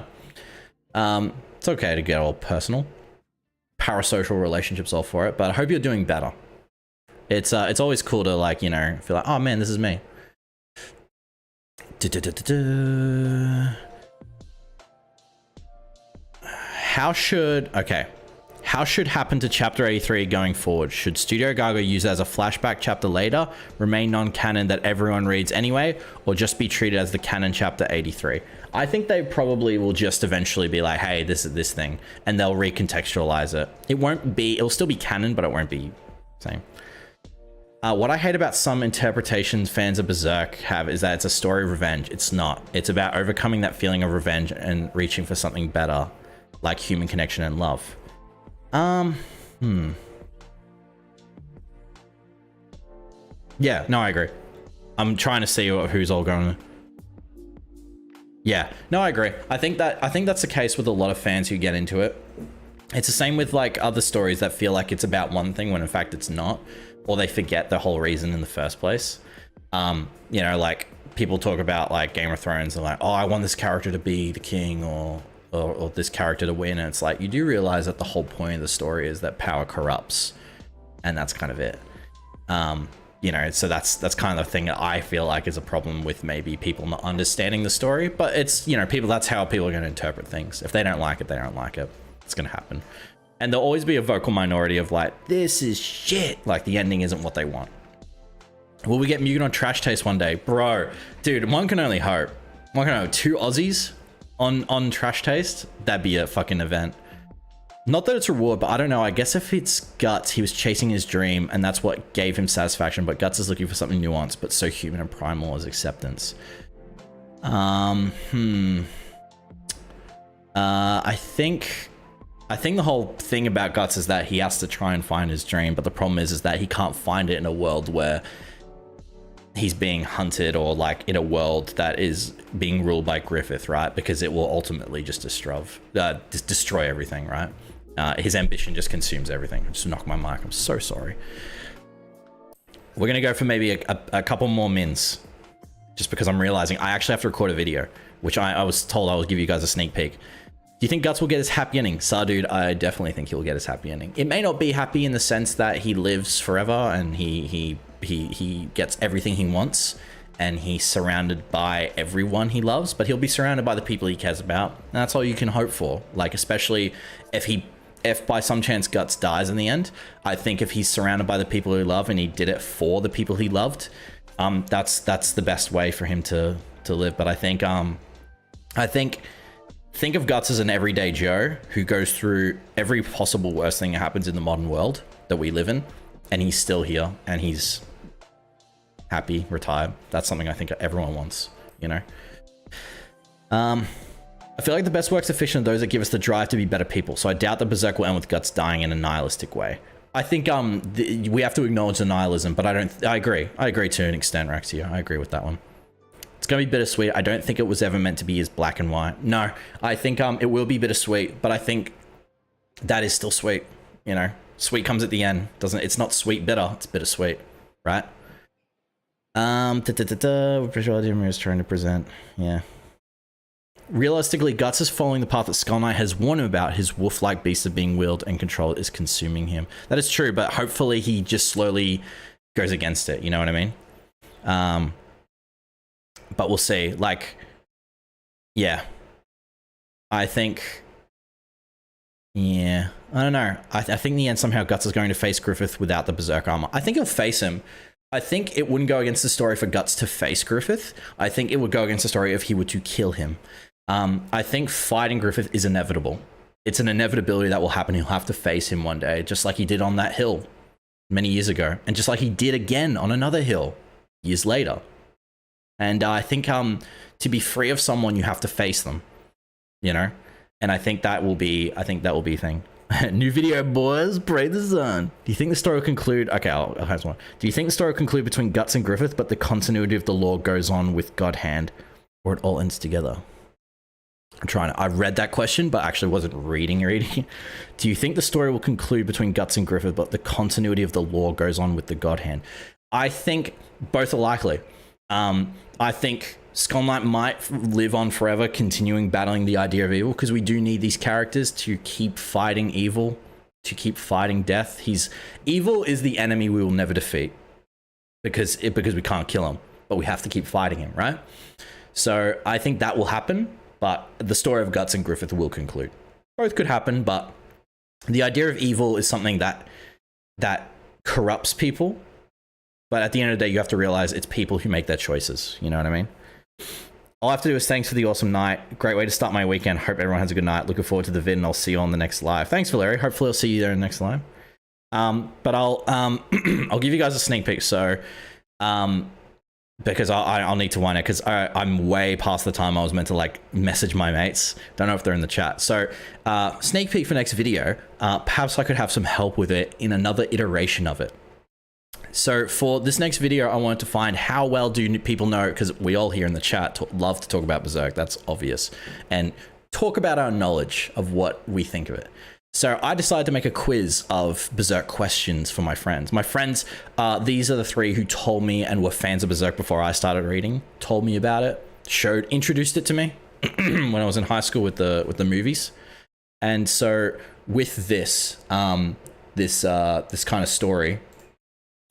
[SPEAKER 1] It's okay to get all personal. Parasocial relationships, all for it, but I hope you're doing better. It's always cool to like, you know, feel like, oh man, this is me. How should happen to chapter 83 going forward? Should Studio Gaga use it as a flashback chapter later, remain non-canon that everyone reads anyway, or just be treated as the canon chapter 83? I think they probably will just eventually be like, hey, this is this thing, and they'll recontextualize it. It'll still be canon, but it won't be the same. What I hate about some interpretations fans of Berserk have is that it's a story of revenge. It's not. It's about overcoming that feeling of revenge and reaching for something better, like human connection and love. Yeah, no, I agree. I'm trying to see who's all going. Yeah, no, I agree. I think that's the case with a lot of fans who get into it. It's the same with like other stories that feel like it's about one thing when in fact it's not, or they forget the whole reason in the first place. You know, like people talk about like Game of Thrones and like, oh, I want this character to be the king or this character to win, and it's like, you do realize that the whole point of the story is that power corrupts, and that's kind of it. You know, so that's kind of the thing that I feel like is a problem with maybe people not understanding the story, but it's, you know, that's how people are going to interpret things. If they don't like it, they don't like it. It's going to happen. And there'll always be a vocal minority of like, this is shit. Like the ending isn't what they want. Will we get Mugen on Trash Taste one day? Bro, dude, one can only hope. One can only hope. 2 Aussies on Trash Taste, that'd be a fucking event. Not that it's reward, but I don't know. I guess if it's Guts, he was chasing his dream and that's what gave him satisfaction, but Guts is looking for something nuanced, but so human and primal as acceptance. I think the whole thing about Guts is that he has to try and find his dream, but the problem is that he can't find it in a world where he's being hunted, or like in a world that is being ruled by Griffith, right? Because it will ultimately just destroy everything, right? His ambition just consumes everything. I just knocked my mic. I'm so sorry. We're gonna go for maybe a couple more mins, just because I'm realizing I actually have to record a video, which I was told I would give you guys a sneak peek. Do you think Guts will get his happy ending? Dude, I definitely think he'll get his happy ending. It may not be happy in the sense that he lives forever and he gets everything he wants and he's surrounded by everyone he loves, but he'll be surrounded by the people he cares about. And that's all you can hope for. Like, especially if by some chance Guts dies in the end, I think if he's surrounded by the people he love and he did it for the people he loved, that's the best way for him to live. But I think think of Guts as an everyday Joe who goes through every possible worst thing that happens in the modern world that we live in, and he's still here and he's happy, retired. That's something I think everyone wants, you know? I feel like the best works of fiction are those that give us the drive to be better people, so I doubt that Berserk will end with Guts dying in a nihilistic way. I think we have to acknowledge the nihilism, but I agree to an extent, Raxia. I agree with that one. It's gonna be bittersweet. I don't think it was ever meant to be as black and white. No, I think it will be bittersweet, but I think that is still sweet, you know? Sweet comes at the end, doesn't it? It's not sweet bitter, it's bittersweet, right? Visuality is trying to present, yeah. Realistically, Guts is following the path that Skull Knight has warned him about. His wolf-like beast of being willed and controlled is consuming him. That is true, but hopefully he just slowly goes against it, you know what I mean? But we'll see. Like, yeah. I think... Yeah. I don't know. I think in the end somehow Guts is going to face Griffith without the Berserk armor. I think he'll face him, I think it wouldn't go against the story for Guts to face Griffith. I think it would go against the story if he were to kill him. I think fighting Griffith is inevitable. It's an inevitability that will happen. He'll have to face him one day, just like he did on that hill many years ago, and just like he did again on another hill years later. And I think to be free of someone, you have to face them, you know. And I think that will be a thing. New video, boys. Pray the sun. Do you think the story will conclude? Okay, I'll have one. Do you think the story will conclude between Guts and Griffith, but the continuity of the lore goes on with God Hand, or it all ends together? I read that question, but actually wasn't reading. Do you think the story will conclude between Guts and Griffith, but the continuity of the lore goes on with the God Hand? I think both are likely. I think Skull Knight might live on forever, continuing battling the idea of evil, because we do need these characters to keep fighting evil, to keep fighting death. Evil is the enemy we will never defeat, because we can't kill him, but we have to keep fighting him, right? So I think that will happen. But the story of Guts and Griffith will conclude. Both could happen, but the idea of evil is something that corrupts people. But at the end of the day, you have to realize it's people who make their choices. You know what I mean? All I have to do is thanks for the awesome night. Great way to start my weekend. Hope everyone has a good night. Looking forward to the vid, and I'll see you on the next live. Thanks, Valerie. Hopefully I'll see you there in the next live. But I'll I'll give you guys a sneak peek. So because I'll need to wind it, because I'm way past the time I was meant to like message my mates. Don't know if they're in the chat. So sneak peek for next video. Perhaps I could have some help with it in another iteration of it. So for this next video, I wanted to find how well do people know, because we all here in the chat love to talk about Berserk. That's obvious. And talk about our knowledge of what we think of it. So I decided to make a quiz of Berserk questions for my friends. My friends, these are the three who told me and were fans of Berserk before I started reading, told me about it, introduced it to me when I was in high school with the movies. And so with this, this kind of story,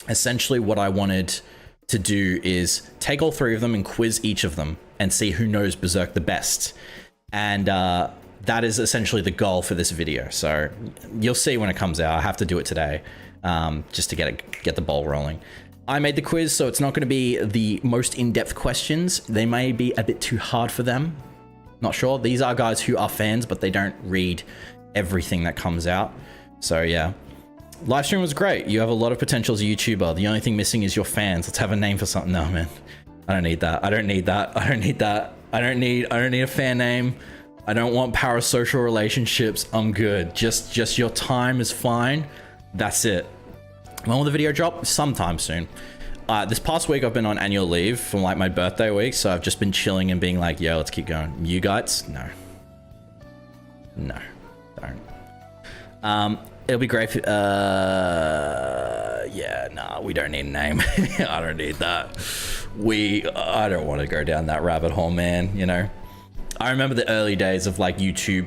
[SPEAKER 1] essentially what I wanted to do is take all three of them and quiz each of them and see who knows Berserk the best. And that is essentially the goal for this video. So you'll see when it comes out. I have to do it today just to get the ball rolling. I made the quiz, so it's not going to be the most in-depth questions. They may be a bit too hard for them. Not sure. These are guys who are fans, but they don't read everything that comes out. So yeah. Live stream was great. You have a lot of potential as a YouTuber. The only thing missing is your fans. Let's have a name for something. No, man. I don't need that. I don't need that. I don't need that. I don't need a fan name. I don't want parasocial relationships. I'm good. Just your time is fine. That's it. When will the video drop? Sometime soon. This past week I've been on annual leave from like my birthday week, so I've just been chilling and being like, yo, let's keep going. You guys? No. No. Don't. It'll be great if, yeah, nah, we don't need a name. I don't need that. I don't want to go down that rabbit hole, man, you know? I remember the early days of like YouTube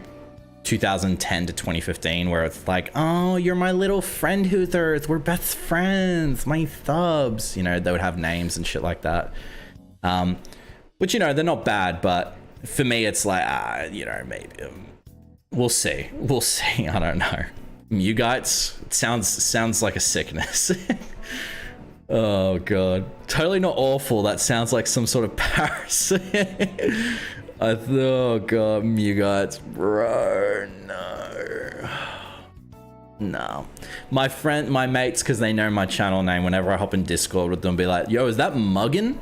[SPEAKER 1] 2010 to 2015 where it's like, oh, you're my little friend Hooters, we're best friends, my thubs, you know, they would have names and shit like that. Which, you know, they're not bad, but for me it's like, you know, maybe we'll see. I don't know. You guys, it sounds like a sickness. Oh god, totally not awful. That sounds like some sort of parasite. Oh god, Mugites, bro, no. My mates, because they know my channel name, whenever I hop in Discord with them, be like, yo, is that Muggin?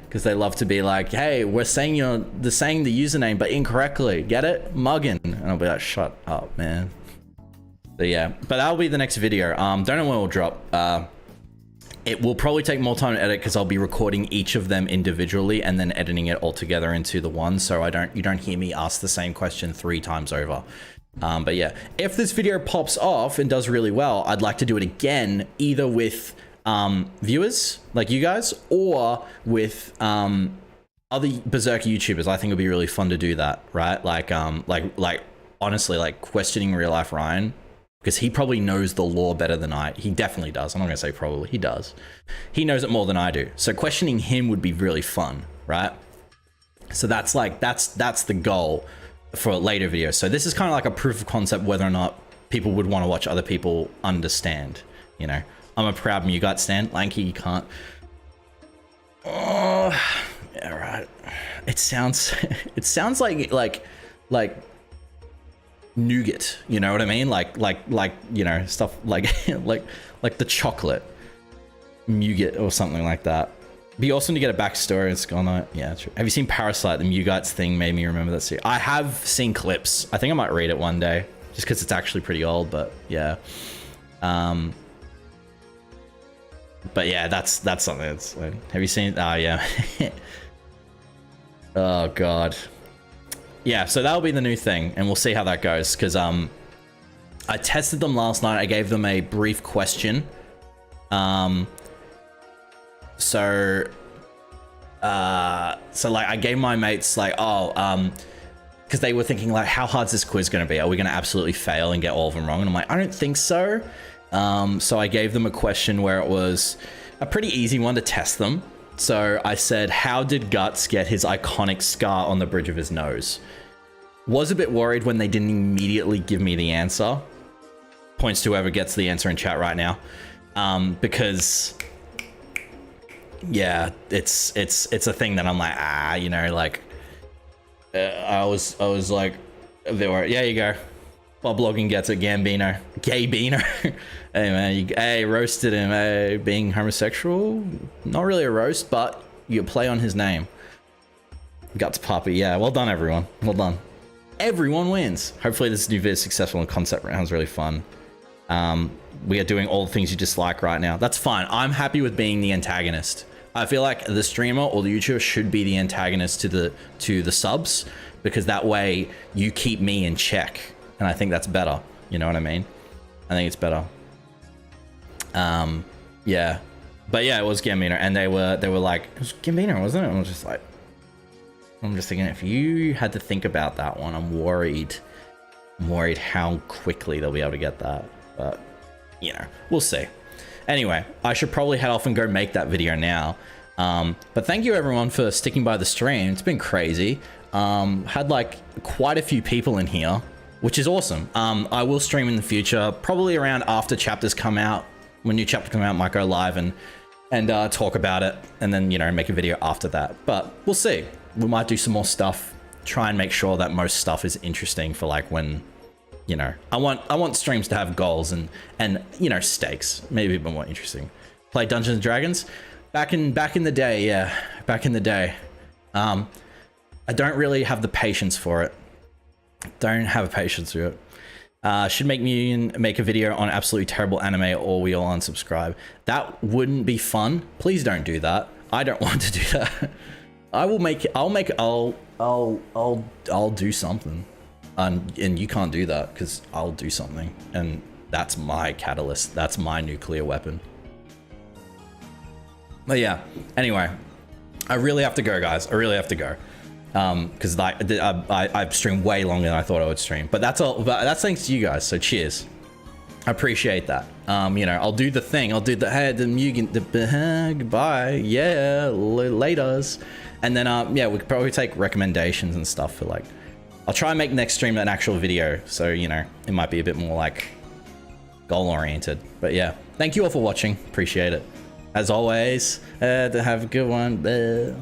[SPEAKER 1] Because they love to be like, hey, we're saying the username but incorrectly, get it? Muggin. And I'll be like, shut up, man. So yeah, but that'll be the next video. Don't know when it will drop. It will probably take more time to edit because I'll be recording each of them individually and then editing it all together into the one, so you don't hear me ask the same question 3 times over. But yeah, if this video pops off and does really well, I'd like to do it again, either with viewers like you guys or with other Berserk YouTubers. I think it'd be really fun to do that, right? Like honestly, like questioning real life Ryan, because he probably knows the lore better than he definitely does. I'm not gonna say probably, he does. He knows it more than I do. So questioning him would be really fun, right? So that's the goal for later videos. So this is kind of like a proof of concept whether or not people would want to watch other people understand, you know, I'm a proud Mugat stan. Lanky, you can't. Oh, yeah, right. It sounds like nougat. You know what I mean? Like you know, stuff like like the chocolate nougat or something like that. Be awesome to get a backstory. It's gone on. Yeah, true. Have you seen Parasite? The Mugats thing made me remember that series. I have seen clips. I think I might read it one day, just because it's actually pretty old. But yeah, but yeah, that's something that's. Have you seen? Oh yeah. Oh god. Yeah, so that'll be the new thing, and we'll see how that goes. Because I tested them last night. I gave them a brief question. So like I gave my mates like, because they were thinking like, how hard's this quiz going to be? Are we going to absolutely fail and get all of them wrong? And I'm like, I don't think so. So I gave them a question where it was a pretty easy one to test them. So I said, how did Guts get his iconic scar on the bridge of his nose? Was a bit worried when they didn't immediately give me the answer. Points to whoever gets the answer in chat right now. Because yeah, it's a thing that I'm like, you know, like I was like, there were, yeah, you go. Bob Logan gets it, Gambino. Gay Beano. Hey man, hey, roasted him. Hey, being homosexual, not really a roast, but you play on his name. Guts Puppy, yeah, well done everyone. Well done. Everyone wins. Hopefully this new vid is successful and concept round's really fun. We are doing all the things you dislike right now. That's fine. I'm happy with being the antagonist. I feel like the streamer or the YouTuber should be the antagonist to the subs, because that way you keep me in check, and I think that's better. You know what I mean? I think it's better. Yeah, but yeah, it was Gambino, and they were like, it was Gambino, wasn't it? And I was just like, I'm just thinking, if you had to think about that one, I'm worried how quickly they'll be able to get that. But you know, we'll see. Anyway, I should probably head off and go make that video now. But thank you everyone for sticking by the stream. It's been crazy. Had like quite a few people in here, which is awesome. I will stream in the future, probably around after chapters come out. When new chapters come out, I might go live and talk about it, and then, you know, make a video after that. But we'll see. We might do some more stuff. Try and make sure that most stuff is interesting for like when, you know, I want streams to have goals and you know, stakes, maybe a bit more interesting. Play Dungeons and Dragons back in the day. Yeah, back in the day. I don't really have the patience for it. Don't have patience for it. Should make me make a video on absolutely terrible anime, or we all unsubscribe. That wouldn't be fun. Please don't do that. I don't want to do that. I'll do something. And you can't do that, because I'll do something, and that's my catalyst. That's my nuclear weapon. But yeah, anyway, I really have to go, guys. I really have to go, because I've streamed way longer than I thought I would stream. But that's all. But that's thanks to you guys. So cheers. I appreciate that. You know, I'll do the thing. I'll do the goodbye. Yeah, laters. And then yeah, we could probably take recommendations and stuff for like. I'll try and make next stream an actual video, so you know, it might be a bit more like goal oriented. But yeah, thank you all for watching. Appreciate it. As always, have a good one. Bye.